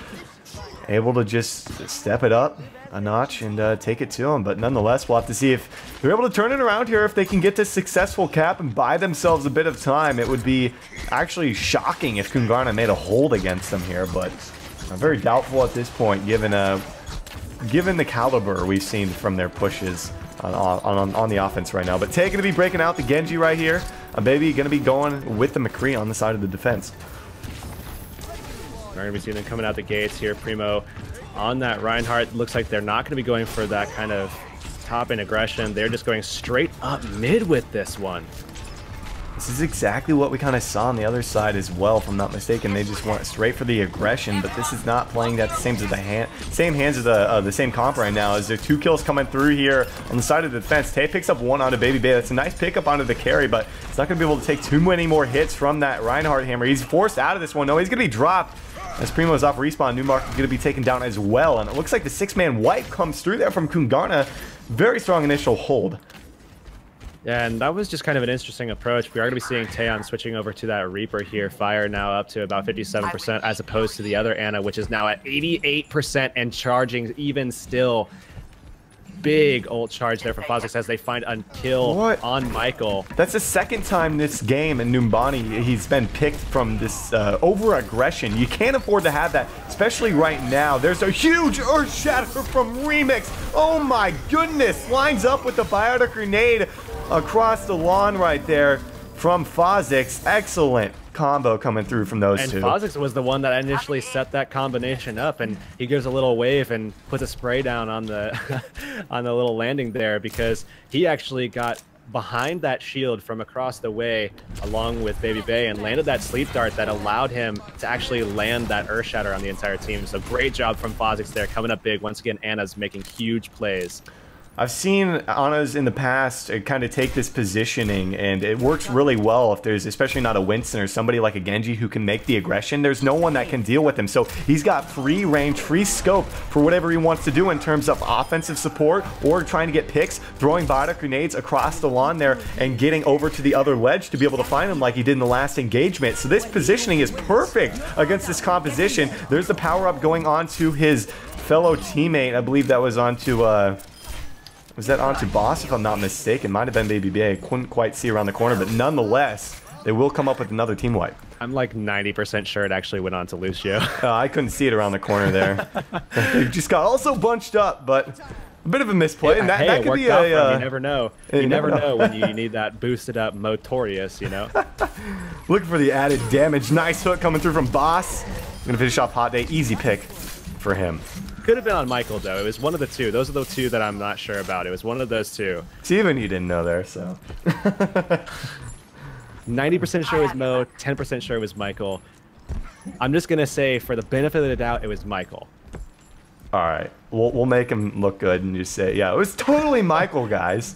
able to just step it up a notch and take it to them. But nonetheless, we'll have to see if they're able to turn it around here, if they can get this successful cap and buy themselves a bit of time. It would be actually shocking if Kungarna made a hold against them here, but very doubtful at this point, given the caliber we've seen from their pushes on the offense right now. But Tay going to be breaking out the Genji right here. Baby going to be going with the McCree on the side of the defense. We're going to be seeing them coming out the gates here. Primo on that Reinhardt. Looks like they're not going to be going for that kind of top-end aggression. They're just going straight up mid with this one. This is exactly what we kind of saw on the other side as well, if I'm not mistaken. They just went straight for the aggression, but this is not playing that same hands as the same comp right now. As there 2 kills coming through here on the side of the defense. Tay picks up 1 onto Baby Bay. That's a nice pickup onto the carry, but it's not going to be able to take too many more hits from that Reinhardt hammer. He's forced out of this one. No, he's going to be dropped. As Primo's off respawn, Newmark is going to be taken down as well. And it looks like the 6-man wipe comes through there from Kungarna. Very strong initial hold. Yeah, and that was just kind of an interesting approach. We are going to be seeing Taeyeon switching over to that Reaper here. Fire now up to about 57% as opposed to the other Ana, which is now at 88% and charging even still. Big ult charge there from Fozix as they find a kill on Michael. That's the second time this game in Numbani he's been picked from this over-aggression. You can't afford to have that, especially right now. There's a huge Earth Shatter from Remix. Oh my goodness. Lines up with the biotic grenade across the lawn right there from Fozix. Excellent combo coming through from those two. And Fozix was the one that initially set that combination up, and he gives a little wave and puts a spray down on the on the little landing there, because he actually got behind that shield from across the way along with Baby Bay and landed that sleep dart that allowed him to actually land that Earth Shatter on the entire team. So great job from Fozix there, coming up big. Once again, Anna's making huge plays. I've seen Anna's in the past kind of take this positioning, and it works really well if there's especially not a Winston or somebody like a Genji who can make the aggression. There's no one that can deal with him, so he's got free range, free scope for whatever he wants to do in terms of offensive support or trying to get picks, throwing Vada grenades across the lawn there and getting over to the other ledge to be able to find him like he did in the last engagement. So this positioning is perfect against this composition. There's the power-up going on to his fellow teammate. I believe that was onto... was that onto Boss, if I'm not mistaken? Might have been Baby Bay. I couldn't quite see around the corner, but nonetheless, they will come up with another team wipe. I'm like 90% sure it actually went on to Lucio. I couldn't see it around the corner there. They just got also bunched up, but a bit of a misplay. Yeah, and that, hey, that could be a... you never know. You never know when you need that boosted up Motorious, you know? Looking for the added damage. Nice hook coming through from Boss. Gonna finish off Hot Day. Easy pick for him. Could have been on Michael, though. It was one of the two. Those are the two that I'm not sure about. It was one of those two. Steven, you didn't know there, so. 90% sure it was Mo, 10% sure it was Michael. I'm just going to say, for the benefit of the doubt, it was Michael. All right. We'll make him look good and just say, yeah, it was totally Michael, guys.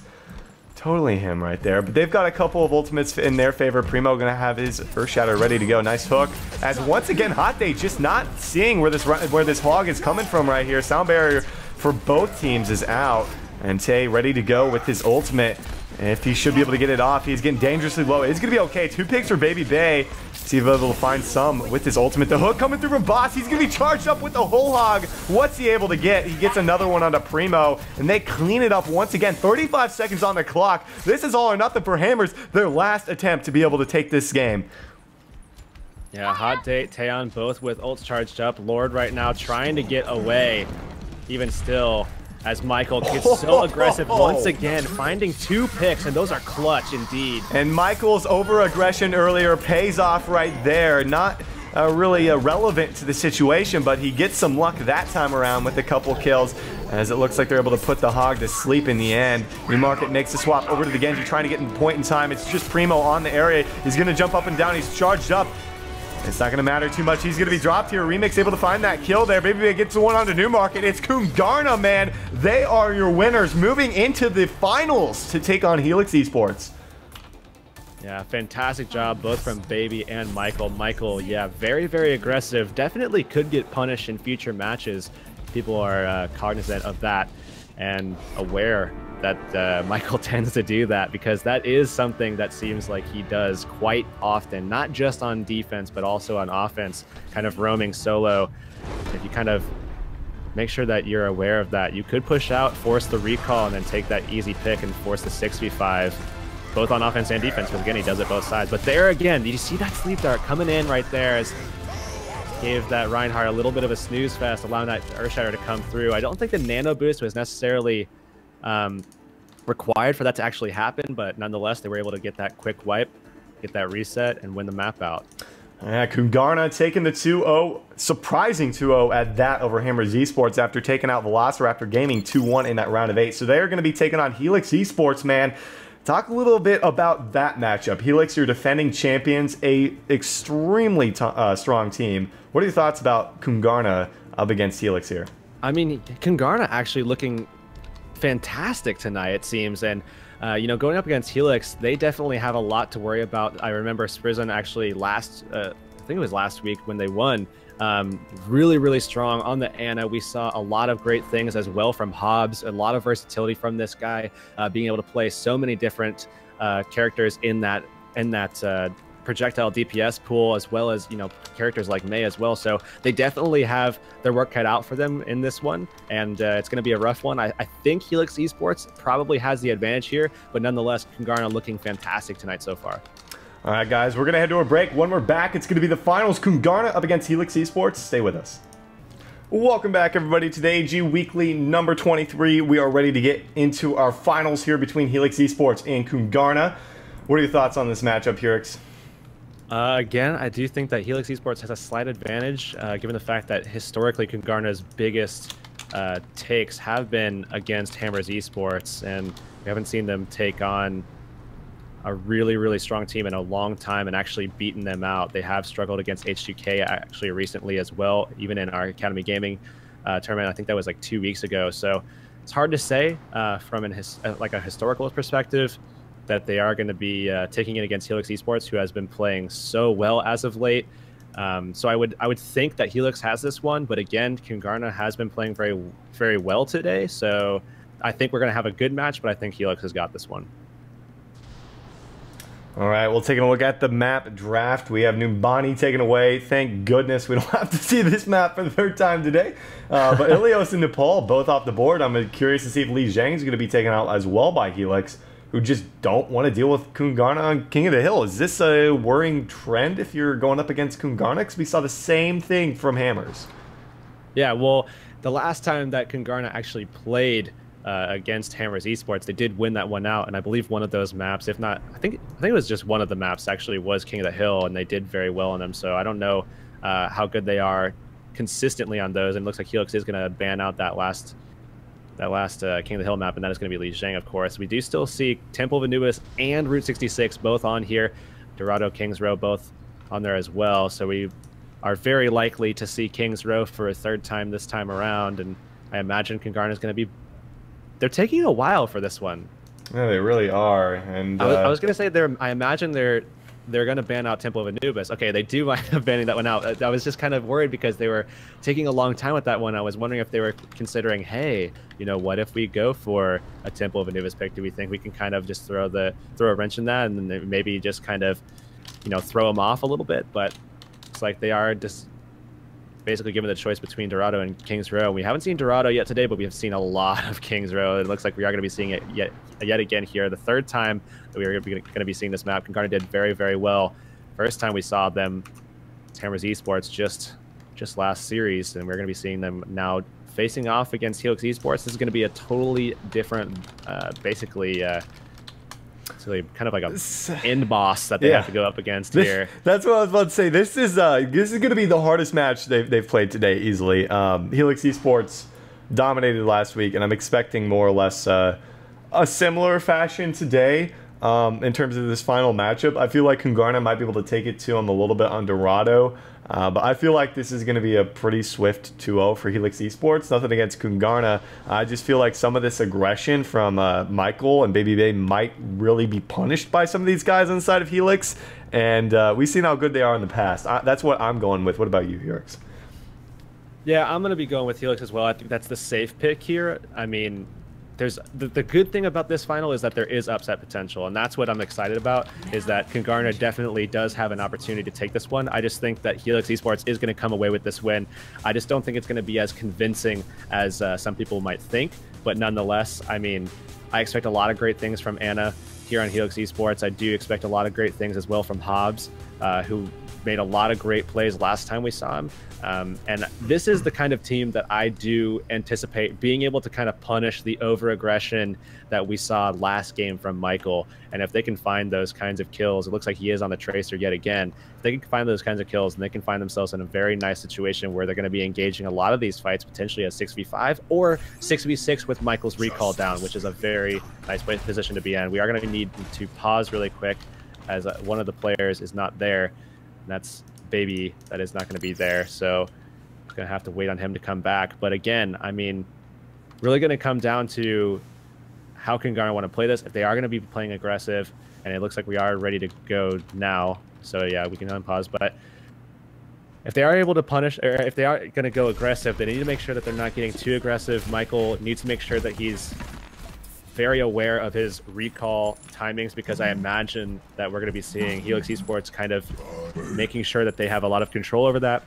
Totally him right there. But they've got a couple of ultimates in their favor. Primo going to have his Earth Shatter ready to go. Nice hook. As once again, Hot Day just not seeing where this hog is coming from right here. Sound barrier for both teams is out. And Tay ready to go with his ultimate. And if he should be able to get it off, he's getting dangerously low. It's going to be okay. 2 picks for Baby Bay. See if he's able to find some with his ultimate. The hook coming through from Boss. He's going to be charged up with the whole hog. What's he able to get? He gets another one onto Primo, and they clean it up once again. 35 seconds on the clock. This is all or nothing for Hammers. Their last attempt to be able to take this game. Yeah, Hot Date, Taeyeon both with ults charged up. Lord right now trying to get away. Even still, as Michael gets so aggressive once again, finding 2 picks, and those are clutch indeed. And Michael's over-aggression earlier pays off right there. Not really relevant to the situation, but he gets some luck that time around with a couple kills, as it looks like they're able to put the hog to sleep in the end. Newmarket makes the swap over to the Genji, trying to get in point in time. It's just Primo on the area. He's going to jump up and down. He's charged up. It's not going to matter too much. He's going to be dropped here. Remix able to find that kill there. Baby Bay gets the one onto Newmarket. It's Kungarna, man. They are your winners, moving into the finals to take on Helix Esports. Yeah, fantastic job both from Baby and Michael. Michael, yeah, very, very aggressive. Definitely could get punished in future matches. People are cognizant of that and aware that Michael tends to do that, because that is something that seems like he does quite often, not just on defense, but also on offense, kind of roaming solo. If you kind of make sure that you're aware of that, you could push out, force the recall, and then take that easy pick and force the 6v5, both on offense and defense, because again, he does it both sides. But there again, did you see that sleep dart coming in right there as gave that Reinhardt a little bit of a snooze fest, allowing that Earth Shatter to come through. I don't think the nano boost was necessarily required for that to actually happen, but nonetheless, they were able to get that quick wipe, get that reset, and win the map out. Yeah, Kungarna taking the 2-0, surprising 2-0 at that over Hammers Esports after taking out Velociraptor Gaming 2-1 in that round of 8. So they're going to be taking on Helix Esports, man. Talk a little bit about that matchup. Helix, your defending champions, a extremely strong team. What are your thoughts about Kungarna up against Helix here? I mean, Kungarna actually looking fantastic tonight, it seems, and you know, going up against Helix, they definitely have a lot to worry about. I remember Sprizzen actually I think it was last week when they won, really, really strong on the Ana. We saw a lot of great things as well from Hobbs, a lot of versatility from this guy, being able to play so many different characters in that projectile DPS pool, as well as, you know, characters like Mei as well. So they definitely have their work cut out for them in this one, and it's going to be a rough one. I think Helix Esports probably has the advantage here, but nonetheless, Kungarna looking fantastic tonight so far. All right, guys, we're going to head to a break. When we're back, it's going to be the finals. Kungarna up against Helix Esports. Stay with us. Welcome back, everybody, to the AG Weekly number 23. We are ready to get into our finals here between Helix Esports and Kungarna. What are your thoughts on this matchup, Hurix? Again, I do think that Helix Esports has a slight advantage, given the fact that historically Kungarna's biggest takes have been against Hammers Esports, and we haven't seen them take on a really, really strong team in a long time and actually beaten them out. They have struggled against H2K actually recently as well, even in our Academy Gaming tournament. I think that was like 2 weeks ago. So it's hard to say from like a historical perspective that they are going to be taking it against Helix Esports, who has been playing so well as of late. So I would think that Helix has this one, but again, Kungarna has been playing very, very well today. So I think we're going to have a good match, but I think Helix has got this one. All right, we'll take a look at the map draft. We have Numbani taken away. Thank goodness we don't have to see this map for the third time today. But Ilios and Nepal both off the board. I'm curious to see if Li Zhang is going to be taken out as well by Helix, who just don't want to deal with Kungarna on King of the Hill. Is this a worrying trend if you're going up against Kungarna? Because we saw the same thing from Hammers. Yeah, well, the last time that Kungarna actually played against Hammers Esports, they did win that one out, and I believe one of those maps, if not, I think it was just one of the maps actually was King of the Hill, and they did very well on them. So I don't know how good they are consistently on those, and it looks like Helix is going to ban out that last King of the Hill map, and that is going to be Li Zhang, of course. We do still see Temple of Anubis and Route 66 both on here. Dorado, Kings Row both on there as well. So we are very likely to see Kings Row for a third time this time around, and I imagine Kungarna is going to be... They're taking a while for this one. Yeah, they really are. And I was going to say I imagine they're going to ban out Temple of Anubis. Okay, they do wind up banning that one out. I was just kind of worried because they were taking a long time with that one. I was wondering if they were considering, hey, you know, what if we go for a Temple of Anubis pick? Do we think we can kind of just throw a wrench in that and then maybe just kind of, you know, throw them off a little bit? But it's like they are just basically given the choice between Dorado and Kings Row. We haven't seen Dorado yet today, but we have seen a lot of Kings Row. It looks like we are going to be seeing it yet again here. The third time that we are going to be seeing this map. Kungarna did very, very well. First time we saw them, Hammers Esports, just last series, and we're going to be seeing them now facing off against Helix Esports. This is going to be a totally different, basically... It's really kind of like a end boss that they have to go up against here. That's what I was about to say. This is going to be the hardest match they've played today easily. Helix Esports dominated last week, and I'm expecting more or less a similar fashion today in terms of this final matchup. I feel like Kungarna might be able to take it to him a little bit on Dorado. But I feel like this is going to be a pretty swift 2-0 for Helix Esports. Nothing against Kungarna. I just feel like some of this aggression from Michael and Baby Bay might really be punished by some of these guys on the side of Helix. And we've seen how good they are in the past. That's what I'm going with. What about you, Helix? Yeah, I'm going to be going with Helix as well. I think that's the safe pick here. I mean, there's the good thing about this final is that there is upset potential, and that's what I'm excited about, is that Kungarna definitely does have an opportunity to take this one. I just think that Helix Esports is going to come away with this win. I just don't think it's going to be as convincing as some people might think, but nonetheless, I mean, I expect a lot of great things from Anna here on Helix Esports. I do expect a lot of great things as well from Hobbs, who made a lot of great plays last time we saw him. And this is the kind of team that I do anticipate being able to kind of punish the over-aggression that we saw last game from Michael. And if they can find those kinds of kills, it looks like he is on the Tracer yet again. If they can find those kinds of kills, and they can find themselves in a very nice situation where they're going to be engaging a lot of these fights, potentially as 6v5 or 6v6 with Michael's recall down, which is a very nice position to be in. We are going to need to pause really quick as one of the players is not there. And that's Baby, that is not going to be there, so I'm going to have to wait on him to come back. But again, I mean, really going to come down to how Kungarna want to play this. If they are going to be playing aggressive, and it looks like we are ready to go now, so yeah, we can unpause. But if they are able to punish, or if they are going to go aggressive, they need to make sure that they're not getting too aggressive. Michael needs to make sure that he's very aware of his recall timings, because I imagine that we're going to be seeing Helix Esports kind of making sure that they have a lot of control over that,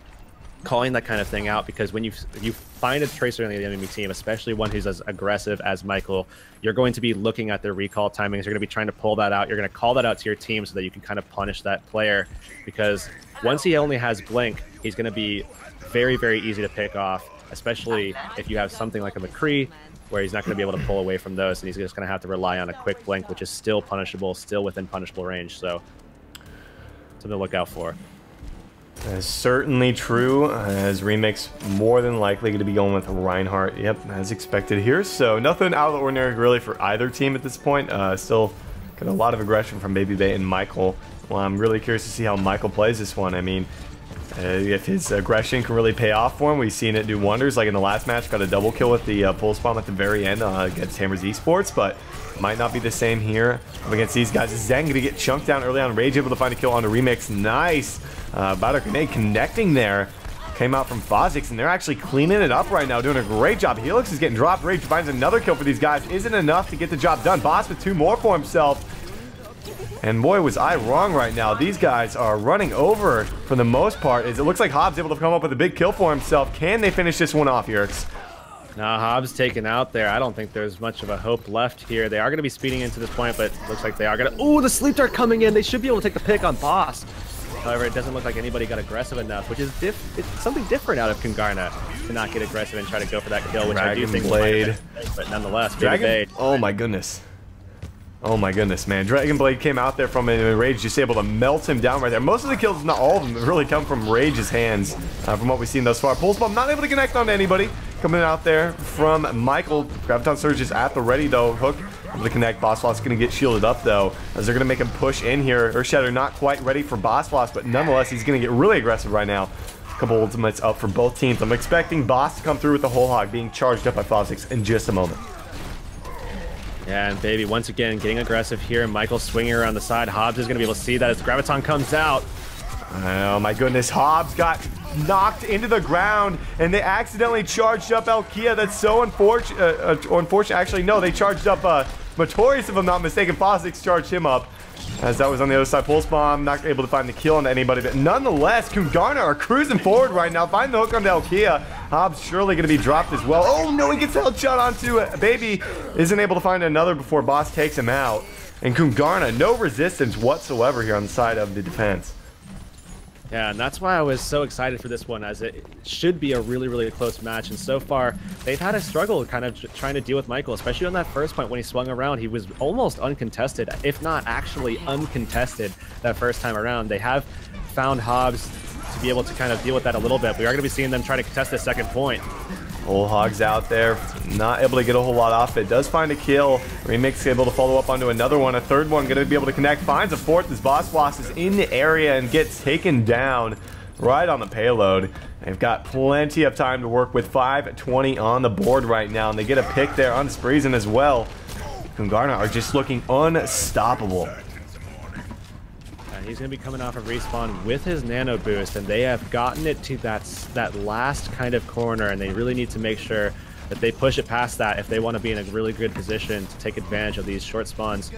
calling that kind of thing out, because when you find a Tracer on the enemy team, especially one who's as aggressive as Michael, you're going to be looking at their recall timings. You're going to be trying to pull that out. You're going to call that out to your team so that you can kind of punish that player, because once he only has Blink, he's going to be very, very easy to pick off, especially if you have something like a McCree, where he's not going to be able to pull away from those, and he's just going to have to rely on a quick blink, which is still punishable, still within punishable range. So something to look out for. That is certainly true, as Remix more than likely going to be going with Reinhardt. Yep, as expected here. So nothing out of the ordinary really for either team at this point. Still got a lot of aggression from Baby Bay and Michael. Well, I'm really curious to see how Michael plays this one. I mean, if his aggression can really pay off for him, we've seen it do wonders. Like in the last match, got a double kill with the pulse bomb at the very end against Hammers Esports, but might not be the same here against these guys. Zen going to get chunked down early on. Rage able to find a kill onto Remix. Nice. Battle grenade connecting there. Came out from Fozix, and they're actually cleaning it up right now, doing a great job. Helix is getting dropped. Rage finds another kill for these guys. Isn't enough to get the job done. Boss with 2 more for himself. And boy, was I wrong right now. These guys are running over for the most part. It looks like Hobbs able to come up with a big kill for himself. Can they finish this one off, Yerks? Now Hobbs taken out there. I don't think there's much of a hope left here. They are going to be speeding into this point, but looks like they are going to... Ooh, the sleep dart coming in. They should be able to take the pick on Boss. However, it doesn't look like anybody got aggressive enough, which is it's something different out of Kungarna to not get aggressive and try to go for that kill, which I do think Blade. But nonetheless, Dragon... Oh my goodness. Oh my goodness, man. Dragon Blade came out there from Rage, just able to melt him down right there. Most of the kills, not all of them, really come from Rage's hands, from what we've seen thus far. Pulse Bomb not able to connect on anybody. Coming out there from Michael. Graviton Surge is at the ready, though. Hook able to connect. Boss Floss going to get shielded up, though, as they're going to make him push in here. Earthshatter not quite ready for Boss Floss, but nonetheless, he's going to get really aggressive right now. A couple ultimates up for both teams. I'm expecting Boss to come through with the whole hog, being charged up by Fozix in just a moment. Yeah, and Baby, once again, getting aggressive here. Michael swinging around the side. Hobbs is going to be able to see that as Graviton comes out. Oh my goodness, Hobbs got knocked into the ground, and they accidentally charged up Alkia. That's so unfortunate. Actually, no, they charged up Matorius, if I'm not mistaken. Fozix charged him up, as that was on the other side. Pulse Bomb, not able to find the kill on anybody, but nonetheless, Kungarna are cruising forward right now. Find the hook onto Alkia. Hobbs surely going to be dropped as well. Oh no, he gets held shot onto Baby. Isn't able to find another before Boss takes him out. And Kungarna, no resistance whatsoever here on the side of the defense. Yeah, and that's why I was so excited for this one, as it should be a really, really close match. And so far, they've had a struggle kind of trying to deal with Michael, especially on that first point when he swung around. He was almost uncontested, if not actually uncontested that first time around. They have found Hobbs to be able to kind of deal with that a little bit. We are going to be seeing them try to contest this second point. Whole Hog's out there, not able to get a whole lot off it. Does find a kill. Remix able to follow up onto another one. A third one going to be able to connect. Finds a fourth as Boss Floss is in the area and gets taken down right on the payload. They've got plenty of time to work with. 5:20 on the board right now, and they get a pick there on Spreezen as well. Kungarna are just looking unstoppable. He's going to be coming off of respawn with his nano boost, and they have gotten it to that last kind of corner, and they really need to make sure that they push it past that if they want to be in a really good position to take advantage of these short spawns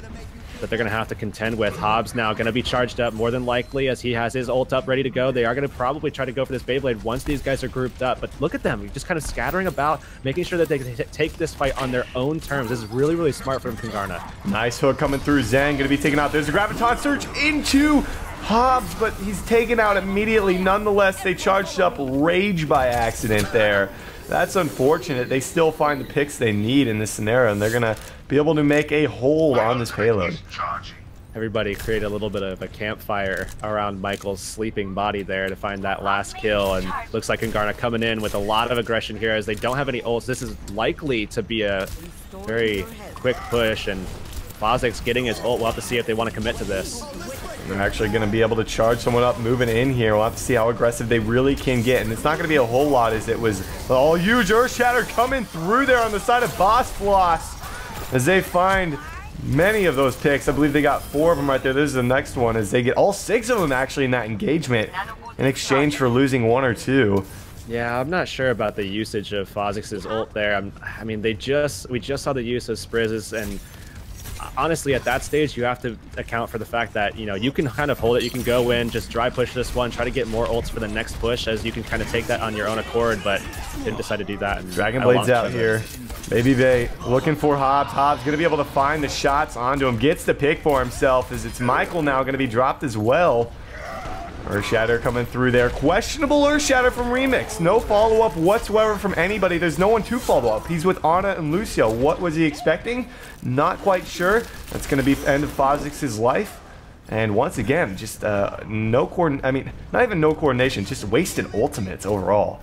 that they're going to have to contend with. Hobbs now going to be charged up more than likely, as he has his ult up ready to go. They are going to probably try to go for this Beyblade once these guys are grouped up, but look at them, just kind of scattering about, making sure that they can take this fight on their own terms. This is really, really smart from Kungarna. Nice hook coming through. Zen going to be taken out. There's a Graviton Surge into Hobbs, but he's taken out immediately. Nonetheless, they charged up Rage by accident there. That's unfortunate. They still find the picks they need in this scenario, and they're going to be able to make a hold on this payload. Everybody create a little bit of a campfire around Michael's sleeping body there to find that last kill, and looks like Kungarna coming in with a lot of aggression here, as they don't have any ults. This is likely to be a very quick push, and Fozix getting his ult. We'll have to see if they want to commit to this. They're actually going to be able to charge someone up moving in here. We'll have to see how aggressive they really can get. And it's not going to be a whole lot, as it was all huge Earthshatter coming through there on the side of Boss Floss, as they find many of those picks. I believe they got 4 of them right there. This is the next one, as they get all 6 of them actually in that engagement in exchange for losing 1 or 2. Yeah, I'm not sure about the usage of Fozix's ult there. I mean, we just saw the use of Sprizz's, and honestly, at that stage, you have to account for the fact that, you know, you can kind of hold it. You can go in, just dry push this one, try to get more ults for the next push, as you can kind of take that on your own accord, but didn't decide to do that. Dragon Blade's out here. Baby Bay looking for Hobbs. Hobbs going to be able to find the shots onto him. Gets the pick for himself, as it's Michael now going to be dropped as well. Earthshatter coming through there. Questionable Earthshatter from Remix. No follow-up whatsoever from anybody. There's no one to follow up. He's with Ana and Lucio. What was he expecting? Not quite sure. That's going to be the end of Fozix's life. And once again, just no not even no coordination, just wasted ultimates overall.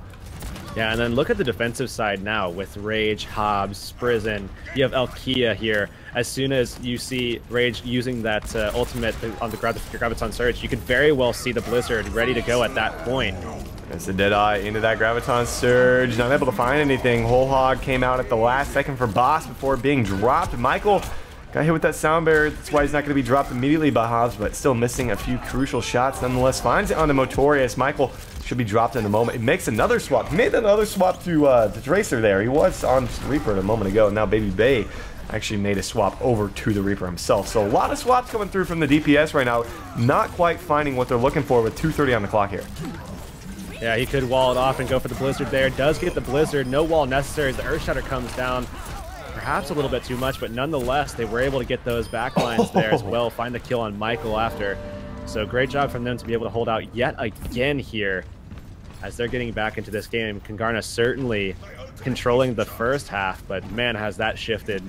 Yeah, and then look at the defensive side now with Rage, Hobbs, Prison. You have Elkia here. As soon as you see Rage using that ultimate on the Graviton Surge, you could very well see the Blizzard ready to go at that point. There's the Deadeye into that Graviton Surge. Not able to find anything. Whole Hog came out at the last second for Boss before being dropped. Michael got hit with that sound barrier. That's why he's not going to be dropped immediately by Hobbs, but still missing a few crucial shots nonetheless. Finds it on the Motorius. Michael should be dropped in a moment. It makes another swap. He made another swap to the Tracer there. He was on Reaper a moment ago. Now Baby Bay actually made a swap over to the Reaper himself. So a lot of swaps coming through from the DPS right now. Not quite finding what they're looking for with 2:30 on the clock here. Yeah, he could wall it off and go for the Blizzard there. Does get the Blizzard. No wall necessary as the Earthshatter comes down. Perhaps a little bit too much, but nonetheless, they were able to get those backlines there as well. Find the kill on Michael after. So great job from them to be able to hold out yet again here as they're getting back into this game. Kungarna certainly controlling the first half, but man, has that shifted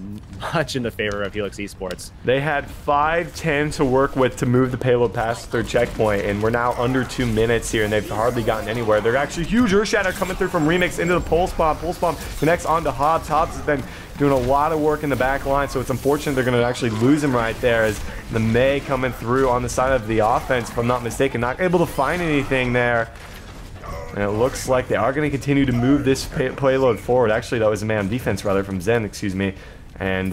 much in the favor of Helix Esports. They had 5:10 to work with to move the payload past their checkpoint, and we're now under 2 minutes here, and they've hardly gotten anywhere. They're actually huge Earthshatter coming through from Remix into the Pulse Bomb. Pulse Bomb connects onto Hobbs. Hobbs has been doing a lot of work in the back line, so it's unfortunate they're going to actually lose him right there as the May coming through on the side of the offense, if I'm not mistaken. Not able to find anything there. And it looks like they are going to continue to move this payload forward. Actually, that was a man on defense, rather, from Zen, excuse me. And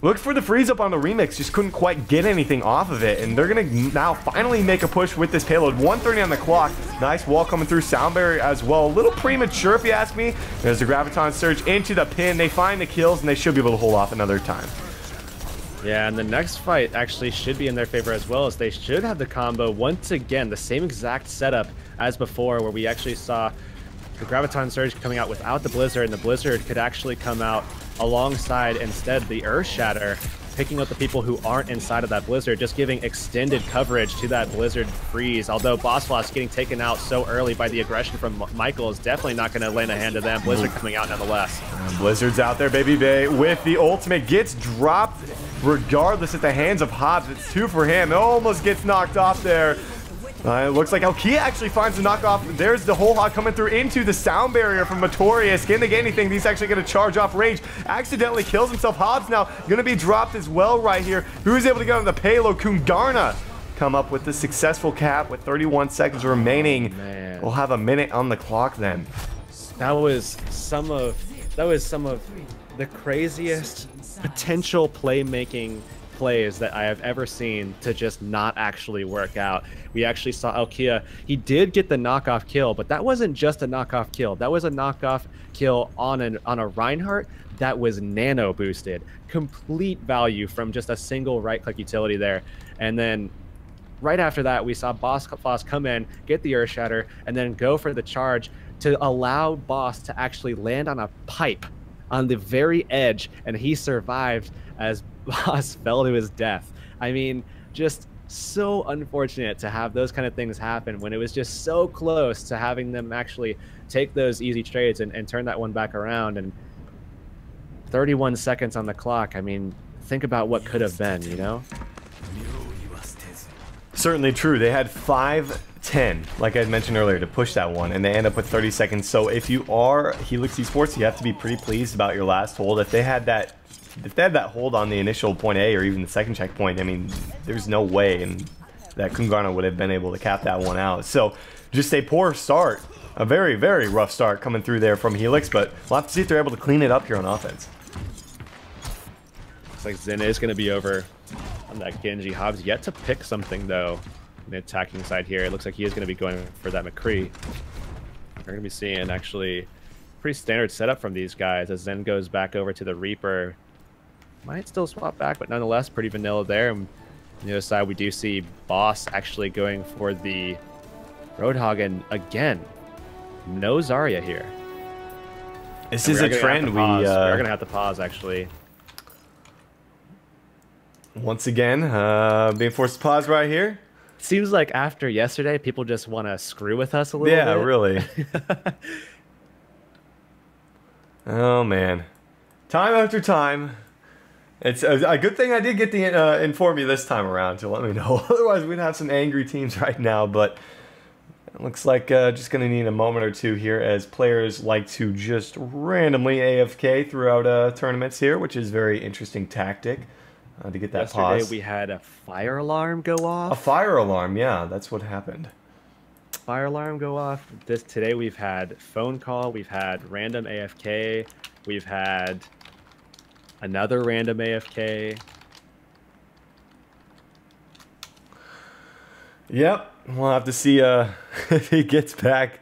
looked for the freeze up on the Remix, just couldn't quite get anything off of it. And they're going to now finally make a push with this payload. 1:30 on the clock. Nice wall coming through. Sound barrier as well. A little premature, if you ask me. There's the Graviton Surge into the pin. They find the kills, and they should be able to hold off another time. Yeah, and the next fight actually should be in their favor as well, as they should have the combo once again, the same exact setup as before, where we actually saw the Graviton Surge coming out without the Blizzard, and the Blizzard could actually come out alongside instead the Earthshatter, picking up the people who aren't inside of that Blizzard, just giving extended coverage to that Blizzard freeze. Although Boss Floss getting taken out so early by the aggression from Michael is definitely not going to lend a hand to them. Blizzard coming out nonetheless. Blizzard's out there, Baby Bay, with the ultimate. Gets dropped regardless at the hands of Hobbs. It's 2 for him. It almost gets knocked off there. It looks like Elkia actually finds the knockoff. There's the Whole Hog coming through into the sound barrier from Motorius. Can they get anything? He's actually going to charge off Rage. Accidentally kills himself. Hobbs now going to be dropped as well right here. Who's able to get on the payload? Kungarna come up with the successful cap with 31 seconds remaining. Man. We'll have a minute on the clock then. That was some of the craziest potential playmaking plays that I have ever seen to just not actually work out. We actually saw Elkia. He did get the knockoff kill, but that wasn't just a knockoff kill. That was a knockoff kill on a Reinhardt that was nano boosted. Complete value from just a single right-click utility there. And then right after that, we saw Boss Floss come in, get the Earthshatter, and then go for the charge to allow Boss to actually land on a pipe on the very edge, and he survived as Boss fell to his death. I mean, just so unfortunate to have those kind of things happen when it was just so close to having them actually take those easy trades and turn that one back around. And 31 seconds on the clock. I mean, think about what could have been, you know? Certainly true. They had 5:10, like I mentioned earlier, to push that one, and they end up with 30 seconds. So if you are Helix Esports, you have to be pretty pleased about your last hold. If they had that hold on the initial point A or even the second checkpoint, I mean, there's no way and that Kungarna would have been able to cap that one out. So just a poor start, a very, very rough start coming through there from Helix, but we'll have to see if they're able to clean it up here on offense. Looks like Zen is going to be over on that Genji. Hobbs yet to pick something, though, on the attacking side here. It looks like he is going to be going for that McCree. We're going to be seeing, actually, pretty standard setup from these guys as Zen goes back over to the Reaper. Might still swap back, but nonetheless, pretty vanilla there. And on the other side, we do see Boss actually going for the Roadhog, and again, no Zarya here. This is a trend we are going to have to pause, actually. Once again, being forced to pause right here. Seems like after yesterday, people just want to screw with us a little bit. Yeah, really. Oh, man. Time after time, It's a good thing I did get the inform you this time around to let me know. Otherwise, we'd have some angry teams right now. But it looks like just going to need a moment or two here as players like to just randomly AFK throughout tournaments here, which is a very interesting tactic to get that pause. Yesterday we had a fire alarm go off. A fire alarm, yeah, that's what happened. Fire alarm go off. Today we've had phone call, we've had random AFK, we've had another random AFK. Yep, we'll have to see if he gets back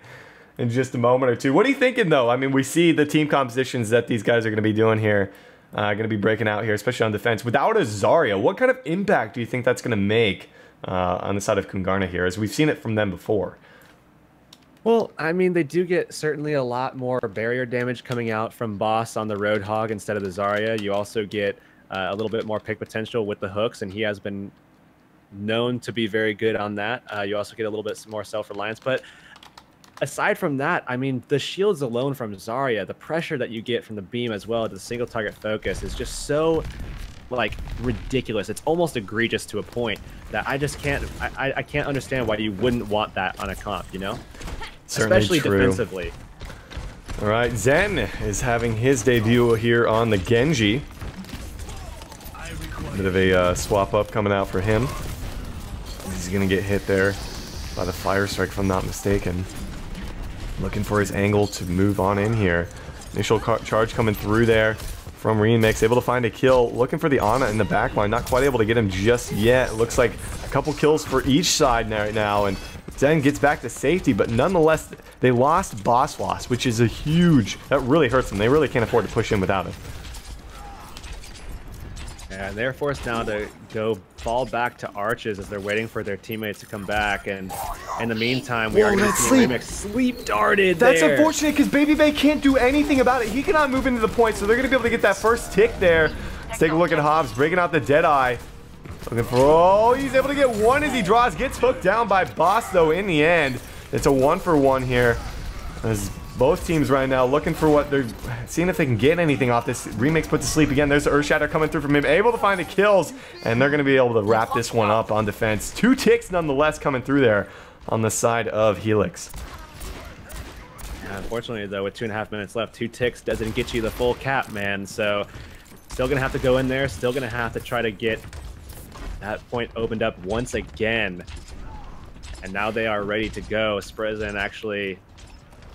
in just a moment or two. What are you thinking, though? I mean, we see the team compositions that these guys are going to be doing here, going to be breaking out here, especially on defense. Without a Zarya, what kind of impact do you think that's going to make on the side of Kungarna here, as we've seen it from them before? Well, I mean, they do get certainly a lot more barrier damage coming out from Boss on the Roadhog instead of the Zarya. You also get a little bit more pick potential with the hooks, and he has been known to be very good on that. You also get a little bit more self-reliance. But aside from that, I mean, the shields alone from Zarya, the pressure that you get from the beam as well, the single target focus is just so, like, ridiculous. It's almost egregious to a point that I just can't, I can't understand why you wouldn't want that on a comp, you know? Certainly especially true. Defensively. All right, Zen is having his debut here on the Genji. Bit of a swap up coming out for him. He's going to get hit there by the fire strike, if I'm not mistaken. Looking for his angle to move on in here. Initial charge coming through there from Remix. Able to find a kill. Looking for the Ana in the back line. Not quite able to get him just yet. Looks like a couple kills for each side right now. And Zen gets back to safety, but nonetheless, they lost Boss Loss, which is a huge... That really hurts them. They really can't afford to push in without him. And they're forced now to go fall back to Arches as they're waiting for their teammates to come back. And in the meantime, we are going to see Remix sleep darted That's there. unfortunate because Baby Bay can't do anything about it. He cannot move into the point, so they're going to be able to get that first tick there. Let's take a look at Hobbs breaking out the Deadeye. Looking for... Oh, he's able to get one as he draws. Gets hooked down by Boss, though, in the end. It's a 1-for-1 here. As both teams right now looking for what they're... Seeing if they can get anything off this. Remix put to sleep again. There's the Earthshatter coming through from him. Able to find the kills. And they're going to be able to wrap this one up on defense. 2 ticks, nonetheless, coming through there on the side of Helix. Unfortunately, though, with 2.5 minutes left, 2 ticks doesn't get you the full cap, man. So, still going to have to go in there. Still going to have to try to get that point opened up once again. And now they are ready to go. Sprizzen actually,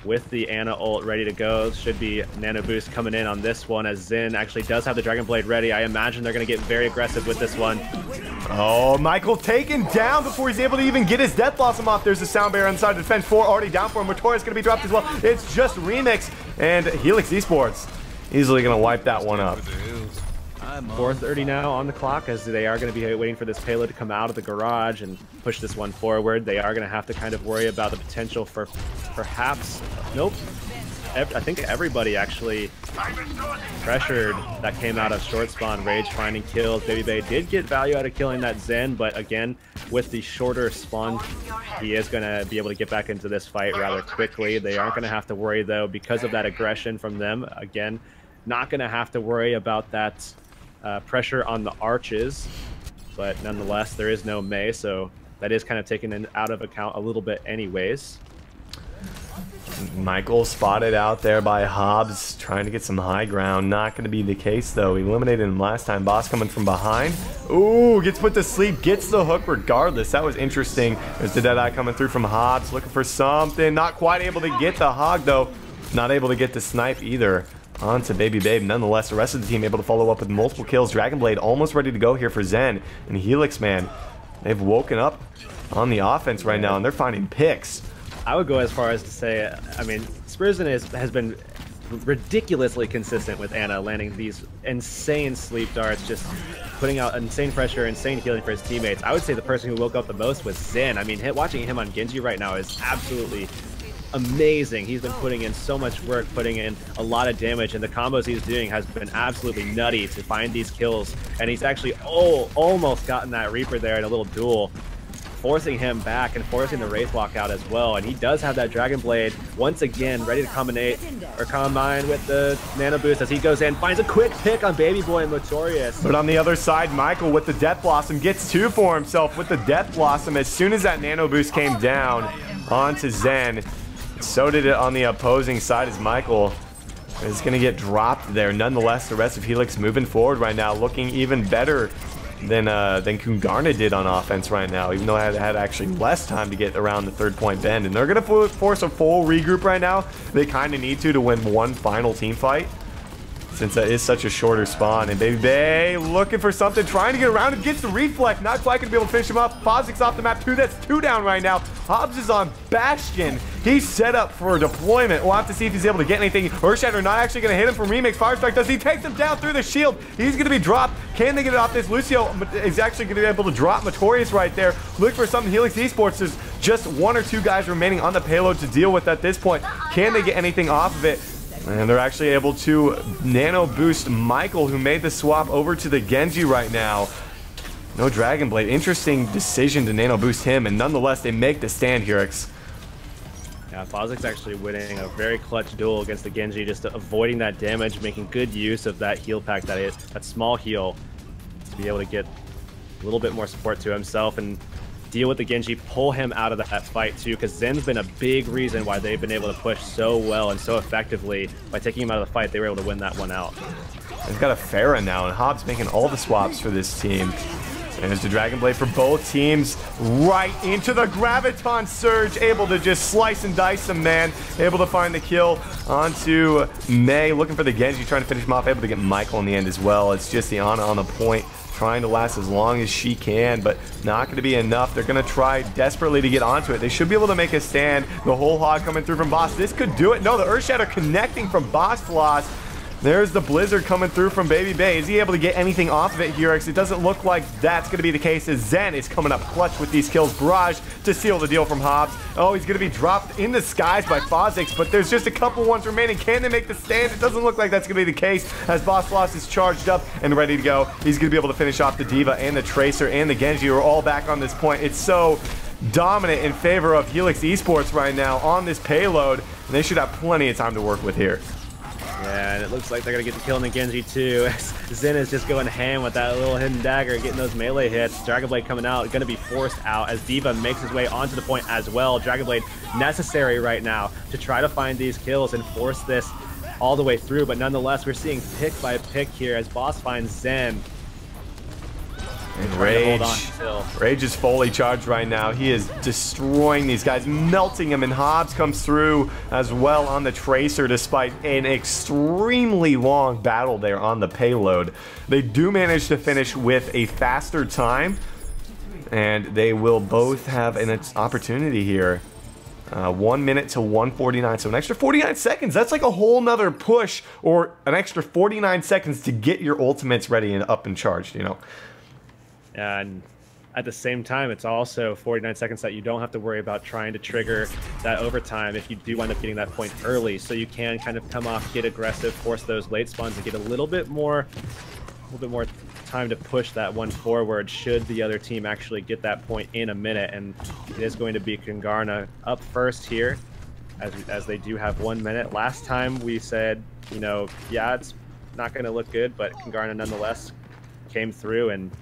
with the Ana ult ready to go, should be nano boost coming in on this one, as Zin actually does have the Dragon Blade ready. I imagine they're going to get very aggressive with this one. Oh, Michael taken down before he's able to even get his Death Blossom off. There's a Sound Barrier on the side of defense. 4 already down for him. Motoria's going to be dropped as well. It's just Remix and Helix Esports easily going to wipe that one up. 4:30 now on the clock, as they are going to be waiting for this payload to come out of the garage and push this one forward. They are going to have to kind of worry about the potential for perhaps... Nope. I think everybody actually pressured that came out of short spawn. Rage finding kills. Baby Bay did get value out of killing that Zen, but again, with the shorter spawn, he is going to be able to get back into this fight rather quickly. They aren't going to have to worry, though, because of that aggression from them. Again, not going to have to worry about that pressure on the Arches, but nonetheless, there is no Mei, so that is kind of taken out of account a little bit anyways. Michael spotted out there by Hobbs, trying to get some high ground. Not going to be the case, though. Eliminated him last time. Boss coming from behind. Ooh, gets put to sleep. Gets the hook regardless. That was interesting. There's the Deadeye coming through from Hobbs, looking for something. Not quite able to get the hog, though. Not able to get the snipe either. On to Baby Babe. Nonetheless, the rest of the team able to follow up with multiple kills. Dragon Blade almost ready to go here for Zen. And Helix, man, they've woken up on the offense right now, and they're finding picks. I would go as far as to say, I mean, Sprizzen has been ridiculously consistent with Ana, landing these insane sleep darts, just putting out insane pressure, insane healing for his teammates. I would say the person who woke up the most was Zen. I mean, watching him on Genji right now is absolutely amazing. He's been putting in so much work, putting in a lot of damage, and the combos he's doing has been absolutely nutty to find these kills. And he's actually almost gotten that Reaper there in a little duel. forcing him back and forcing the Wraith Walk out as well. And he does have that Dragon Blade once again ready to combine with the Nano Boost as he goes in, finds a quick pick on Baby Boy and Motorius. But on the other side, Michael with the Death Blossom gets two for himself with the Death Blossom as soon as that Nano Boost came down onto Zen. So did it on the opposing side as Michael is going to get dropped there. Nonetheless, the rest of Helix moving forward right now, looking even better than Kungarna did on offense right now, even though I had actually less time to get around the 3rd-point bend. And they're going to force a full regroup right now. They kind of need to win one final team fight, since that is such a shorter spawn. And Baby Bay looking for something, trying to get around him, gets the reflect, not quite going to be able to finish him up. Fozik's off the map too, that's 2 down right now. Hobbs is on Bastion. He's set up for deployment. We'll have to see if he's able to get anything. Earthshatter not actually going to hit him from Remix. Firestrike does. He takes him down through the shield. He's going to be dropped. Can they get it off this? Lucio is actually going to be able to drop Motorius right there. Look for something. Helix Esports, there's just 1 or 2 guys remaining on the payload to deal with at this point. Can they get anything off of it? And they're actually able to Nano Boost Michael, who made the swap over to the Genji right now. No Dragon Blade. Interesting decision to Nano Boost him, and nonetheless, they make the stand, Hurix. Yeah, Fozik's actually winning a very clutch duel against the Genji, just avoiding that damage, making good use of that heal pack, that small heal, to be able to get a little bit more support to himself and deal with the Genji, pull him out of that fight too, because Zen's been a big reason why they've been able to push so well and so effectively. By taking him out of the fight, they were able to win that one out. They've got a Pharah now, and Hobbs making all the swaps for this team. And there's the Dragon Blade for both teams, right into the Graviton Surge, able to just slice and dice him, man. Able to find the kill onto May, looking for the Genji, trying to finish him off, able to get Michael in the end as well. It's just the Ana on the point, trying to last as long as she can, but not going to be enough. They're going to try desperately to get onto it. They should be able to make a stand. The whole hog coming through from Boss. This could do it. No, the Earthshatter connecting from Boss Floss. There's the Blizzard coming through from Baby Bay. Is he able to get anything off of it here? It doesn't look like that's going to be the case, as Zen is coming up clutch with these kills. Barrage to seal the deal from Hobbs. Oh, he's going to be dropped in the skies by Fozix, but there's just a couple ones remaining. Can they make the stand? It doesn't look like that's going to be the case, as Boss Floss is charged up and ready to go. He's going to be able to finish off the Diva and the Tracer and the Genji, who are all back on this point. It's so dominant in favor of Helix Esports right now on this payload, and they should have plenty of time to work with here. Yeah, and it looks like they're going to get the kill on the Genji too. Zen is just going ham with that little hidden dagger, getting those melee hits. Dragon Blade coming out, going to be forced out as Diva makes his way onto the point as well. Dragon Blade necessary right now to try to find these kills and force this all the way through. But nonetheless, we're seeing pick by pick here as Boss finds Zen. And Rage is fully charged right now. He is destroying these guys, melting them, and Hobbs comes through as well on the Tracer despite an extremely long battle there on the payload. They do manage to finish with a faster time, and they will both have an opportunity here. 1 minute to 1:49, so an extra 49 seconds. That's like a whole nother push, or an extra 49 seconds to get your ultimates ready and up and charged, you know. And at the same time, it's also 49 seconds that you don't have to worry about trying to trigger that overtime if you do wind up getting that point early. So you can kind of come off, get aggressive, force those late spawns, and get a little bit more time to push that one forward should the other team actually get that point in a minute. And it is going to be Kungarna up first here, as they do have 1 minute. Last time we said, you know, yeah, it's not going to look good, but Kungarna nonetheless came through, and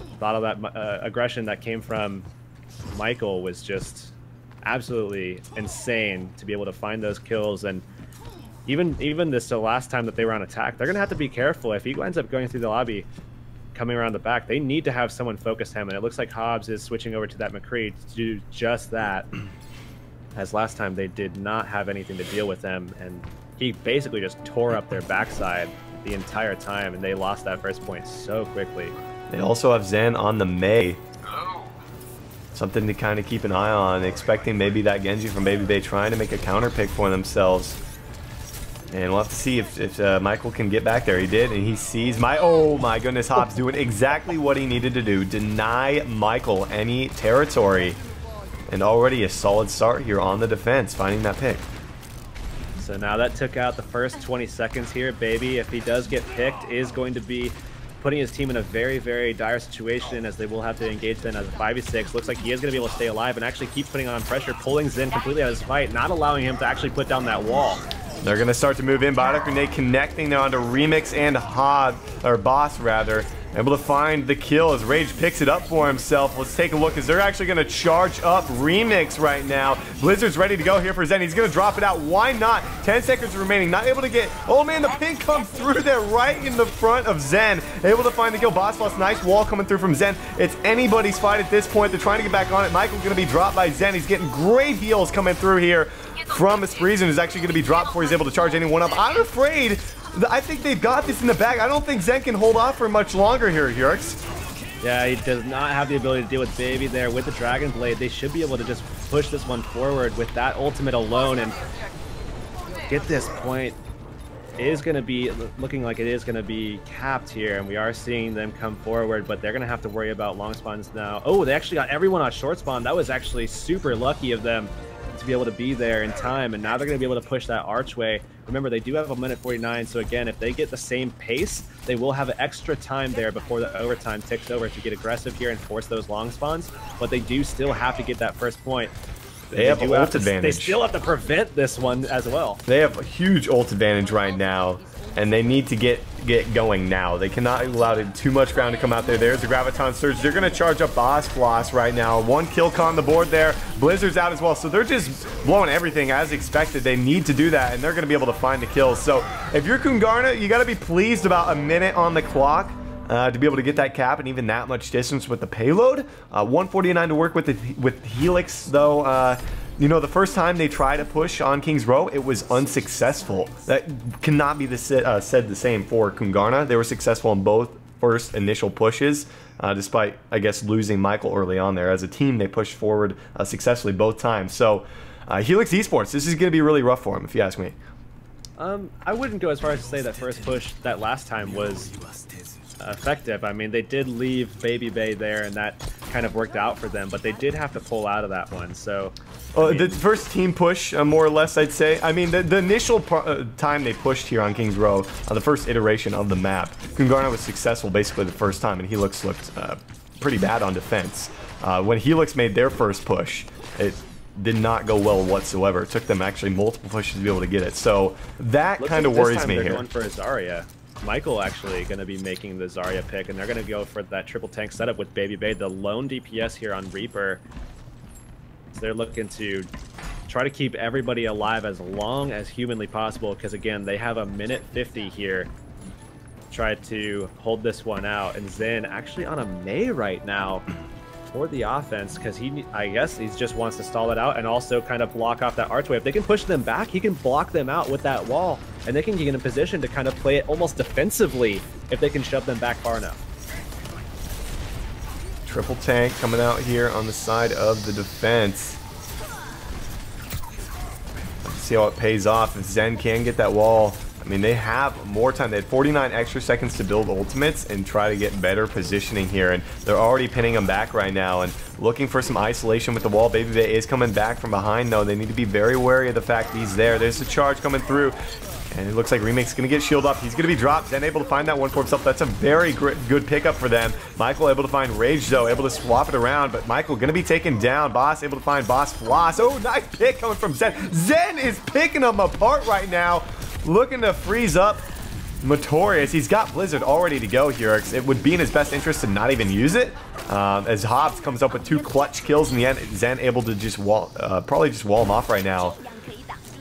a lot of that aggression that came from Michael was just absolutely insane to be able to find those kills. And even this last time that they were on attack, they're gonna have to be careful. If he ends up going through the lobby, coming around the back, they need to have someone focus him, and it looks like Hobbs is switching over to that McCree to do just that, as last time they did not have anything to deal with him, and he basically just tore up their backside the entire time, and they lost that first point so quickly. They also have Zen on the May. Something to kind of keep an eye on, expecting maybe that Genji from Baby Bay trying to make a counter pick for themselves. And we'll have to see if Michael can get back there. He did, and he sees oh my goodness, Hobbs doing exactly what he needed to do. Deny Michael any territory. And already a solid start here on the defense, finding that pick. So now that took out the first 20 seconds here. Baby, if he does get picked, is going to be putting his team in a very, very dire situation as they will have to engage then as a 5v6. Looks like he is going to be able to stay alive and actually keep putting on pressure, pulling Zen completely out of his fight, not allowing him to actually put down that wall. They're going to start to move in. Bionic Grenade connecting now onto Remix and Boss rather. Able to find the kill as Rage picks it up for himself. Let's take a look as they're actually going to charge up Remix right now. Blizzard's ready to go here for Zen. He's going to drop it out. Why not? 10 seconds remaining. Not able to get... Oh, man, the ping comes through there right in the front of Zen. Able to find the kill. Boss Floss, nice wall coming through from Zen. It's anybody's fight at this point. They're trying to get back on it. Michael's going to be dropped by Zen. He's getting great heals coming through here from Spreezen, who's actually going to be dropped before he's able to charge anyone up. I'm afraid... I think they've got this in the bag. I don't think Zen can hold off for much longer here, Yurks. Yeah, he does not have the ability to deal with Baby there. With the Dragon Blade, they should be able to just push this one forward with that ultimate alone and get this point. It is going to be looking like it is going to be capped here, and we are seeing them come forward, but they're going to have to worry about long spawns now. Oh, they actually got everyone on short spawn. That was actually super lucky of them to be able to be there in time, and now they're going to be able to push that archway. Remember, they do have a minute 49, so again, if they get the same pace, they will have extra time there before the overtime ticks over to get aggressive here and force those long spawns, but they do still have to get that first point. They have ult advantage. They still have to prevent this one as well. They have a huge ult advantage right now, and they need to get going now. They cannot allow too much ground to come out there. There's the Graviton Surge. They're going to charge up Boss Floss right now. One kill on the board there. Blizzard's out as well, so they're just blowing everything as expected. They need to do that, and they're going to be able to find the kills. So if you're Kungarna, you got to be pleased about a minute on the clock to be able to get that cap and even that much distance with the payload. 149 to work with Helix, though. You know, the first time they tried to push on Kings Row, it was unsuccessful. That cannot be said the same for Kungarna. They were successful in both first initial pushes, despite, I guess, losing Michael early on there. As a team, they pushed forward successfully both times. So, Helix Esports, this is going to be really rough for them, if you ask me. I wouldn't go as far as to say that first push that last time was effective. I mean, they did leave Baby Bay there, and that kind of worked out for them, but they did have to pull out of that one. So the first team push, more or less, I'd say. I mean, the initial time they pushed here on Kings Row, the first iteration of the map, Kungarna was successful basically the first time, and Helix looked pretty bad on defense. When Helix made their first push, it did not go well whatsoever. It took them actually multiple pushes to be able to get it. So that kind of worries me here. Going for a Zarya. Michael actually going to be making the Zarya pick, and they're going to go for that triple tank setup with Baby Bay, the lone DPS here on Reaper. So they're looking to try to keep everybody alive as long as humanly possible, because again, they have a minute 50 here. Try to hold this one out, and Zen actually on a Mei right now for the offense, because I guess he just wants to stall it out and also kind of block off that archway. If they can push them back, he can block them out with that wall, and they can get in a position to kind of play it almost defensively if they can shove them back far enough. Triple tank coming out here on the side of the defense. Let's see how it pays off. If Zen can get that wall, I mean, they have more time. They had 49 extra seconds to build ultimates and try to get better positioning here, and they're already pinning them back right now and looking for some isolation with the wall. Baby Bay is coming back from behind, though. They need to be very wary of the fact he's there. There's a charge coming through, and it looks like Remix going to get shielded up. He's going to be dropped, then able to find that one for himself. That's a very good pickup for them. Michael able to find Rage, though, able to swap it around, but Michael going to be taken down. Boss able to find Boss Floss. Oh, nice pick coming from Zen. Zen is picking them apart right now, looking to freeze up Motorius. He's got Blizzard all ready to go here. It would be in his best interest to not even use it. As Hobbs comes up with 2 clutch kills in the end, Zen able to just probably just wall him off right now.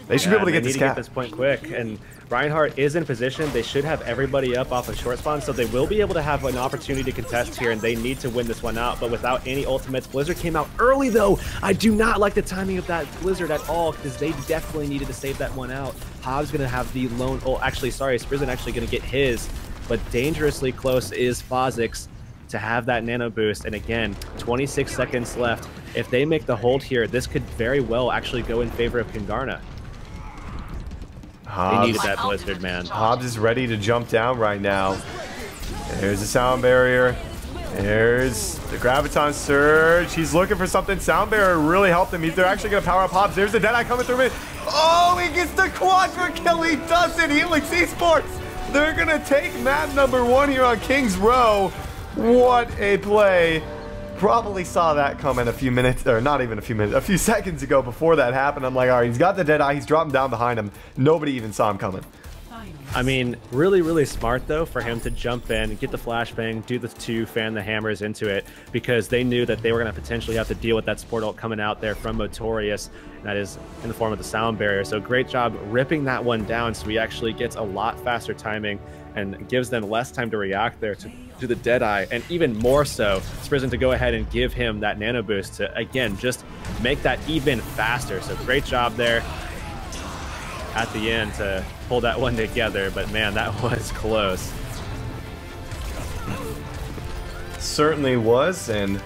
They should be able to get this cap. Get this point quick, and Reinhardt is in position. They should have everybody up off of short spawn, so they will be able to have an opportunity to contest here, and they need to win this one out, but without any ultimates. Blizzard came out early, though. I do not like the timing of that Blizzard at all, because they definitely needed to save that one out. Hobbs going to have the lone... Oh, actually, sorry, Sprizen actually going to get his, but dangerously close is Fozix to have that nano boost, and again, 26 seconds left. If they make the hold here, this could very well actually go in favor of Kungarna. Hobbs. They needed that Blizzard, man. Hobbs is ready to jump down right now. There's the sound barrier. There's the Graviton Surge. He's looking for something. Sound barrier really helped him. They're actually going to power up Hobbs. There's the Deadeye coming through. Oh, he gets the quadra kill. He does it. Helix Esports They're going to take map number 1 here on Kings Row. What a play. Probably saw that coming a few minutes, or not even a few minutes, a few seconds ago before that happened. I'm like, all right, he's got the Deadeye. He's dropping down behind him. Nobody even saw him coming. I mean, really, really smart, though, for him to jump in, get the flashbang, do the 2, fan the hammers into it, because they knew that they were going to potentially have to deal with that support ult coming out there from Motorius, and that is in the form of the sound barrier. So great job ripping that one down, so he actually gets a lot faster timing and gives them less time to react there to the Deadeye, and even more so, Sprison to go ahead and give him that nano boost to, again, just make that even faster. So great job there at the end to pull that one together, but man, that was close. Certainly was, and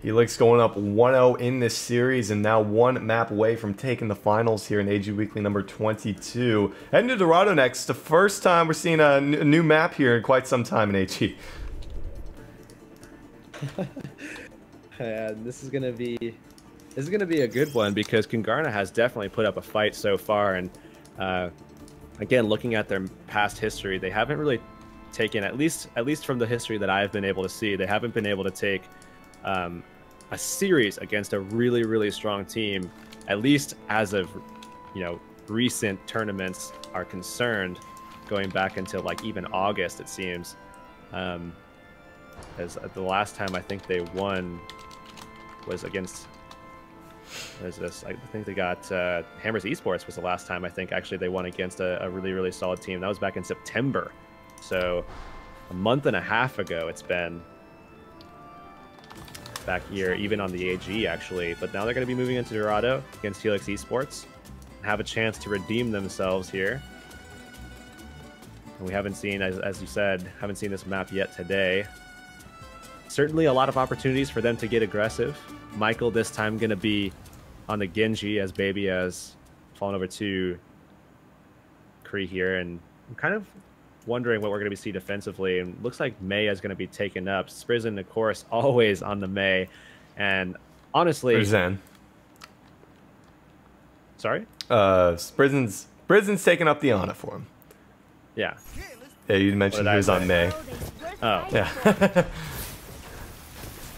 Helix going up 1-0 in this series, and now 1 map away from taking the finals here in AG Weekly number 22. Heading to Dorado next. The first time we're seeing a new map here in quite some time in AG. This is gonna be a good one, because Kungarna has definitely put up a fight so far, and again, looking at their past history, they haven't really taken, at least from the history that I've been able to see, they haven't been able to take a series against a really, really strong team, at least as of, you know, recent tournaments are concerned, going back until like even August, it seems. As the last time I think they won was against, I think they got Hammers Esports was the last time I think actually they won against a really, really solid team. That was back in September. So a month and a half ago it's been back here, even on the AG actually. But now they're going to be moving into Dorado against Helix Esports, have a chance to redeem themselves here. And we haven't seen, as you said, haven't seen this map yet today. Certainly a lot of opportunities for them to get aggressive. Michael this time going to be on the Genji, as Baby has fallen over to Kree here, and I'm kind of wondering what we're going to see defensively. And looks like Mei is going to be taken up. Sprison, of course, always on the Mei, and honestly, Zen. Sorry, Sprison's taking up the Ana for him. Yeah. Yeah, you mentioned he was on Mei. Oh. Yeah.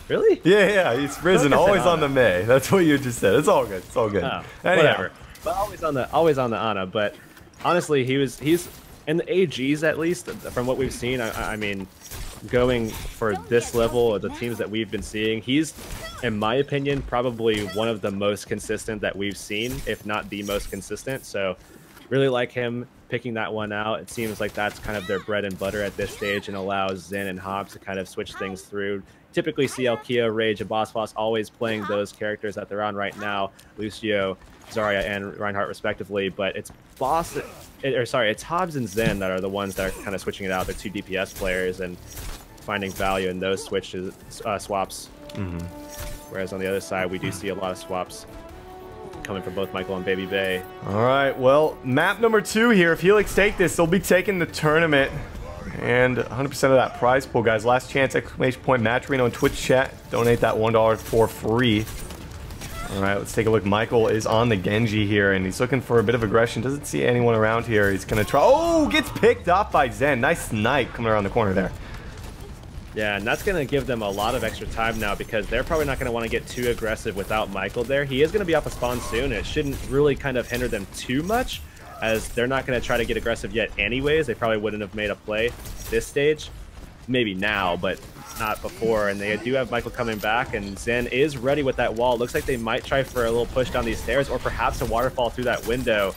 Really? Yeah, he's Sprison, always on the Mei. That's what you just said. It's all good. It's all good. Oh, Anyhow. whatever. But always on the Ana. But honestly, he's in the AGs, at least from what we've seen. I mean, going for this level of the teams that we've been seeing, he's, in my opinion, probably one of the most consistent that we've seen, if not the most consistent. So really like him picking that one out. It seems like that's kind of their bread and butter at this stage, and allows Zen and Hobbs to kind of switch things through. Typically see Alkia, Rage, and Boss always playing those characters that they're on right now, Lucio, Zarya, and Reinhardt respectively, but it's it's Hobbs and Zen that are the ones that are kind of switching it out. They're 2 DPS players and finding value in those switches, swaps. Mm-hmm. Whereas on the other side, we do see a lot of swaps coming from both Michael and Baby Bay. All right, well, map number 2 here. If Helix take this, they'll be taking the tournament. And 100% of that prize pool, guys. Last chance, exclamation point, Matcherino in Twitch chat. Donate that $1 for free. All right, let's take a look. Michael is on the Genji here, and he's looking for a bit of aggression. Doesn't see anyone around here. He's going to try. Oh, gets picked up by Zen. Nice snipe coming around the corner there. Yeah, and that's going to give them a lot of extra time now, because they're probably not going to want to get too aggressive without Michael there. He is going to be off a spawn soon, and it shouldn't really kind of hinder them too much, as they're not going to try to get aggressive yet anyways. They probably wouldn't have made a play this stage. Maybe now, but not before. And they do have Michael coming back, and Zen is ready with that wall. Looks like they might try for a little push down these stairs, or perhaps a waterfall through that window.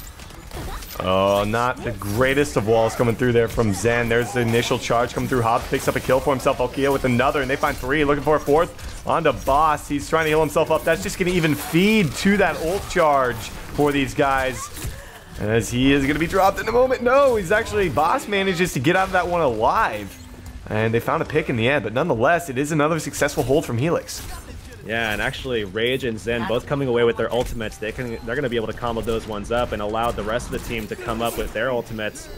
Oh, not the greatest of walls coming through there from Zen. There's the initial charge coming through. Hobbs picks up a kill for himself. Alkia with another, and they find 3. Looking for a 4th. On to Boss. He's trying to heal himself up. That's just going to even feed to that ult charge for these guys, as he is going to be dropped in a moment. No, he's actually, Boss manages to get out of that one alive. And they found a pick in the end, but nonetheless, it is another successful hold from Helix. Yeah, and actually, Rage and Zen both coming away with their ultimates. They're going to be able to combo those ones up and allow the rest of the team to come up with their ultimates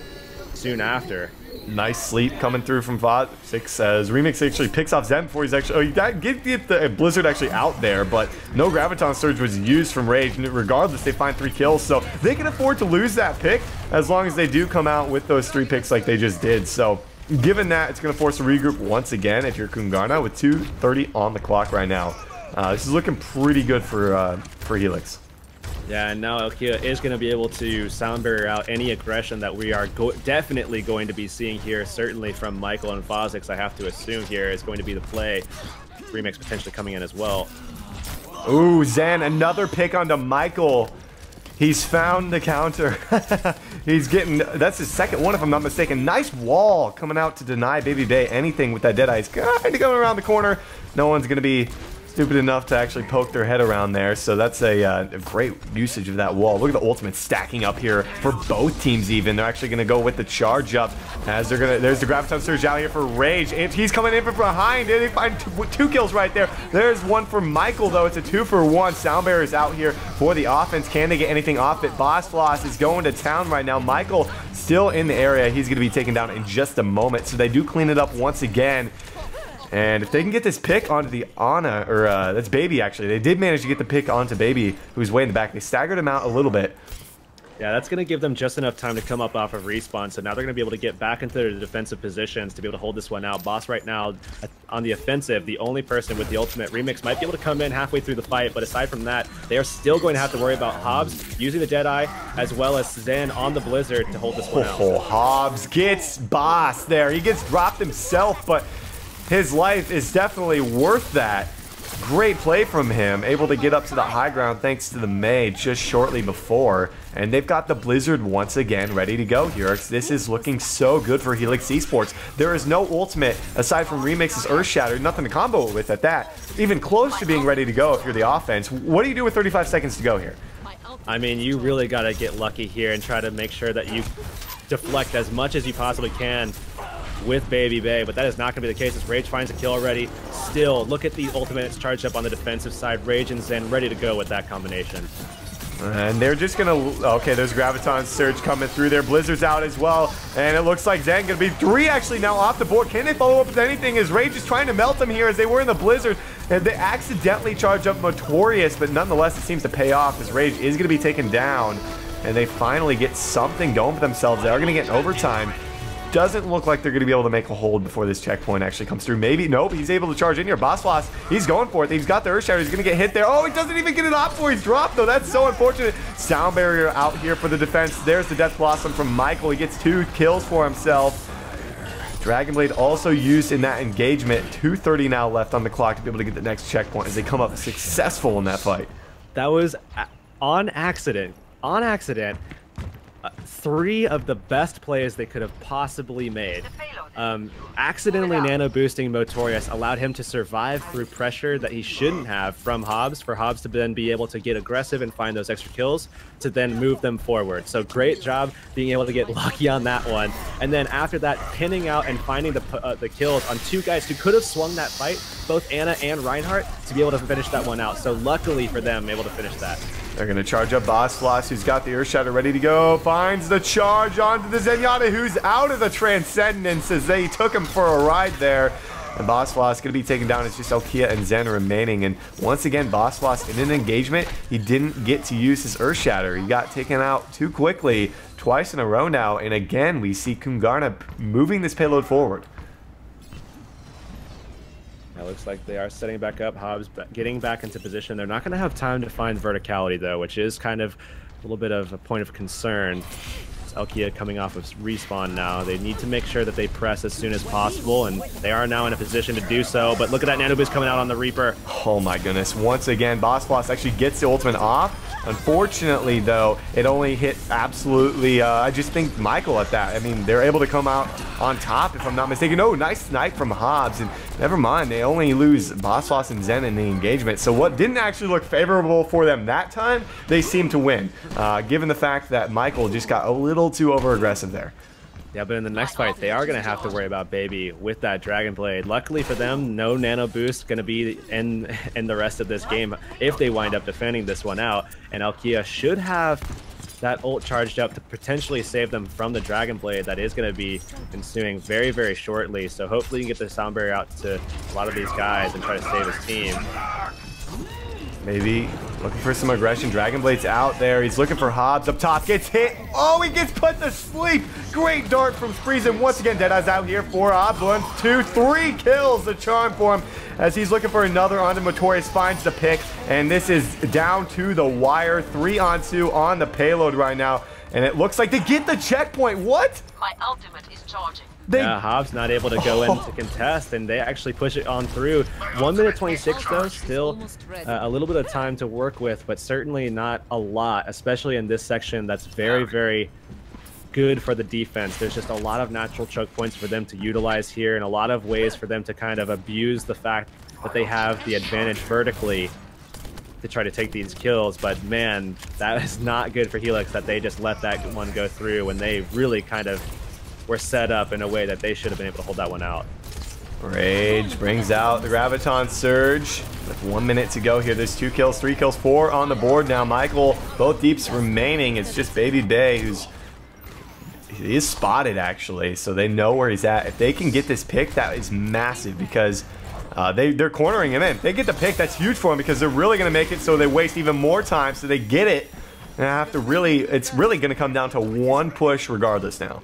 soon after. Nice sleep coming through from Six as Remix actually picks off Zen before he's actually... Oh, you get the Blizzard actually out there, but no Graviton Surge was used from Rage. And regardless, they find 3 kills, so they can afford to lose that pick as long as they do come out with those 3 picks like they just did. So given that, it's going to force a regroup once again if you're Kungarna with 2:30 on the clock right now. This is looking pretty good for Helix. Yeah, and now Elkia is going to be able to sound barrier out any aggression that we are definitely going to be seeing here. Certainly from Michael and Fozix, I have to assume here is going to be the play. Remix potentially coming in as well. Ooh, Zen, another pick onto Michael. He's found the counter. He's getting, that's his second one if I'm not mistaken. Nice wall coming out to deny Baby Bay anything with that Deadeye. He's kind of going around the corner. No one's going to be stupid enough to actually poke their head around there, so that's a great usage of that wall. Look at the ultimate stacking up here for both teams even. They're actually going to go with the charge up as they're going to, there's the Graviton Surge out here for Rage, and he's coming in from behind, and they find 2 kills right there. There's one for Michael, though. It's a 2-for-1. Sound Barrier's out here for the offense. Can they get anything off it? Boss Floss is going to town right now. Michael still in the area. He's going to be taken down in just a moment, so they do clean it up once again. And if they can get this pick onto the Ana, or that's Baby actually. They did manage to get the pick onto Baby, who's way in the back. They staggered him out a little bit. Yeah, that's going to give them just enough time to come up off of respawn. So now they're going to be able to get back into their defensive positions to be able to hold this one out. Boss right now on the offensive, the only person with the ultimate. Remix might be able to come in halfway through the fight, but aside from that, they are still going to have to worry about Hobbs using the Deadeye as well as Zen on the Blizzard to hold this one out. Oh, Hobbs gets Boss there. He gets dropped himself, but his life is definitely worth that. Great play from him, able to get up to the high ground thanks to the Mei just shortly before. And they've got the Blizzard once again ready to go here. This is looking so good for Helix Esports. There is no ultimate aside from Remix's Earth Shatter, nothing to combo it with at that. Even close to being ready to go if you're the offense. What do you do with 35 seconds to go here? I mean, you really got to get lucky here and try to make sure that you deflect as much as you possibly can with Baby Bay, but that is not going to be the case as Rage finds a kill already. Still, look at the ultimates charged up on the defensive side. Rage and Zen ready to go with that combination. And they're just going to... Okay, there's Graviton Surge coming through there. Blizzard's out as well. And it looks like Zen going to be 3 actually now off the board. Can they follow up with anything as Rage is trying to melt them here as they were in the Blizzard? And they accidentally charge up Notorious, but nonetheless it seems to pay off as Rage is going to be taken down. And they finally get something going for themselves. They are going to get an overtime. Doesn't look like they're going to be able to make a hold before this checkpoint actually comes through. Maybe. Nope. He's able to charge in here. Boss Floss, he's going for it. He's got the Earth Shatter. He's going to get hit there. Oh, he doesn't even get it off before he's dropped, though. That's so unfortunate. Sound Barrier out here for the defense. There's the Death Blossom from Michael. He gets 2 kills for himself. Dragon Blade also used in that engagement. 2:30 now left on the clock to be able to get the next checkpoint as they come up successful in that fight. That was on accident. On accident. 3 of the best plays they could have possibly made. Accidentally nano boosting Notorious allowed him to survive through pressure that he shouldn't have from Hobbs, for Hobbs to then be able to get aggressive and find those extra kills to then move them forward. So great job being able to get lucky on that one. And then after that, pinning out and finding the kills on 2 guys who could have swung that fight, both Ana and Reinhardt, to be able to finish that one out. So luckily for them, able to finish that. They're going to charge up Boss Floss, who's got the Earth Shatter ready to go. Finds the charge onto the Zenyatta, who's out of the Transcendence as they took him for a ride there. And Boss Floss going to be taken down. It's just Elkia and Zen remaining. And once again, Boss Floss in an engagement, he didn't get to use his Earth Shatter. He got taken out too quickly twice in a row now. And again, we see Kungarna moving this payload forward. It looks like they are setting back up. Hobbs getting back into position. They're not going to have time to find verticality, though, which is kind of a little bit of a point of concern. It's Elkia coming off of respawn now. They need to make sure that they press as soon as possible, and they are now in a position to do so. But look at that nano boost coming out on the Reaper. Oh my goodness. Once again, Boss Floss actually gets the ultimate off. Unfortunately, though, it only hit absolutely, I just think Michael at that. I mean, they're able to come out on top, if I'm not mistaken. Oh, nice snipe from Hobbs, and never mind, they only lose Boss Floss and Zen in the engagement. So what didn't actually look favorable for them that time, they seem to win, given the fact that Michael just got a little too over-aggressive there. Yeah, but in the next fight, they are going to have to worry about Baby with that Dragon Blade. Luckily for them, no nano boost going to be in the rest of this game if they wind up defending this one out. And Elkia should have that ult charged up to potentially save them from the Dragon Blade that is going to be ensuing very, very shortly. So hopefully you can get the Sound Barrier out to a lot of these guys and try to save his team. Maybe looking for some aggression. Dragon Blade's out there. He's looking for Hobbs up top. Gets hit. Oh, he gets put to sleep. Great dart from Spreeze. And once again, Deadeye's out here for Hobbs. 1, 2, 3 kills. The charm for him as he's looking for another onto Motorius. Finds the pick. And this is down to the wire. 3-on-2 on the payload right now. And it looks like they get the checkpoint. What? My ultimate is charging. Yeah, Hobbs not able to go in to contest, and they actually push it on through. 1 minute 26 though, still a little bit of time to work with, but certainly not a lot, especially in this section that's very, very good for the defense. There's just a lot of natural choke points for them to utilize here, and a lot of ways for them to kind of abuse the fact that they have the advantage vertically to try to take these kills. But man, that is not good for Helix that they just let that one go through when they really kind of were set up in a way that they should have been able to hold that one out. Rage brings out the Graviton Surge with 1 minute to go here. There's 2 kills, 3 kills, 4 on the board now. Michael, both deeps remaining. It's just Baby Bay he is spotted actually, so they know where he's at. If they can get this pick, that is massive because they're cornering him in. If they get the pick, that's huge for them because they're really going to make it so they waste even more time, so they get it. And I have to really, it's really going to come down to one push regardless now.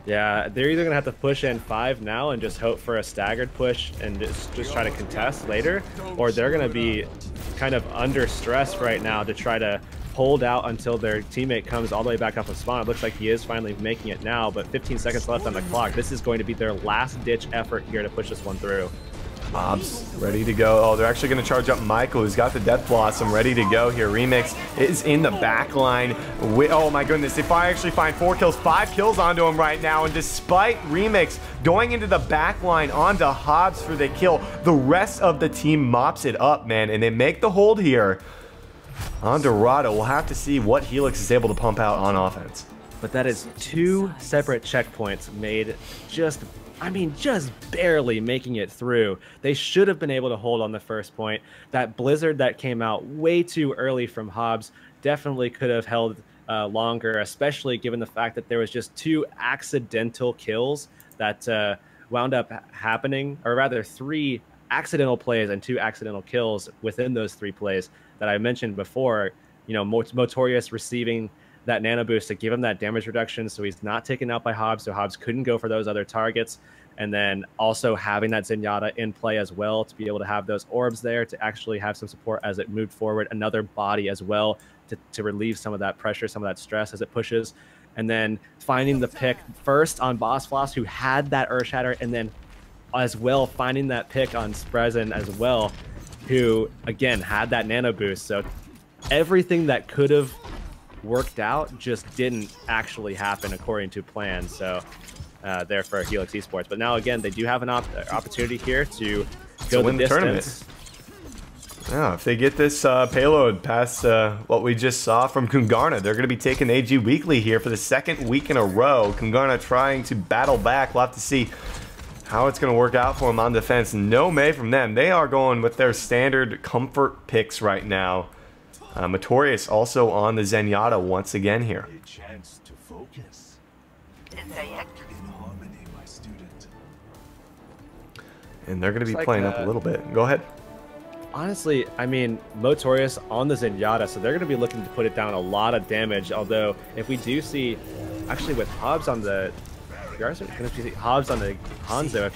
Yeah, they're either going to have to push in 5 now and just hope for a staggered push and just try to contest later, or they're going to be kind of under stress right now to try to hold out until their teammate comes all the way back up of spawn. It looks like he is finally making it now, but 15 seconds left on the clock. This is going to be their last-ditch effort here to push this one through. Hobbs ready to go. Oh, they're actually going to charge up Michael, who's got the Death Blossom ready to go here. Remix is in the back line. Oh my goodness, if I actually find 4 kills, 5 kills onto him right now, and despite Remix going into the back line onto Hobbs for the kill, the rest of the team mops it up, man, and they make the hold here on Dorado. We'll have to see what Helix is able to pump out on offense. But that is 2 separate checkpoints made just barely making it through. They should have been able to hold on the first point. That blizzard that came out way too early from Hobbs definitely could have held longer, especially given the fact that there was just 2 accidental kills that wound up happening, or rather 3 accidental plays and 2 accidental kills within those 3 plays that I mentioned before. You know, Motorius receiving that nano boost to give him that damage reduction so he's not taken out by Hobbs, so Hobbs couldn't go for those other targets, and then also having that Zenyatta in play as well to be able to have those orbs there to actually have some support as it moved forward, another body as well to relieve some of that pressure, some of that stress as it pushes, and then finding the pick first on Boss Floss, who had that Earth Shatter, and then as well finding that pick on Sprezin as well, who again had that nano boost. So everything that could have worked out just didn't actually happen according to plan. So there for Helix Esports. But now again, they do have an opportunity here to go win the tournament. Yeah, if they get this payload past what we just saw from Kungarna, they're going to be taking AG Weekly here for the 2nd week in a row. Kungarna trying to battle back. We'll have to see how it's going to work out for them on defense. No May from them. They are going with their standard comfort picks right now. Motorius also on the Zenyatta once again here. A chance to focus. In harmony, my student. And they're going to be playing up a little bit. Go ahead. Honestly, I mean, Motorius on the Zenyatta, so they're going to be looking to put it down a lot of damage. Although, if we do see, actually with Hobbs on the Hobbs on the Hanzo,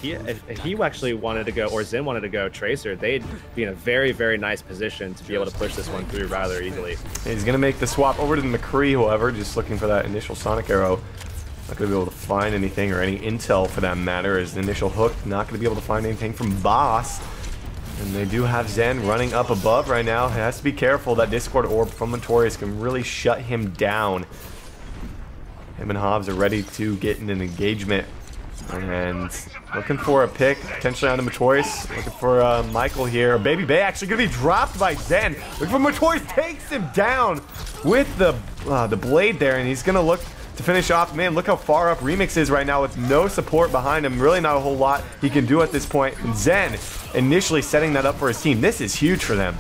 if he actually wanted to go, or Zen wanted to go Tracer, they'd be in a very, very nice position to be able to push this one through rather easily. He's going to make the swap over to the McCree, however, just looking for that initial Sonic Arrow. Not going to be able to find anything, or any intel for that matter, as the initial hook. Not going to be able to find anything from Boss. And they do have Zen running up above right now. He has to be careful. That Discord Orb from Motorius can really shut him down. Him and Hobbs are ready to get in an engagement. And looking for a pick, potentially on the Motorius. Looking for Michael here. Baby Bay actually going to be dropped by Zen. Looking for Motorius, takes him down with the blade there. And he's going to look to finish off. Man, look how far up Remix is right now with no support behind him. Really not a whole lot he can do at this point. And Zen initially setting that up for his team. This is huge for them.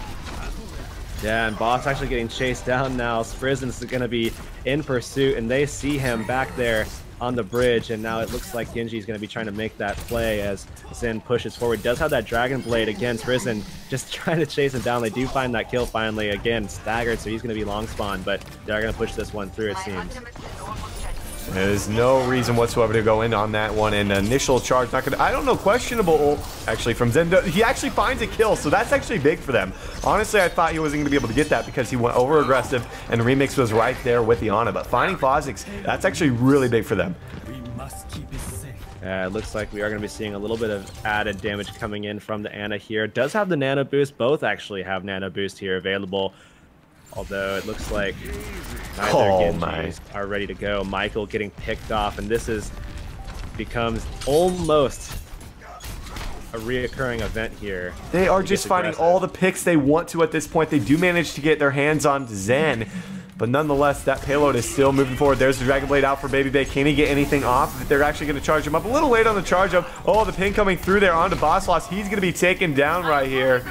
Yeah, and Boss actually getting chased down now. Frizen's going to be in pursuit, and they see him back there on the bridge, and now it looks like Genji's going to be trying to make that play as Zen pushes forward. Does have that Dragon Blade against Frizen, just trying to chase him down. They do find that kill finally. Again, staggered, so he's going to be long spawn, but they're going to push this one through, it seems. There's no reason whatsoever to go in on that one. And initial charge, not gonna, I don't know, questionable ult actually from Zen. He actually finds a kill, so that's actually big for them. Honestly, I thought he wasn't gonna be able to get that because he went over aggressive and Remix was right there with the Ana. But finding Phosix, that's actually really big for them. It looks like we are going to be seeing a little bit of added damage coming in from the Ana here. Does have the Nano Boost. Both actually have Nano Boost here available. Although it looks like neither Genjis are ready to go. Michael getting picked off, and this becomes almost a reoccurring event here. They are just finding all the picks they want to at this point. They do manage to get their hands on Zen, but nonetheless, that payload is still moving forward. There's the Dragon Blade out for Baby Bay. Can he get anything off? They're actually going to charge him up. A little late on the charge up. Oh, the ping coming through there onto Boss Loss. He's going to be taken down right here,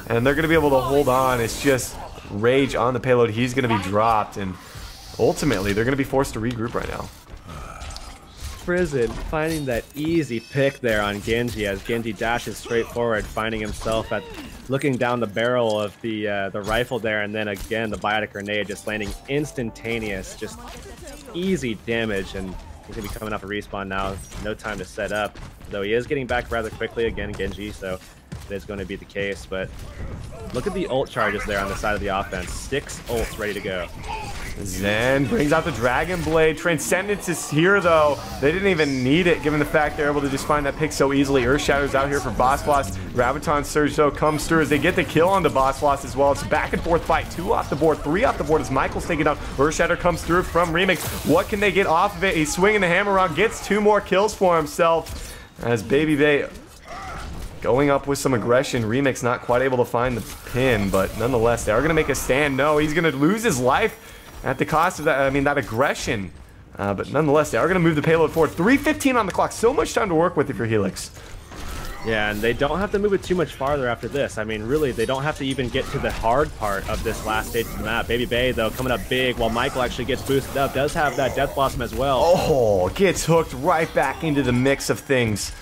and they're going to be able to hold on. It's just Rage on the payload. He's going to be dropped, and ultimately they're going to be forced to regroup right now. Frizen finding that easy pick there on Genji as Genji dashes straight forward, finding himself at looking down the barrel of the rifle there, and then again the biotic grenade just landing instantaneous, just easy damage, and he's gonna be coming off a respawn now. No time to set up, though he is getting back rather quickly again, Genji, so it is going to be the case. But look at the ult charges there on the side of the offense. 6 ults ready to go. Zen brings out the Dragon Blade. Transcendence is here, though. They didn't even need it, given the fact they're able to just find that pick so easily. Earthshatter's out here for Boss Blast. Graviton Surge, though, comes through as they get the kill on the Boss Blast as well. It's a back-and-forth fight. 2 off the board, 3 off the board as Michael's taken down. Earthshatter comes through from Remix. What can they get off of it? He's swinging the hammer around, gets 2 more kills for himself as Baby Bay going up with some aggression. Remix not quite able to find the pin, but nonetheless, they are going to make a stand. No, he's going to lose his life at the cost of that, that aggression. But nonetheless, they are going to move the payload forward. 3:15 on the clock. So much time to work with if you're Helix. Yeah, and they don't have to move it too much farther after this. I mean, really, they don't have to even get to the hard part of this last stage of the map. Baby Bay, though, coming up big while Michael actually gets boosted up. Does have that Death Blossom as well. Oh, gets hooked right back into the mix of things.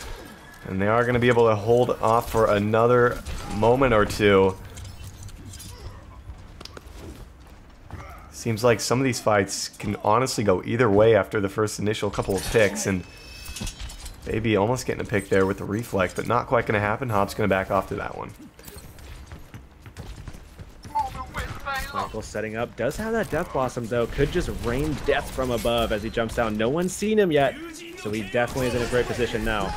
And they are going to be able to hold off for another moment or two. Seems like some of these fights can honestly go either way after the first initial couple of picks. And Baby almost getting a pick there with the reflect, but not quite going to happen. Hop's going to back off to that one. Michael setting up. Does have that Death Blossom, though. Could just rain death from above as he jumps down. No one's seen him yet, so he definitely is in a great position now.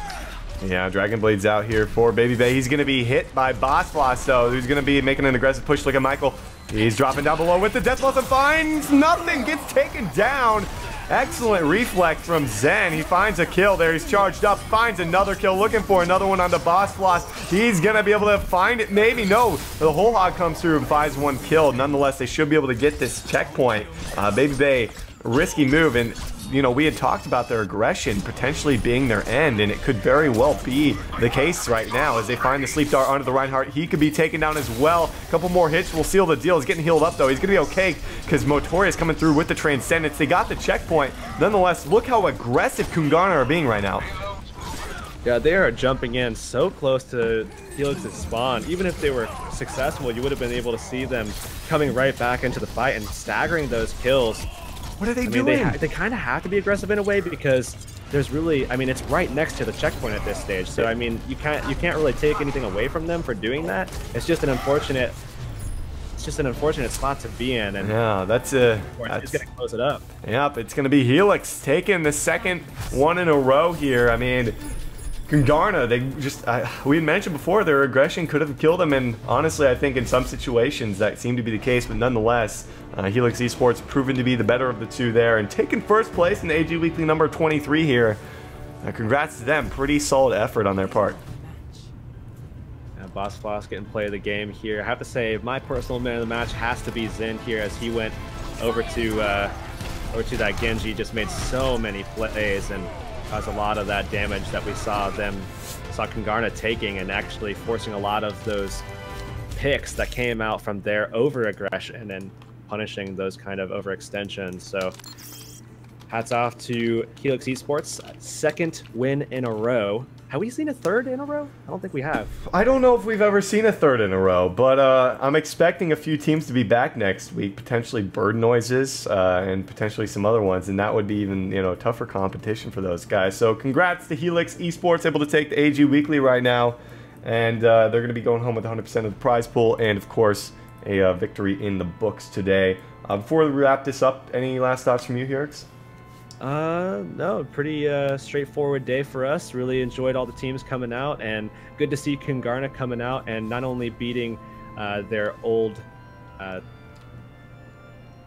Yeah, Dragon Blade's out here for Baby Bay. He's going to be hit by Boss Blast, though. He's going to be making an aggressive push. Look at Michael. He's dropping down below with the Death Blossom. Finds nothing. Gets taken down. Excellent reflect from Zen. He finds a kill there. He's charged up. Finds another kill. Looking for another one on the Boss Blast. He's going to be able to find it. Maybe. No. The whole hog comes through and finds one kill. Nonetheless, they should be able to get this checkpoint. Baby Bay, risky move. And you know, we had talked about their aggression potentially being their end, and it could very well be the case right now as they find the sleep dart onto the Reinhardt. He could be taken down as well. A couple more hits will seal the deal. He's getting healed up, though. He's going to be okay because Motori is coming through with the Transcendence. They got the checkpoint. Nonetheless, look how aggressive Kungarna are being right now. Yeah, they are jumping in so close to Helix's spawn. Even if they were successful, you would have been able to see them coming right back into the fight and staggering those kills. What are they doing? They kind of have to be aggressive in a way because there's really, I mean, it's right next to the checkpoint at this stage. So I mean, you can't really take anything away from them for doing that. It's just an unfortunate spot to be in. And yeah, that's gonna close it up. Yep, it's gonna be Helix taking the second one in a row here. I mean, Kungarna, they just, we had mentioned before, their aggression could have killed them, and honestly, I think in some situations that seemed to be the case, but nonetheless, Helix Esports proven to be the better of the two there, and taking first place in the AG Weekly number 23 here. Congrats to them, pretty solid effort on their part. Boss Floss getting play of the game here. I have to say, my personal man of the match has to be Zen here as he went over to that Genji, just made so many plays and caused a lot of that damage that we saw Kungarna taking, and actually forcing a lot of those picks that came out from their over-aggression and punishing those kind of overextensions. So hats off to Helix Esports. Second win in a row. Have we seen a third in a row? I don't think we have. I don't know if we've ever seen a third in a row, but I'm expecting a few teams to be back next week, potentially Bird Noises and potentially some other ones, and that would be even, you know, tougher competition for those guys. So congrats to Helix Esports, able to take the AG Weekly right now, and they're going to be going home with 100% of the prize pool, and of course a victory in the books today. Before we wrap this up, any last thoughts from you, Helix? No, pretty straightforward day for us. Really enjoyed all the teams coming out, and good to see Kungarna coming out and not only beating their old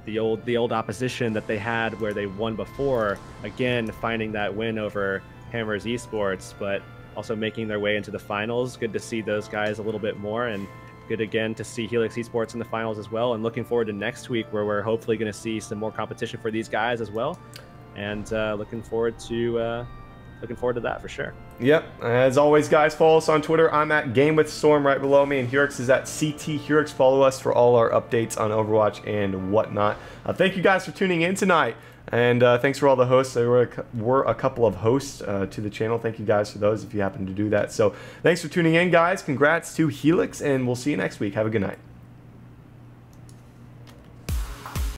the old opposition that they had where they won before, again finding that win over Hammers Esports, but also making their way into the finals. Good to see those guys a little bit more, and good again to see Helix Esports in the finals as well, and looking forward to next week where we're hopefully going to see some more competition for these guys as well. And looking forward to that for sure. Yep. As always, guys, follow us on Twitter. I'm at GameWithStorm right below me, and Hurix is at CT Hurix. Follow us for all our updates on Overwatch and whatnot. Thank you guys for tuning in tonight, and thanks for all the hosts. There were a couple of hosts to the channel. Thank you guys for those if you happen to do that. So thanks for tuning in, guys. Congrats to Helix, and we'll see you next week. Have a good night.